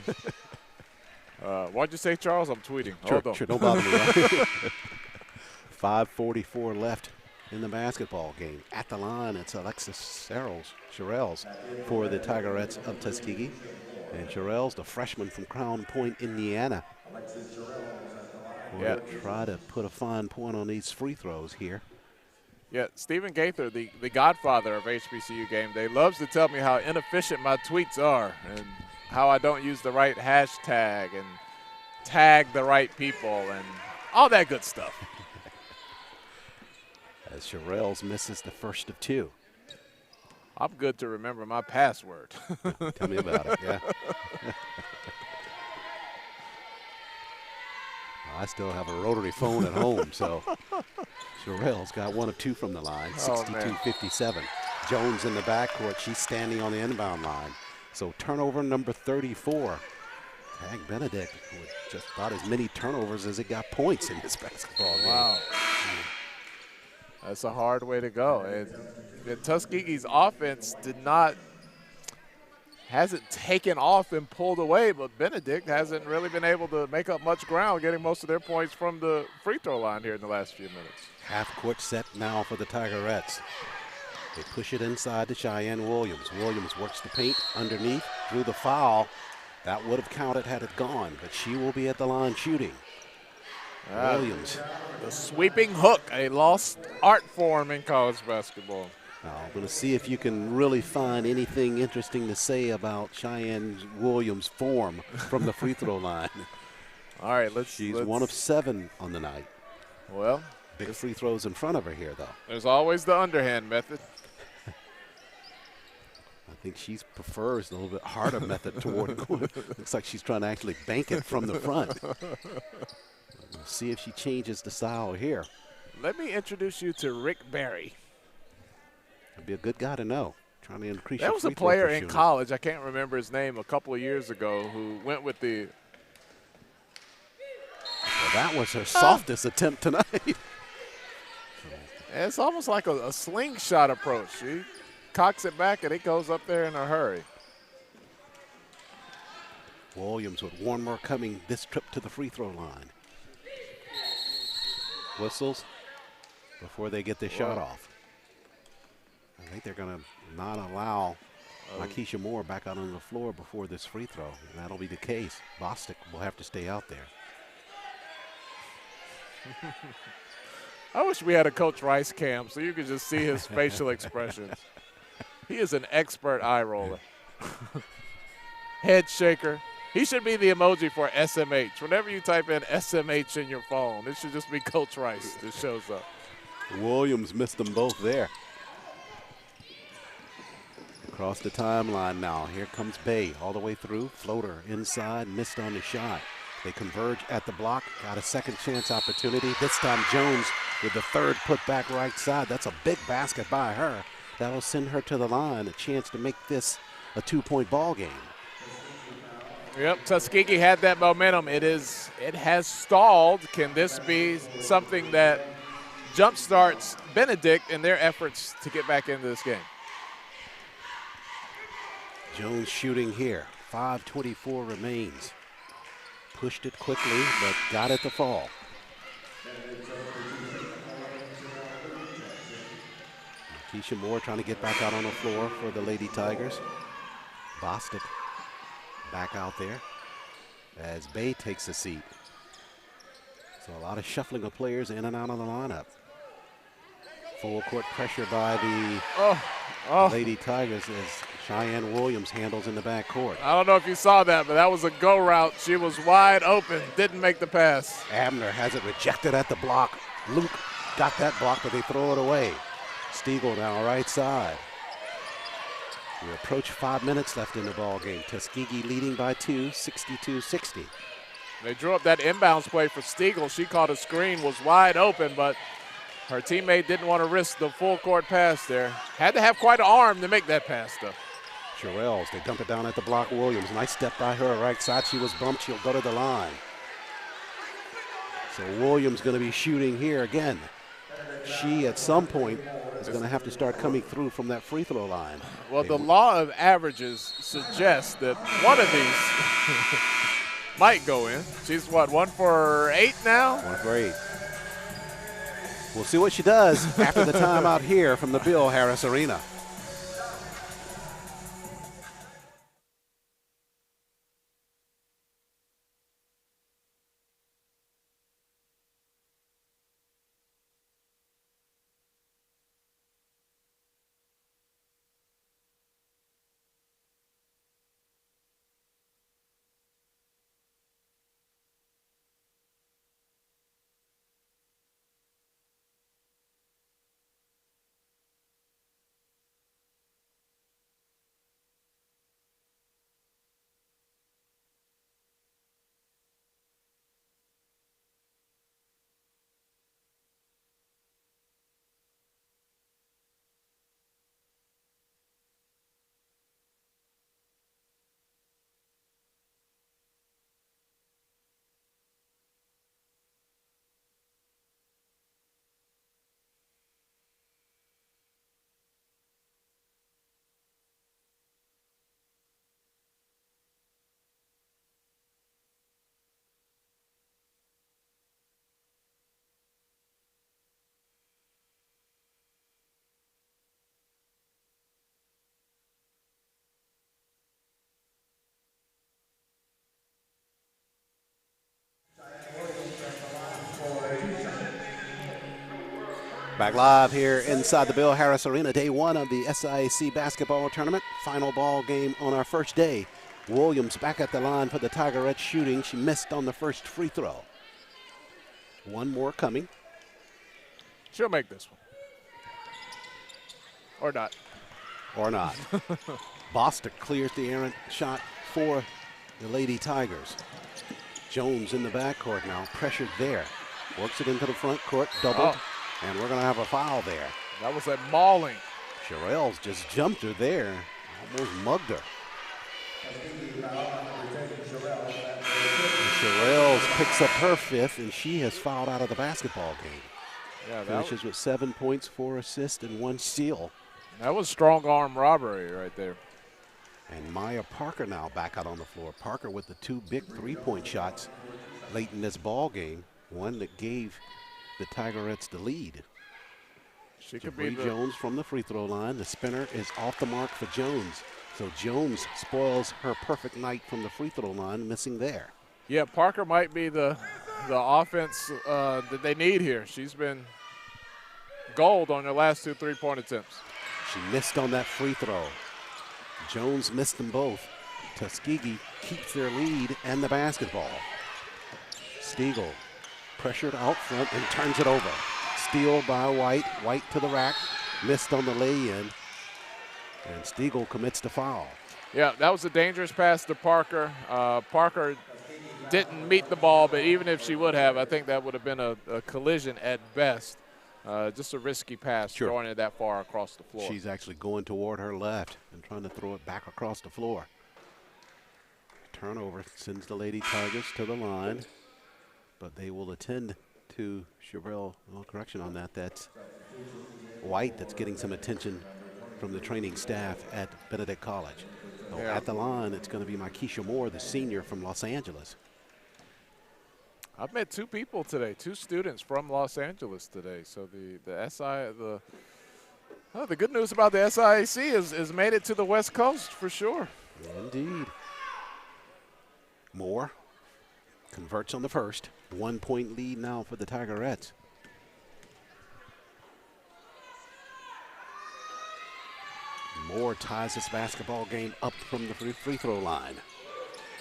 What'd you say, Charles? I'm tweeting. Hold on. Sure, don't bother me. Right? 5:44 left in the basketball game. At the line, it's Alexis Sherrills for the Tigerettes of Tuskegee. And Sherrills, the freshman from Crown Point, Indiana. We'll try to put a fine point on these free throws here. Yeah, Stephen Gaither, the godfather of HBCU Game Day, loves to tell me how inefficient my tweets are and how I don't use the right hashtag and tag the right people and all that good stuff. As Sherrills misses the first of 2. I'm good to remember my password. Tell me about it, yeah. I still have a rotary phone at home, so Sherrills got 1 of 2 from the line, 62-57. Jones in the backcourt. She's standing on the inbound line. So turnover number 34. Tag Benedict with just about as many turnovers as it got points in this basketball game. Wow. That's a hard way to go. And Tuskegee's offense hasn't taken off and pulled away, but Benedict hasn't really been able to make up much ground, getting most of their points from the free throw line here in the last few minutes. Half court set now for the Tigerettes. They push it inside to Cheyenne Williams. Williams works the paint underneath, drew the foul. That would have counted had it gone, but she will be at the line shooting. Williams. The sweeping hook, a lost art form in college basketball. Now, I'm going to see if you can really find anything interesting to say about Cheyenne Williams' form from the free throw line. All right, She's 1 of 7 on the night. Well, big free throws in front of her here, though. There's always the underhand method. I think she prefers a little bit harder method toward going. Looks like she's trying to actually bank it from the front. We'll see if she changes the style here. Let me introduce you to Rick Barry. That'd be a good guy to know. Trying to increase. There your was a free throw player in shooting. college, I can't remember his name, a couple of years ago who went with the. Well, that was her softest attempt tonight. It's almost like a slingshot approach. She cocks it back and it goes up there in a hurry. Williams with one more coming this trip to the free throw line. Whistles before they get their shot off. I think they're going to not allow Lakeisha Moore back out on the floor before this free throw. And that'll be the case. Bostic will have to stay out there. I wish we had a Coach Rice cam so you could just see his facial expressions. He is an expert eye roller. Head shaker. He should be the emoji for SMH. Whenever you type in SMH in your phone, it should just be Coach Rice that shows up. Williams missed them both there. Across the timeline now. Here comes Bay all the way through. Floater inside, missed on the shot. They converge at the block. Got a second chance opportunity. This time Jones with the third put back right side. That's a big basket by her. That'll send her to the line. A chance to make this a 2-point ball game. Yep, Tuskegee had that momentum. It has stalled. Can this be something that jumpstarts Benedict in their efforts to get back into this game? Jones shooting here. 5:24 remains. Pushed it quickly, but got it to fall. Keisha Moore trying to get back out on the floor for the Lady Tigers. Bostic back out there as Bay takes a seat. So a lot of shuffling of players in and out of the lineup. Full court pressure by the Lady Tigers as Cheyenne Williams handles in the back court. I don't know if you saw that, but that was a go route. She was wide open, didn't make the pass. Abner has it rejected at the block. Luke got that block, but they throw it away. Stiegel now right side. We approach 5 minutes left in the ball game. Tuskegee leading by 2, 62-60. They drew up that inbounds play for Stiegel. She caught a screen, was wide open, but her teammate didn't want to risk the full court pass there. Had to have quite an arm to make that pass, though. Sherrills, they dump it down at the block. Williams, nice step by her right side. She was bumped. She'll go to the line. So Williams going to be shooting here again. She, at some point, is going to have to start coming through from that free throw line. Well, the law of averages suggests that one of these might go in. She's, what, 1 for 8 now? 1 for 8. We'll see what she does after the timeout here from the Bill Harris Arena. Back live here inside the Bill Harris Arena, day one of the SIAC basketball tournament. Final ball game on our first day. Williams back at the line for the Tigerettes shooting. She missed on the first free throw. One more coming. She'll make this one. Or not. Or not. Bostick clears the errant shot for the Lady Tigers. Jones in the backcourt now, pressured there. Works it into the front court, doubled, and we're going to have a foul there. That was a mauling. Sherrills just jumped her there, almost mugged her. Sherrills picks up her fifth, and she has fouled out of the basketball game. Yeah, Finishes with 7 points, 4 assists, and 1 steal. That was strong arm robbery right there. And Maya Parker now back out on the floor. Parker with the 2 big three-point shots late in this ball game, one that gave the Tigerettes the lead. She could be Jones from the free throw line. The spinner is off the mark for Jones. So Jones spoils her perfect night from the free throw line, missing there. Yeah, Parker might be the offense that they need here. She's been gold on her last 2 3-point attempts. She missed on that free throw. Jones missed them both. Tuskegee keeps their lead and the basketball. Stiegel pressured out front and turns it over. Steal by White. White to the rack. Missed on the lay-in. And Stiegel commits the foul. Yeah, that was a dangerous pass to Parker. Parker didn't meet the ball, but even if she would have, I think that would have been a collision at best. Just a risky pass, throwing it that far across the floor. She's actually going toward her left and trying to throw it back across the floor. Turnover sends the Lady Tigers to the line, but they will attend to Chevrel. Well, correction on that. That's White that's getting some attention from the training staff at Benedict College. So at the line, it's going to be Mykesha Moore, the senior from Los Angeles. I've met 2 people today, 2 students from Los Angeles today. So the good news about the SIAC is made it to the West Coast for sure. Indeed. Moore converts on the first. 1 point lead now for the Tigerettes. Moore ties this basketball game up from the free throw line.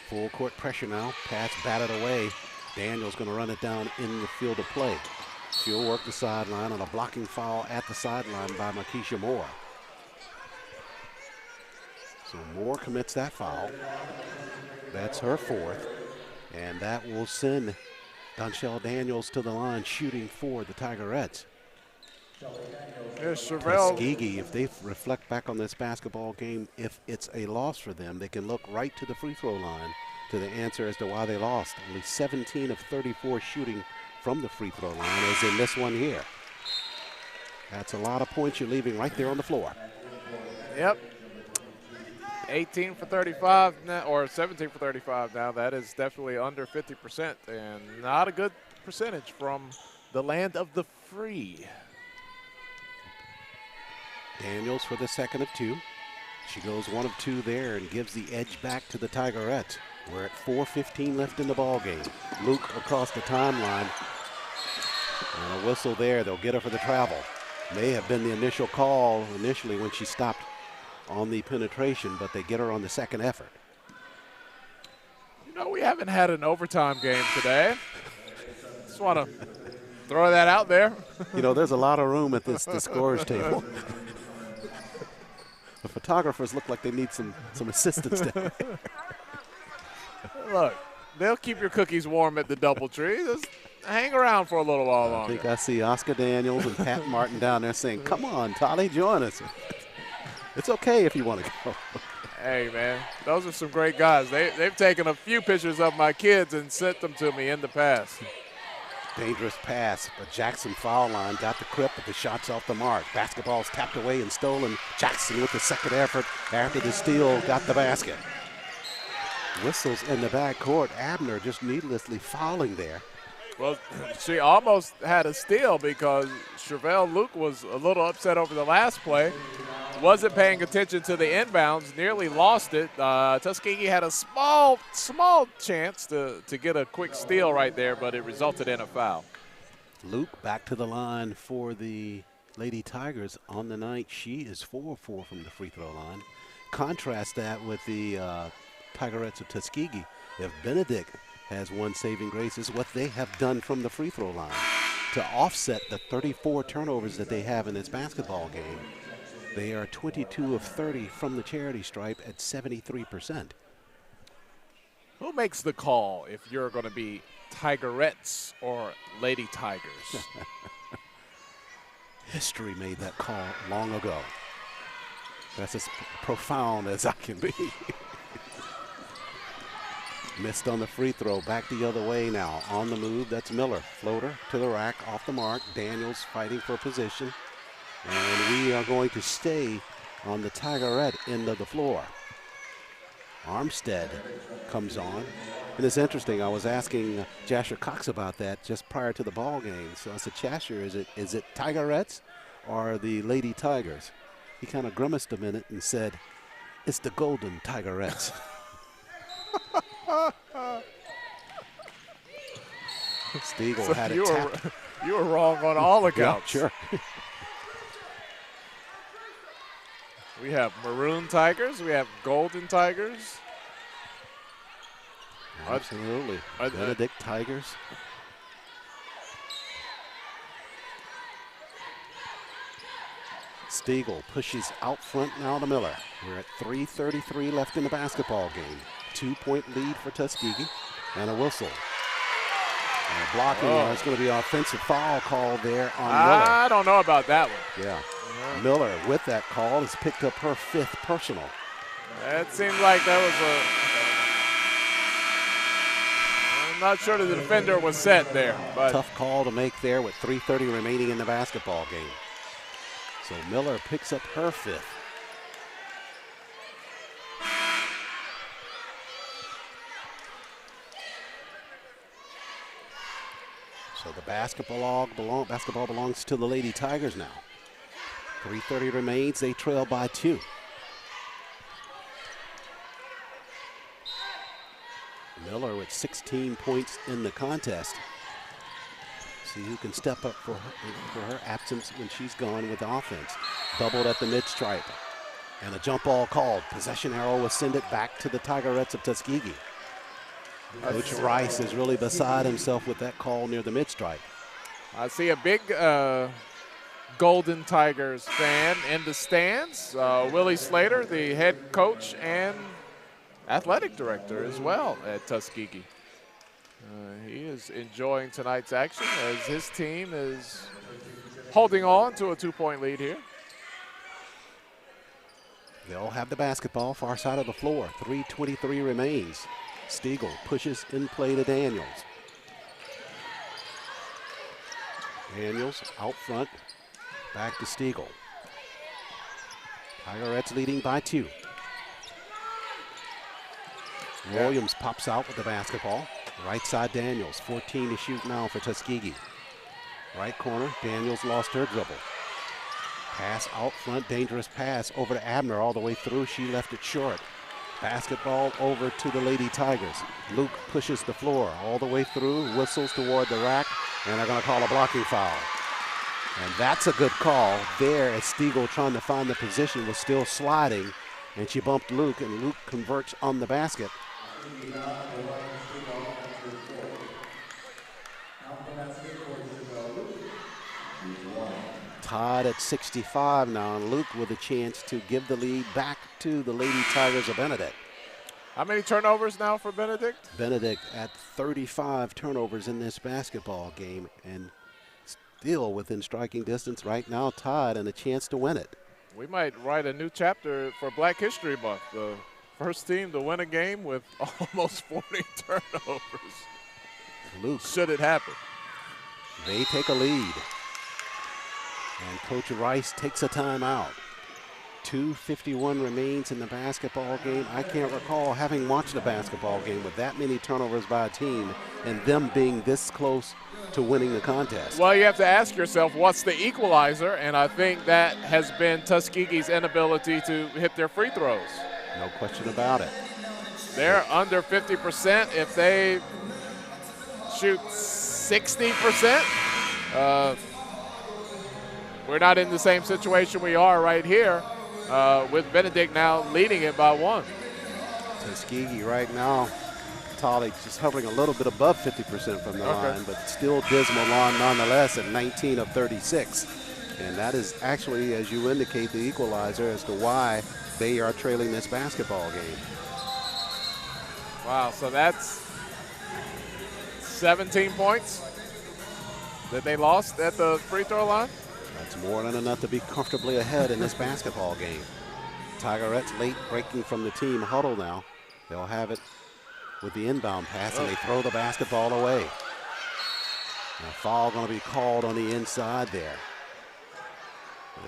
Full court pressure now. Pass batted away. Daniel's going to run it down in the field of play. She'll work the sideline on a blocking foul at the sideline by Mykesha Moore. So Moore commits that foul. That's her 4th. And that will send Donchelle Daniels to the line shooting for the Tigerettes. Tuskegee, if they reflect back on this basketball game, if it's a loss for them, they can look right to the free throw line to the answer as to why they lost. Only 17 of 34 shooting from the free throw line as in this one here. That's a lot of points you're leaving right there on the floor. Yep. 18 for 35 now, or 17 for 35 now. That is definitely under 50% and not a good percentage from the land of the free. Daniels for the second of 2. She goes 1 of 2 there and gives the edge back to the Tigerettes. We're at 4:15 left in the ball game. Luke across the timeline. And a whistle there. They'll get her for the travel. May have been the initial call initially when she stopped on the penetration, but they get her on the second effort. You know, we haven't had an overtime game today. Just want to throw that out there. You know, there's a lot of room at the scorer's table. The photographers look like they need some assistance down there. Look, they'll keep your cookies warm at the DoubleTree. Just hang around for a little while longer. I think I see Oscar Daniels and Pat Martin down there saying, come on, Tolly, join us. It's okay if you want to go. Hey, man, those are some great guys. They've taken a few pictures of my kids and sent them to me in the past. Dangerous pass, but Jackson foul line got the clip, but the shot's off the mark. Basketball's tapped away and stolen. Jackson with the second effort after the steal got the basket. Whistles in the backcourt. Abner just needlessly fouling there. Well, she almost had a steal because Chevelle Luke was a little upset over the last play. Wasn't paying attention to the inbounds, nearly lost it. Tuskegee had a small chance to get a quick steal right there, but it resulted in a foul. Luke back to the line for the Lady Tigers on the night. She is 4 of 4 from the free throw line. Contrast that with the Tigerettes of Tuskegee. If Benedict has one saving grace, is what they have done from the free throw line to offset the 34 turnovers that they have in this basketball game. They are 22 of 30 from the charity stripe at 73%. Who makes the call if you're going to be Tigerettes or Lady Tigers? History made that call long ago. That's as profound as I can be. Missed on the free throw. Back the other way now. On the move, that's Miller. Floater to the rack, off the mark. Daniels fighting for position. And we are going to stay on the Tigerette end of the floor. Armstead comes on. And it's interesting, I was asking Jasher Cox about that just prior to the ball game. So I said, Jasher, is it Tigerettes or the Lady Tigers? He kind of grimaced a minute and said, it's the Golden Tigerettes. Stiegel had it tapped. You were wrong on all accounts. Yeah, sure. We have Maroon Tigers. We have Golden Tigers. Absolutely. Benedict Tigers. Stiegel pushes out front now to Miller. We're at 3:33 left in the basketball game. 2-point lead for Tuskegee and a whistle. And blocking is going to be an offensive foul call there on Miller. I don't know about that one. Yeah. Miller with that call has picked up her 5th personal. It seemed like that was I'm not sure the defender was set there. But tough call to make there with 3:30 remaining in the basketball game. So Miller picks up her 5th. So the basketball belongs to the Lady Tigers now. 3:30 remains. They trail by 2. Miller with 16 points in the contest. See who can step up for her absence when she's gone with the offense. Doubled at the mid-stripe. And a jump ball called. Possession arrow will send it back to the Tigerettes of Tuskegee. Coach Rice is really beside himself with that call near the mid-stripe. I see a big Golden Tigers fan in the stands. Willie Slater, the head coach and athletic director as well at Tuskegee. He is enjoying tonight's action as his team is holding on to a 2-point lead here. They'll have the basketball far side of the floor. 3:23 remains. Stiegel pushes in play to Daniels. Daniels out front. Back to Stiegel. Tigerettes leading by 2. Williams pops out with the basketball. Right side Daniels, 14 to shoot now for Tuskegee. Right corner, Daniels lost her dribble. Pass out front, dangerous pass over to Abner all the way through. She left it short. Basketball over to the Lady Tigers. Luke pushes the floor all the way through, whistles toward the rack, and they're going to call a blocking foul. And that's a good call there as Stiegel trying to find the position was still sliding, and she bumped Luke, and Luke converts on the basket. Tied at 65 now, and Luke with a chance to give the lead back to the Lady Tigers of Benedict. How many turnovers now for Benedict? Benedict at 35 turnovers in this basketball game, and still within striking distance right now, tied and a chance to win it. We might write a new chapter for Black History Month. The first team to win a game with almost 40 turnovers. Luke. Should it happen. They take a lead. And Coach Rice takes a timeout. 2:51 remains in the basketball game. I can't recall having watched a basketball game with that many turnovers by a team and them being this close to winning the contest. Well, you have to ask yourself, what's the equalizer? And I think that has been Tuskegee's inability to hit their free throws. No question about it. They're under 50%. If they shoot 60%, we're not in the same situation we are right here with Benedict now leading it by 1. Tuskegee right now, Tolly just hovering a little bit above 50% from the line, but still dismal on nonetheless at 19 of 36. And that is actually, as you indicate, the equalizer as to why they are trailing this basketball game. Wow, so that's 17 points that they lost at the free throw line? That's more than enough to be comfortably ahead in this basketball game. Tigerettes late breaking from the team huddle now. They'll have it with the inbound pass, and they throw the basketball away. A foul going to be called on the inside there.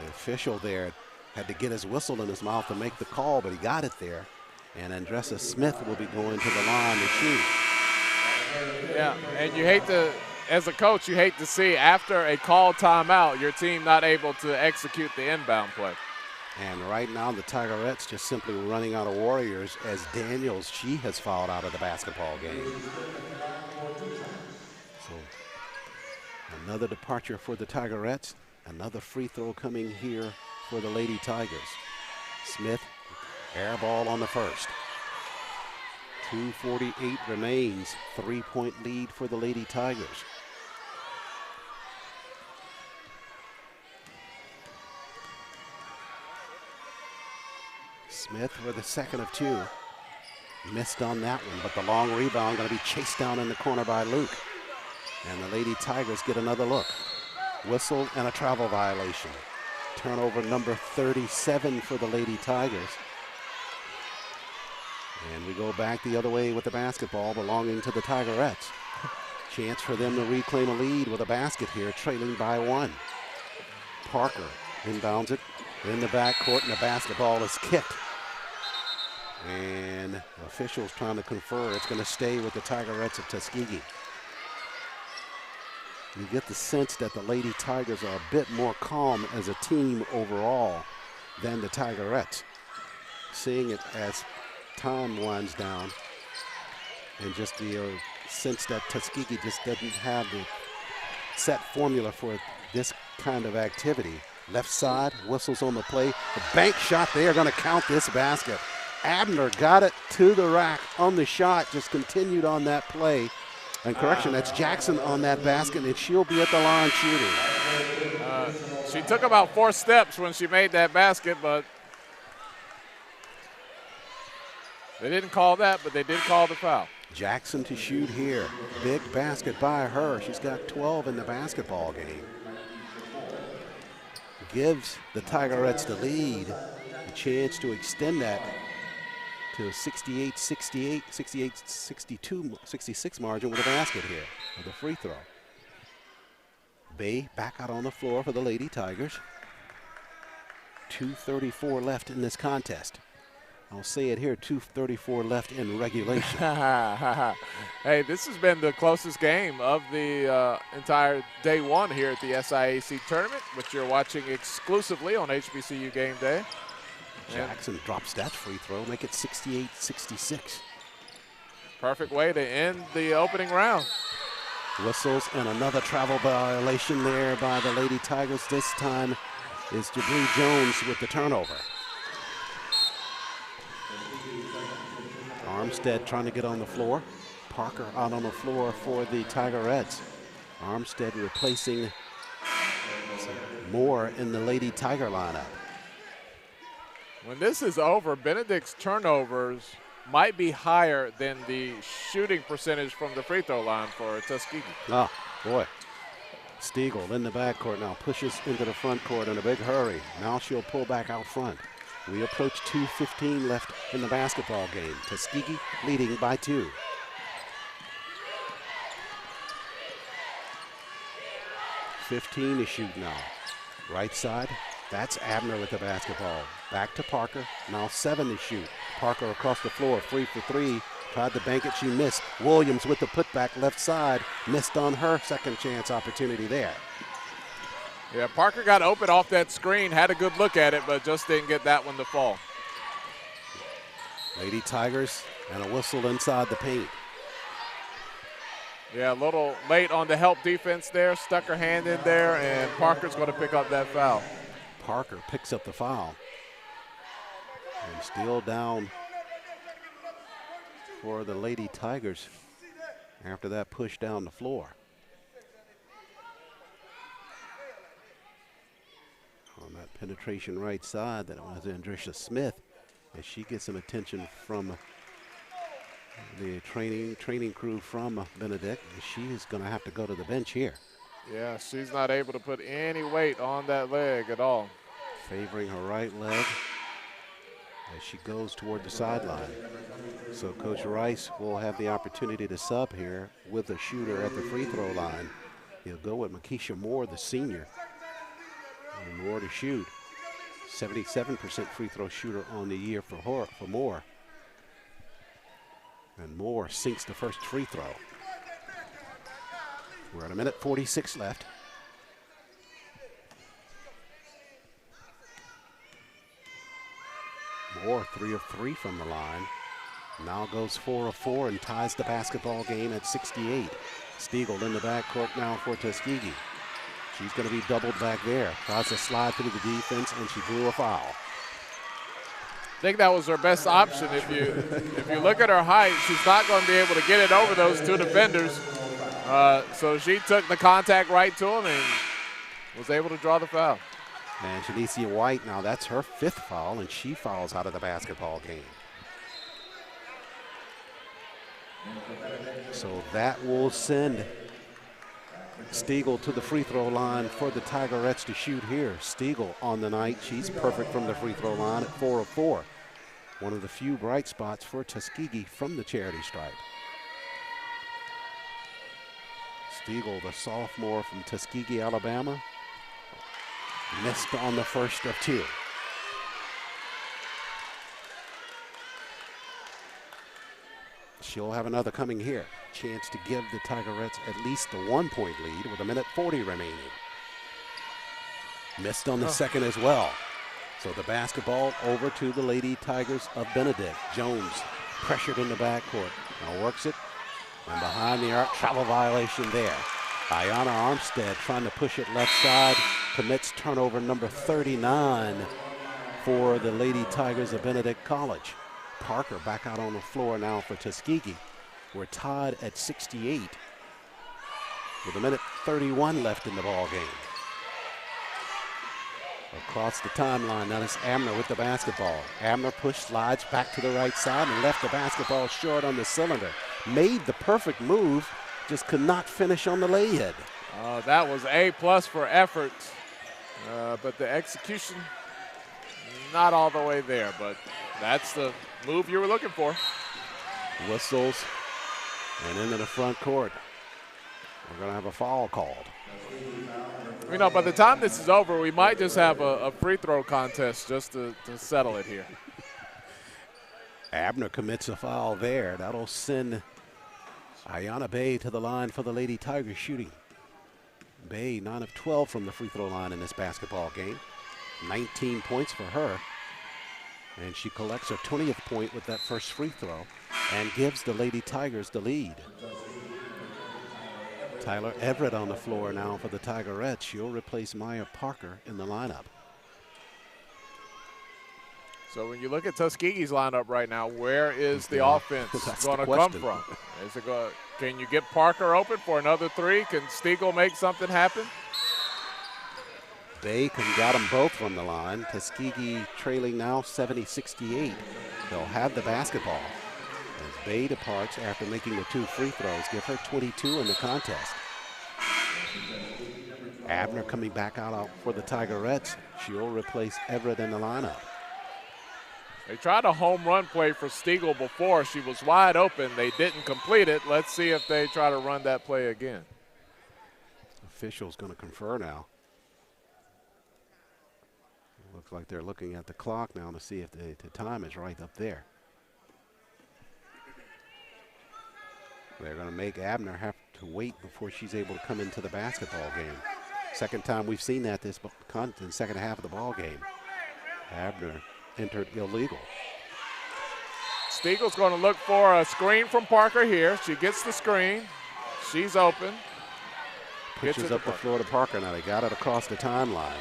The official there had to get his whistle in his mouth to make the call, but he got it there. And Andressa Smith will be going to the line to shoot. Yeah, and you hate to, as a coach, you hate to see after a called timeout, your team not able to execute the inbound play. And right now the Tigerettes just simply running out of warriors as Daniels, she has fouled out of the basketball game. So another departure for the Tigerettes. Another free throw coming here for the Lady Tigers. Smith, air ball on the first. 2:48 remains, 3-point lead for the Lady Tigers. Smith for the second of 2. Missed on that one, but the long rebound going to be chased down in the corner by Luke. And the Lady Tigers get another look. Whistle and a travel violation. Turnover number 37 for the Lady Tigers. And we go back the other way with the basketball belonging to the Tigerettes. Chance for them to reclaim a lead with a basket here, trailing by 1. Parker inbounds it in the backcourt, and the basketball is kicked. And officials trying to confer it's going to stay with the Tigerettes of Tuskegee. You get the sense that the Lady Tigers are a bit more calm as a team overall than the Tigerettes. Seeing it as time winds down, and just the sense that Tuskegee just doesn't have the set formula for this kind of activity. Left side, whistles on the play. The bank shot, they are going to count this basket. Abner got it to the rack on the shot, just continued on that play. And correction, that's Jackson on that basket, and she'll be at the line shooting. She took about 4 steps when she made that basket, but they didn't call that, but they did call the foul. Jackson to shoot here. Big basket by her. She's got 12 in the basketball game. Gives the Tigerettes the lead, a chance to extend that to a 68-68, 68-62, 66 margin with a basket here with a free throw. Bay back out on the floor for the Lady Tigers. 2:34 left in this contest. I'll say it here, 2:34 left in regulation. Hey, this has been the closest game of the entire day 1 here at the SIAC tournament, which you're watching exclusively on HBCU Game Day. Jackson drops that free throw, make it 68-66. Perfect way to end the opening round. Whistles and another travel violation there by the Lady Tigers. This time is Jabri Jones with the turnover. Armstead trying to get on the floor. Parker out on the floor for the Tigerettes. Armstead replacing Moore in the Lady Tiger lineup. When this is over, Benedict's turnovers might be higher than the shooting percentage from the free throw line for Tuskegee. Oh, boy. Stiegel in the backcourt now, pushes into the front court in a big hurry. Now she'll pull back out front. We approach 2:15 left in the basketball game. Tuskegee leading by 2. .15 to shoot now. Right side, that's Abner with the basketball. Back to Parker, now 7 to shoot. Parker across the floor, free for 3. Tried to bank it, she missed. Williams with the putback left side, missed on her second chance opportunity there. Yeah, Parker got open off that screen, had a good look at it, but just didn't get that one to fall. Lady Tigers and a whistle inside the paint. Yeah, a little late on the help defense there. Stuck her hand in there, and Parker's going to pick up that foul. Parker picks up the foul. And still down for the Lady Tigers after that push down the floor. On that penetration right side, that was Andrisha Smith, as she gets some attention from the training crew from Benedict. She is going to have to go to the bench here. Yeah, she's not able to put any weight on that leg at all. Favoring her right leg as she goes toward the sideline. So Coach Rice will have the opportunity to sub here with a shooter at the free throw line. He'll go with Makisha Moore, the senior. And Moore to shoot. 77% free throw shooter on the year for Moore. And Moore sinks the first free throw. We're at 1:46 left. Moore 3 of 3 from the line. Now goes 4 of 4 and ties the basketball game at 68. Stiegel in the backcourt now for Tuskegee. She's going to be doubled back there. Tries to slide through the defense, and she drew a foul. I think that was her best option. If you look at her height, she's not going to be able to get it over those two defenders. So she took the contact right to him and was able to draw the foul. And Janicia White, now that's her 5th foul, and she fouls out of the basketball game. So that will send Stiegel to the free throw line for the Tigerettes to shoot here. Stiegel on the night, she's perfect from the free throw line at 4 of 4. One of the few bright spots for Tuskegee from the charity stripe. Stiegel, the sophomore from Tuskegee, Alabama, missed on the first of 2. She'll have another coming here. Chance to give the Tigerettes at least a 1-point lead with 1:40 remaining. Missed on the second as well. So the basketball over to the Lady Tigers of Benedict. Jones pressured in the backcourt. Now works it. And behind the arc, travel violation there. Ayanna Armstead trying to push it left side. Commits turnover number 39 for the Lady Tigers of Benedict College. Parker back out on the floor now for Tuskegee. We're tied at 68 with 1:31 left in the ball game. Across the timeline, now it's Abner with the basketball. Abner push slides back to the right side and left the basketball short on the cylinder. Made the perfect move, just could not finish on the lay-in. That was A+ for effort, but the execution not all the way there, but that's the move you were looking for. Whistles and into the front court. We're going to have a foul called. You know, by the time this is over, we might just have a free throw contest just to settle it here. Abner commits a foul there. That'll send Ayanna Bay to the line for the Lady Tigers shooting. Bay 9 of 12 from the free throw line in this basketball game. 19 points for her. And she collects her 20th point with that first free throw and gives the Lady Tigers the lead. Tyler Everett on the floor now for the Tigerettes. She'll replace Maya Parker in the lineup. So when you look at Tuskegee's lineup right now, where is the offense going to come from? Can you get Parker open for another 3? Can Stiegel make something happen? Bacon got them both from the line. Tuskegee trailing now 70-68. They'll have the basketball as Bay departs after making the 2 free throws. Give her 22 in the contest. Abner coming back out for the Tigerettes. She'll replace Everett in the lineup. They tried a home run play for Stiegel before. She was wide open. They didn't complete it. Let's see if they try to run that play again. Official's going to confer now. Looks like they're looking at the clock now to see if the time is right up there. They're going to make Abner have to wait before she's able to come into the basketball game. Second time we've seen that this in second half of the ball game. Abner entered illegal. Stiegel's going to look for a screen from Parker here. She gets the screen. She's open. Pitches up the floor to Parker now. They got it across the timeline.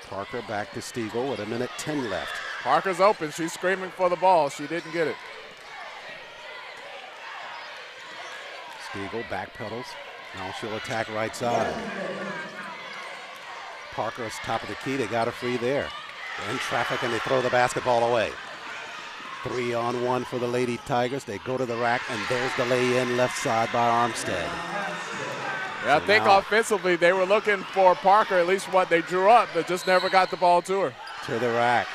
Parker back to Stiegel with 1:10 left. Parker's open. She's screaming for the ball. She didn't get it. Stiegel backpedals. Now she'll attack right side. Parker is top of the key. They got a free there. They're in traffic and they throw the basketball away. 3-on-1 for the Lady Tigers. They go to the rack and there's the lay-in left side by Armstead. Yeah, I think offensively they were looking for Parker, at least what they drew up, but just never got the ball to her. To the rack.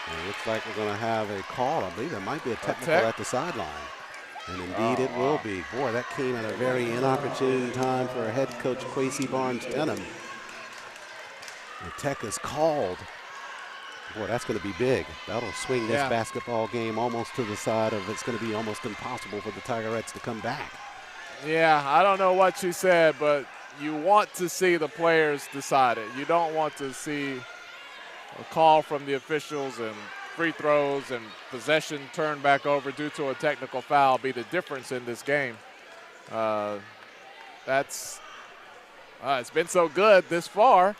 And it looks like we're going to have a call. I believe there might be a technical at the sideline. And indeed it will be. Boy, that came at a very inopportune time for head coach Kwesi Barnes-Denham. The tech is called. Boy, that's going to be big. That'll swing this basketball game almost to the side of it's going to be almost impossible for the Tigerettes to come back. Yeah, I don't know what she said, but you want to see the players decide it. You don't want to see a call from the officials and free throws and possession turned back over due to a technical foul be the difference in this game. It's been so good this far.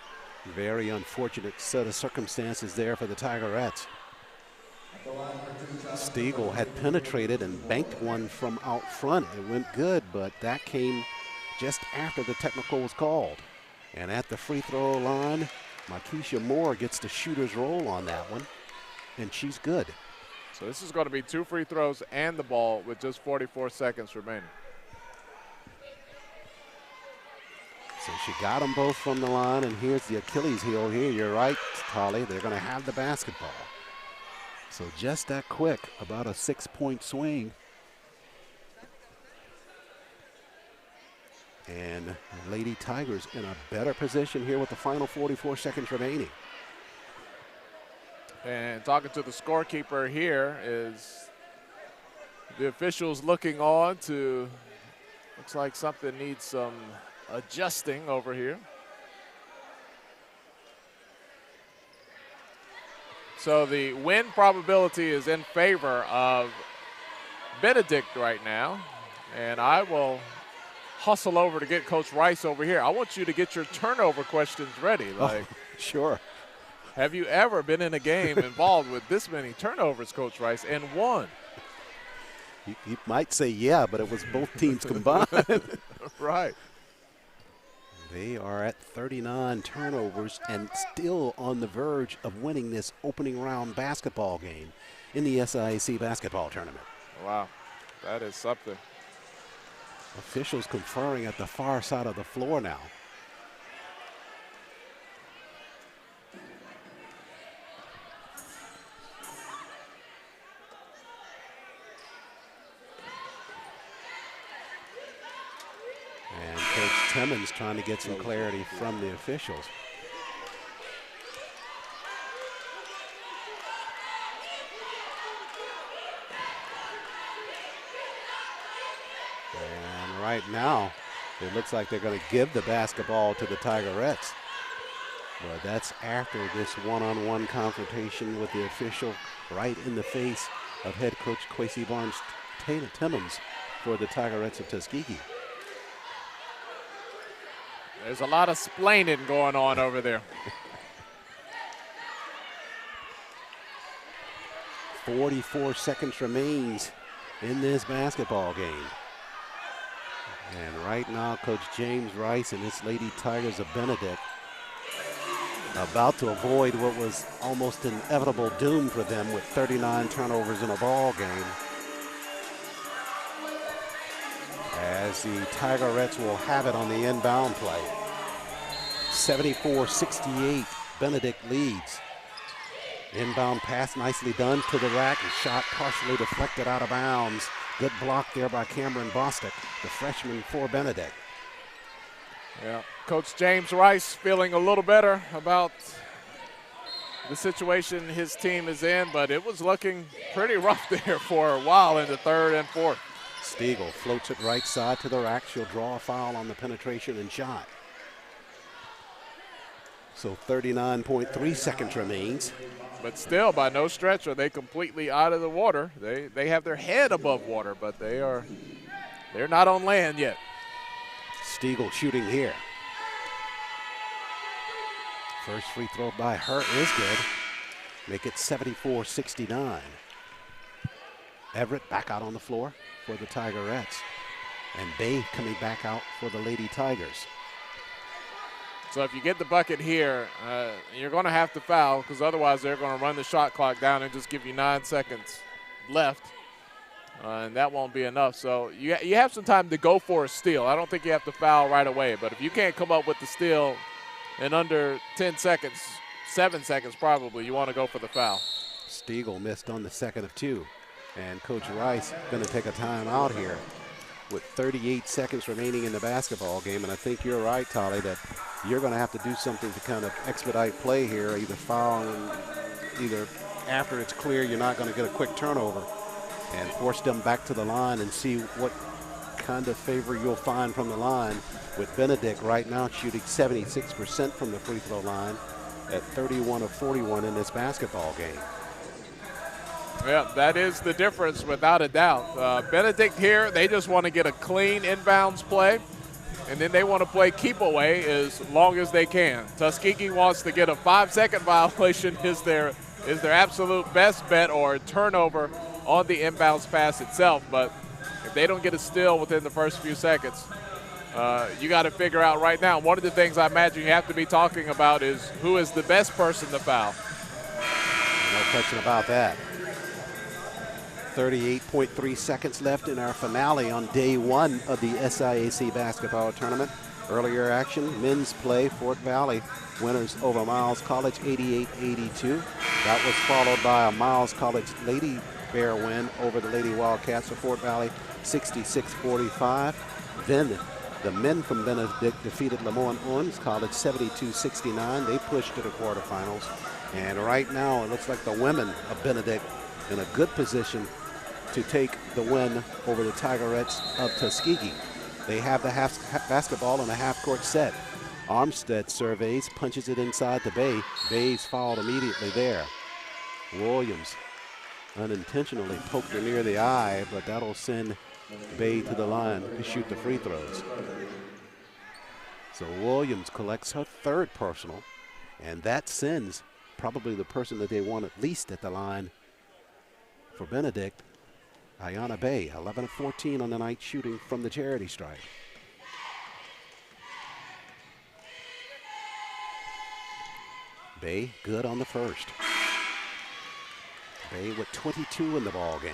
Very unfortunate set of circumstances there for the Tigerettes. Stiegel had penetrated and banked one from out front. It went good, but that came just after the technical was called. And at the free throw line, Makisha Moore gets the shooter's roll on that one, and she's good. So this is going to be 2 free throws and the ball with just 44 seconds remaining. So she got them both from the line, and here's the Achilles heel here. You're right, Tolly. They're going to have the basketball. So just that quick, about a 6-point swing. And Lady Tigers in a better position here with the final 44 seconds remaining. And talking to the scorekeeper here is the officials looking on to, looks like something needs some adjusting over here. So the win probability is in favor of Benedict right now. And I will hustle over to get Coach Rice over here. I want you to get your turnover questions ready. Like, sure. Have you ever been in a game involved with this many turnovers, Coach Rice, and won? You might say yeah, but it was both teams combined. Right. They are at 39 turnovers and still on the verge of winning this opening round basketball game in the SIAC basketball tournament. Wow, that is something. Officials conferring at the far side of the floor now. And Coach Timmons trying to get some clarity from the officials. And right now, it looks like they're going to give the basketball to the Tigerettes. But that's after this one-on-one confrontation with the official right in the face of head coach Kwesi Barnes-Timmons for the Tigerettes of Tuskegee. There's a lot of splaining going on over there. 44 seconds remains in this basketball game. And right now, Coach James Rice and his Lady Tigers of Benedict about to avoid what was almost inevitable doom for them with 39 turnovers in a ball game. As the Tigerettes will have it on the inbound play. 74-68, Benedict leads. Inbound pass nicely done to the rack and shot partially deflected out of bounds. Good block there by Cameron Bostick, the freshman for Benedict. Yeah, Coach James Rice feeling a little better about the situation his team is in, but it was looking pretty rough there for a while in the third and fourth. Stiegel floats it right side to the rack. She'll draw a foul on the penetration and shot. So 39.3 seconds remains. But still, by no stretch are they completely out of the water. They have their head above water, but they they're not on land yet. Stiegel shooting here. First free throw by her is good. Make it 74-69. Everett back out on the floor for the Tigerettes. And Bay coming back out for the Lady Tigers. So if you get the bucket here, you're going to have to foul, because otherwise they're going to run the shot clock down and just give you 9 seconds left. And that won't be enough. So you have some time to go for a steal. I don't think you have to foul right away. But if you can't come up with the steal in under 10 seconds, 7 seconds probably, you want to go for the foul. Stiegel missed on the second of 2. And Coach Rice going to take a timeout here with 38 seconds remaining in the basketball game. And I think you're right, Tolly, that you're going to have to do something to kind of expedite play here, either foul, either after it's clear you're not going to get a quick turnover, and force them back to the line and see what kind of favor you'll find from the line, with Benedict right now shooting 76% from the free throw line at 31 of 41 in this basketball game. Yeah, that is the difference without a doubt. Benedict here, they just want to get a clean inbounds play, and then they want to play keep away as long as they can. Tuskegee wants to get a 5-second violation is their absolute best bet, or a turnover on the inbounds pass itself. But if they don't get a steal within the first few seconds, you got to figure out right now. One of the things I imagine you have to be talking about is who is the best person to foul. No question about that. 38.3 seconds left in our finale on day 1 of the SIAC basketball tournament. Earlier action, men's play, Fort Valley winners over Miles College 88-82. That was followed by a Miles College Lady Bear win over the Lady Wildcats of Fort Valley 66-45. Then the men from Benedict defeated Lemoyne-Owens College 72-69. They pushed to the quarterfinals. And right now it looks like the women of Benedict in a good position to take the win over the Tigerettes of Tuskegee. They have the basketball in a half-court set. Armstead surveys, punches it inside the Bay. Bay's fouled immediately there. Williams unintentionally poked her near the eye, but that'll send Bay to the line to shoot the free throws. So Williams collects her 3rd personal, and that sends probably the person that they want at least at the line for Benedict, Ayanna Bay, 11 of 14 on the night, shooting from the charity stripe. Bay good on the first. Bay with 22 in the ball game.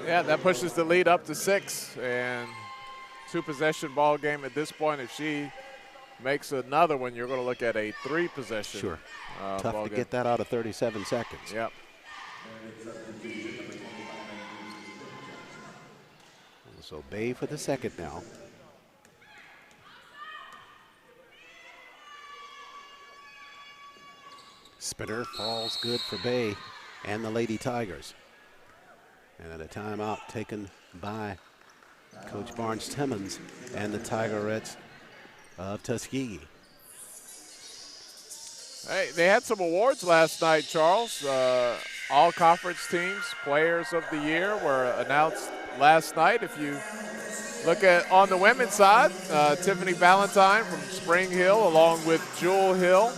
Yeah, that pushes the lead up to 6, and 2-possession ball game at this point. If she makes another one, you're going to look at a 3-possession. Sure. Tough to get that out of 37 seconds. Yep. So Bay for the second now. Spinner falls good for Bay and the Lady Tigers. And a timeout taken by Coach Barnes-Timmons and the Tigerettes of Tuskegee. Hey, they had some awards last night, Charles. All conference teams, players of the year were announced last night. If you look at on the women's side, Tiffany Valentine from Spring Hill, along with Jewel Hill,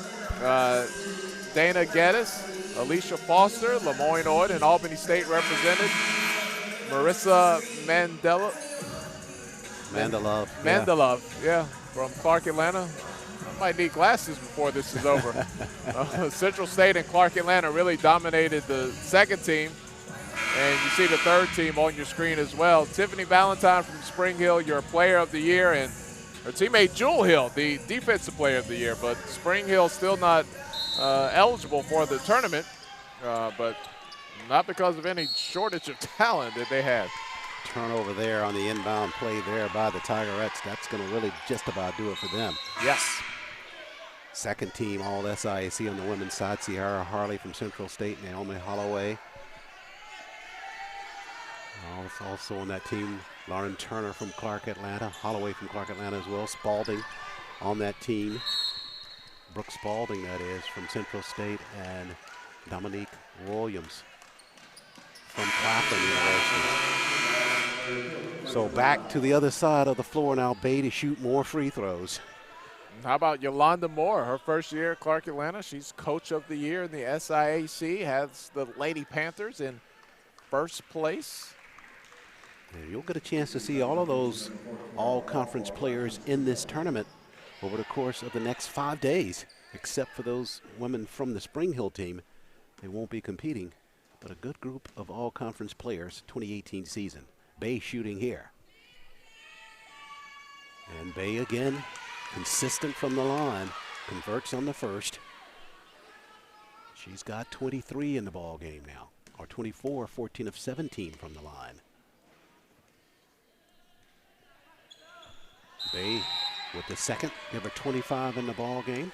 Dana Geddes, Alicia Foster, Lemoyne-Ord, and Albany State represented. Marissa Mandelov, yeah, from Clark Atlanta. I might need glasses before this is over. Central State and Clark Atlanta really dominated the second team. And you see the third team on your screen as well. Tiffany Valentine from Spring Hill, your player of the year, and her teammate Jewel Hill, the defensive player of the year. But Spring Hill still not eligible for the tournament, but not because of any shortage of talent that they had. Turnover there on the inbound play there by the Tigerettes. That's going to really just about do it for them. Yes. Second team all SIAC on the women's side. Sierra Harley from Central State, Naomi Holloway. Also on that team, Lauren Turner from Clark Atlanta, Holloway from Clark Atlanta as well. Spalding on that team. Brooke Spalding, that is, from Central State, and Dominique Williams from Claflin University. So back to the other side of the floor now, Bay to shoot more free throws. How about Yolanda Moore, her first year at Clark Atlanta? She's coach of the year in the SIAC, has the Lady Panthers in first place. And you'll get a chance to see all of those all-conference players in this tournament over the course of the next 5 days, except for those women from the Spring Hill team. They won't be competing, but a good group of all-conference players, 2018 season. Bay shooting here. And Bay again, consistent from the line, converts on the first. She's got 23 in the ball game now, or 24, 14 of 17 from the line. Bay with the second, give her 25 in the ball game.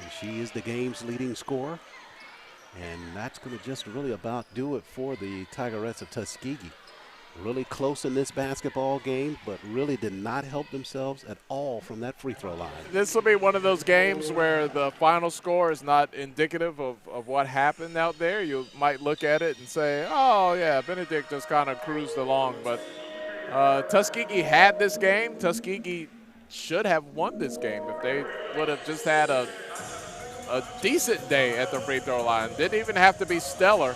And she is the game's leading scorer. And that's going to just really about do it for the Tigerettes of Tuskegee. Really close in this basketball game, but really did not help themselves at all from that free throw line. This will be one of those games where the final score is not indicative of what happened out there. You might look at it and say, oh, yeah, Benedict just kind of cruised along. But Tuskegee had this game. Tuskegee should have won this game if they would have just had a decent day at the free throw line. Didn't even have to be stellar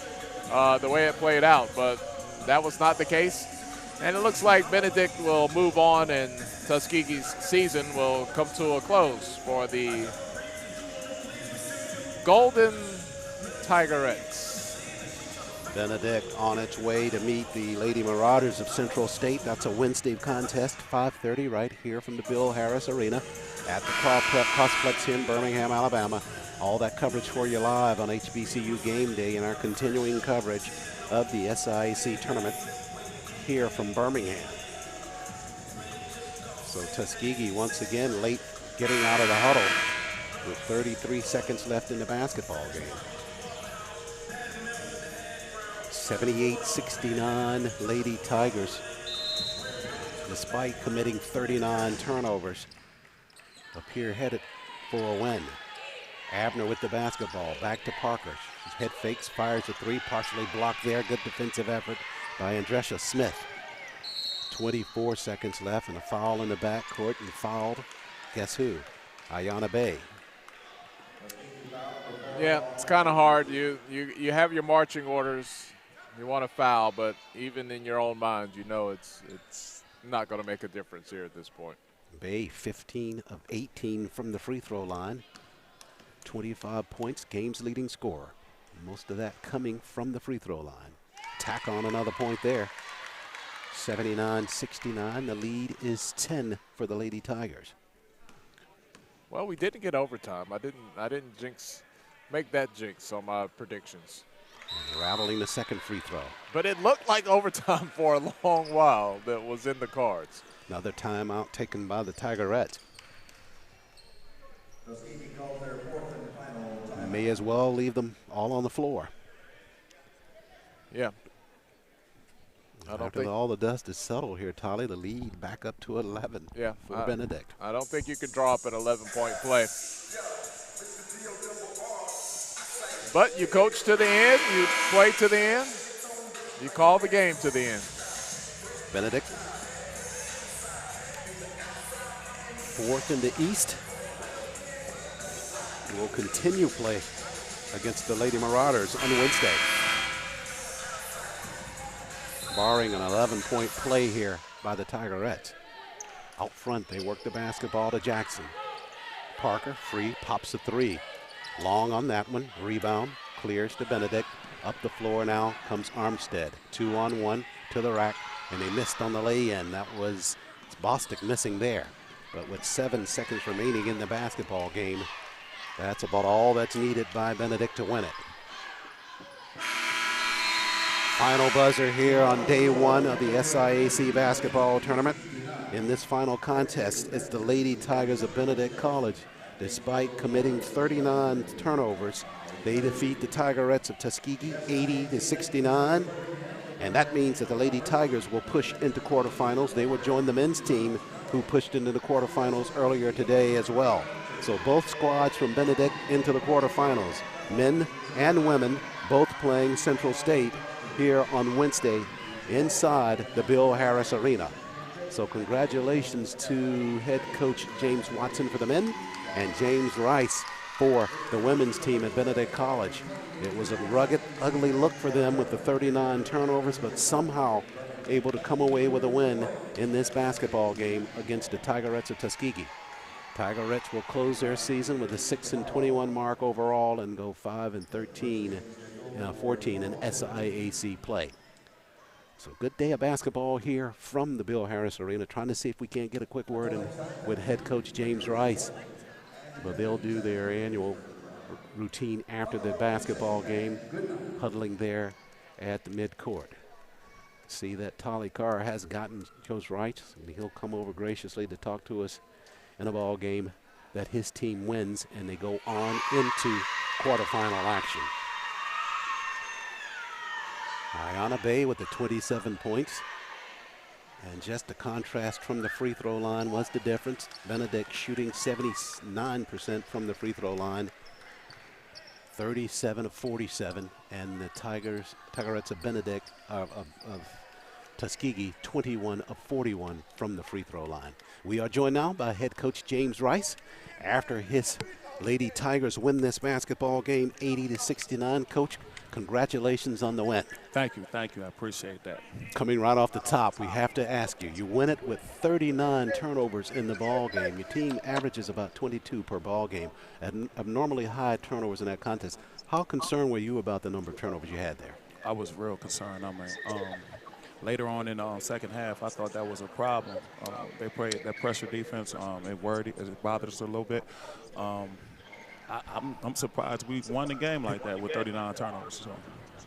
the way it played out, but that was not the case. And it looks like Benedict will move on and Tuskegee's season will come to a close for the Golden Tigerettes. Benedict on its way to meet the Lady Marauders of Central State. That's a Wednesday contest, 5:30 right here from the Bill Harris Arena at the Crossplex here in Birmingham, Alabama. All that coverage for you live on HBCU Game Day and our continuing coverage of the SIAC tournament here from Birmingham. So Tuskegee once again late getting out of the huddle with 33 seconds left in the basketball game. 78-69 Lady Tigers, despite committing 39 turnovers, appear headed for a win. Abner with the basketball, back to Parker. She's head fakes, fires a three, partially blocked there. Good defensive effort by Andresha Smith. 24 seconds left and a foul in the backcourt, and fouled, guess who? Ayana Bay. Yeah, it's kind of hard. You have your marching orders. You want to foul, but even in your own mind, you know it's not going to make a difference here at this point. Bay 15 of 18 from the free throw line. 25 points, game's leading scorer. Most of that coming from the free throw line. Tack on another point there. 79-69. The lead is 10 for the Lady Tigers. Well, we didn't get overtime. I didn't make that jinx on my predictions. Rattling the second free throw. But it looked like overtime for a long while that was in the cards. Another timeout taken by the Tigerettes. May as well leave them all on the floor. Yeah. After all the dust is settled here, Tolly, the lead back up to 11 for Benedict. I don't think you can draw up an 11-point play. But you coach to the end, you play to the end, you call the game to the end. Benedict, fourth in the East, will continue play against the Lady Marauders on Wednesday. Barring an 11-point play here by the Tigerettes. Out front, they work the basketball to Jackson. Parker, free, pops a three. Long on that one, rebound, clears to Benedict. Up the floor now comes Armstead. 2-on-1 to the rack, and they missed on the lay-in. That was Bostic missing there. But with 7 seconds remaining in the basketball game, that's about all that's needed by Benedict to win it. Final buzzer here on day one of the SIAC basketball tournament. In this final contest, it's the Lady Tigers of Benedict College. Despite committing 39 turnovers, they defeat the Tigerettes of Tuskegee 80-69. And that means that the Lady Tigers will push into quarterfinals. They will join the men's team who pushed into the quarterfinals earlier today as well. So both squads from Benedict into the quarterfinals. Men and women both playing Central State here on Wednesday inside the Bill Harris Arena. So congratulations to head coach James Watson for the men and James Rice for the women's team at Benedict College. It was a rugged, ugly look for them with the 39 turnovers, but somehow able to come away with a win in this basketball game against the Tigerettes of Tuskegee. Tigerettes will close their season with a 6-21 mark overall and go 5-14 in SIAC play. So good day of basketball here from the Bill Harris Arena. Trying to see if we can't get a quick word in with head coach James Rice. But they'll do their annual routine after the basketball game, huddling there at the midcourt. See that Tolly Carr has gotten Coach Rice, and he'll come over graciously to talk to us in a ball game that his team wins, and they go on into quarterfinal action. Ayanna Bay with the 27 points. And just the contrast from the free throw line was the difference. Benedict shooting 79% from the free throw line, 37 of 47. And the Tigerettes of Benedict of Tuskegee, 21 of 41 from the free throw line. We are joined now by head coach James Rice. After his Lady Tigers win this basketball game 80-69, Coach, congratulations on the win. Thank you. I appreciate that. Coming right off the top, we have to ask you, you win it with 39 turnovers in the ball game. Your team averages about 22 per ball game, and abnormally high turnovers in that contest. How concerned were you about the number of turnovers you had there? I was real concerned. Later on in the second half, I thought that was a problem. They played that pressure defense. It bothered us a little bit. I'm surprised we won the game like that with 39 turnovers. So.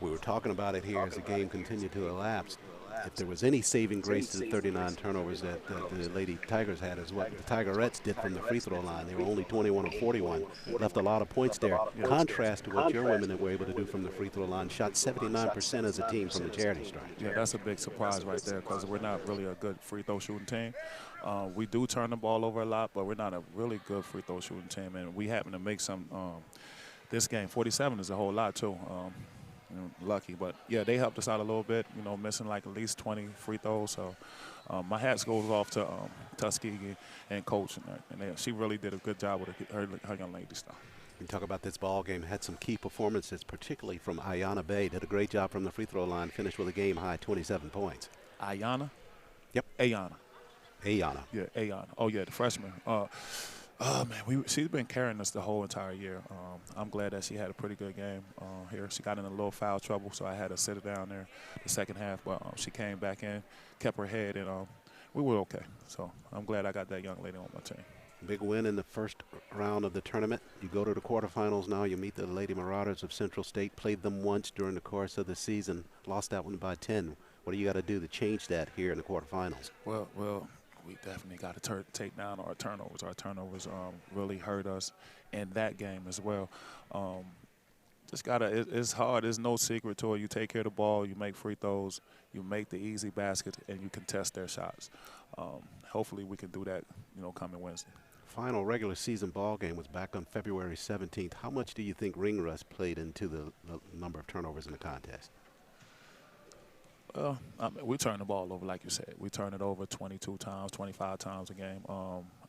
We were talking about it here as the game continued to elapse. If there was any saving grace to the 39 turnovers that the Lady Tigers had, is what the Tigerettes did from the free throw line. They were only 21 of 41, left a lot of points there. Contrast to what your women were able to do from the free throw line, shot 79% as a team from the charity stripe. Yeah, that's a big surprise right there because we're not really a good free throw shooting team. We do turn the ball over a lot, but we're not a really good free throw shooting team, and we happen to make some. This game, 47 is a whole lot too. Lucky, but yeah, they helped us out a little bit, missing like at least 20 free throws. So my hats goes off to Tuskegee and coach, and she really did a good job with her young ladies stuff. You talk about this ball game, had some key performances, particularly from Ayanna Bay. Did a great job from the free throw line, finished with a game high 27 points. Ayanna? Yep. Ayanna. Yeah, Ayanna. Oh yeah, the freshman. Oh man, she's been carrying us the whole entire year. I'm glad that she had a pretty good game here. She got in a little foul trouble, so I had to sit her down there the second half. But she came back in, kept her head, and we were okay. So I'm glad I got that young lady on my team. Big win in the first round of the tournament. You go to the quarterfinals now. You meet the Lady Marauders of Central State. Played them once during the course of the season. Lost that one by 10. What do you got to do to change that here in the quarterfinals? Well, we definitely got to take down our turnovers. Our turnovers really hurt us in that game as well. It's hard. There's no secret to it. You take care of the ball, you make free throws, you make the easy basket, and you contest their shots. Hopefully we can do that, coming Wednesday. Final regular season ball game was back on February 17th. How much do you think ring rust played into the number of turnovers in the contest? We turn the ball over, like you said. We turn it over 22 times, 25 times a game.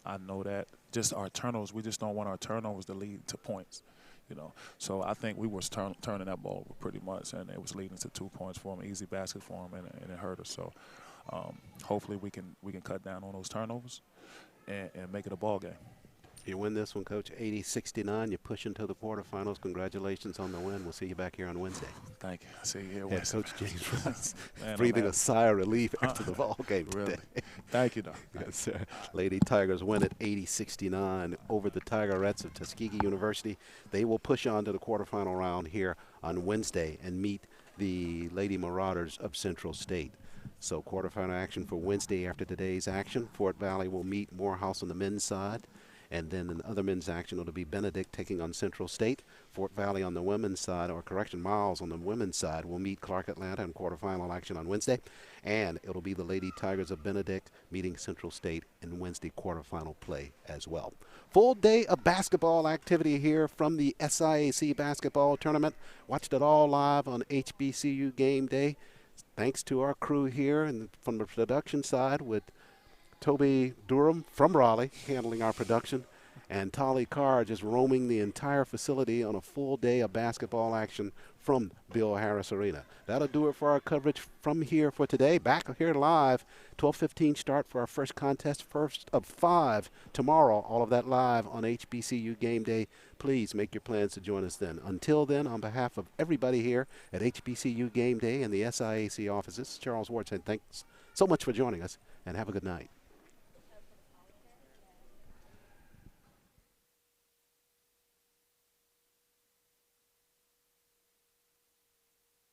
I know that. Just our turnovers, we just don't want our turnovers to lead to points, So I think we was turning that ball over pretty much, and it was leading to 2 points for them, easy basket for them, and it hurt us. So hopefully we can cut down on those turnovers and make it a ball game. You win this one, Coach, 80-69. You push into the quarterfinals. Congratulations on the win. We'll see you back here on Wednesday. Thank you. See you here Wednesday. Coach James Rice Man, breathing a sigh of relief after the ball game really. today. Thank you, Doc. Yes, sir. Lady Tigers win at 80-69 over the Tigerettes of Tuskegee University. They will push on to the quarterfinal round here on Wednesday and meet the Lady Marauders of Central State. So quarterfinal action for Wednesday after today's action. Fort Valley will meet Morehouse on the men's side. And then in other men's action, it'll be Benedict taking on Central State. Fort Valley on the women's side, Miles on the women's side will meet Clark Atlanta in quarterfinal action on Wednesday. And it'll be the Lady Tigers of Benedict meeting Central State in Wednesday quarterfinal play as well. Full day of basketball activity here from the SIAC basketball tournament. Watched it all live on HBCU Game Day. thanks to our crew here and from the production side with Toby Durham from Raleigh handling our production, and Tolly Carr just roaming the entire facility on a full day of basketball action from Bill Harris Arena. That'll do it for our coverage from here for today. Back here live, 12:15 start for our first contest, first of 5 tomorrow. All of that live on HBCU Game Day. Please make your plans to join us then. Until then, on behalf of everybody here at HBCU Game Day and the SIAC offices, Charles Ward said thanks so much for joining us, and have a good night.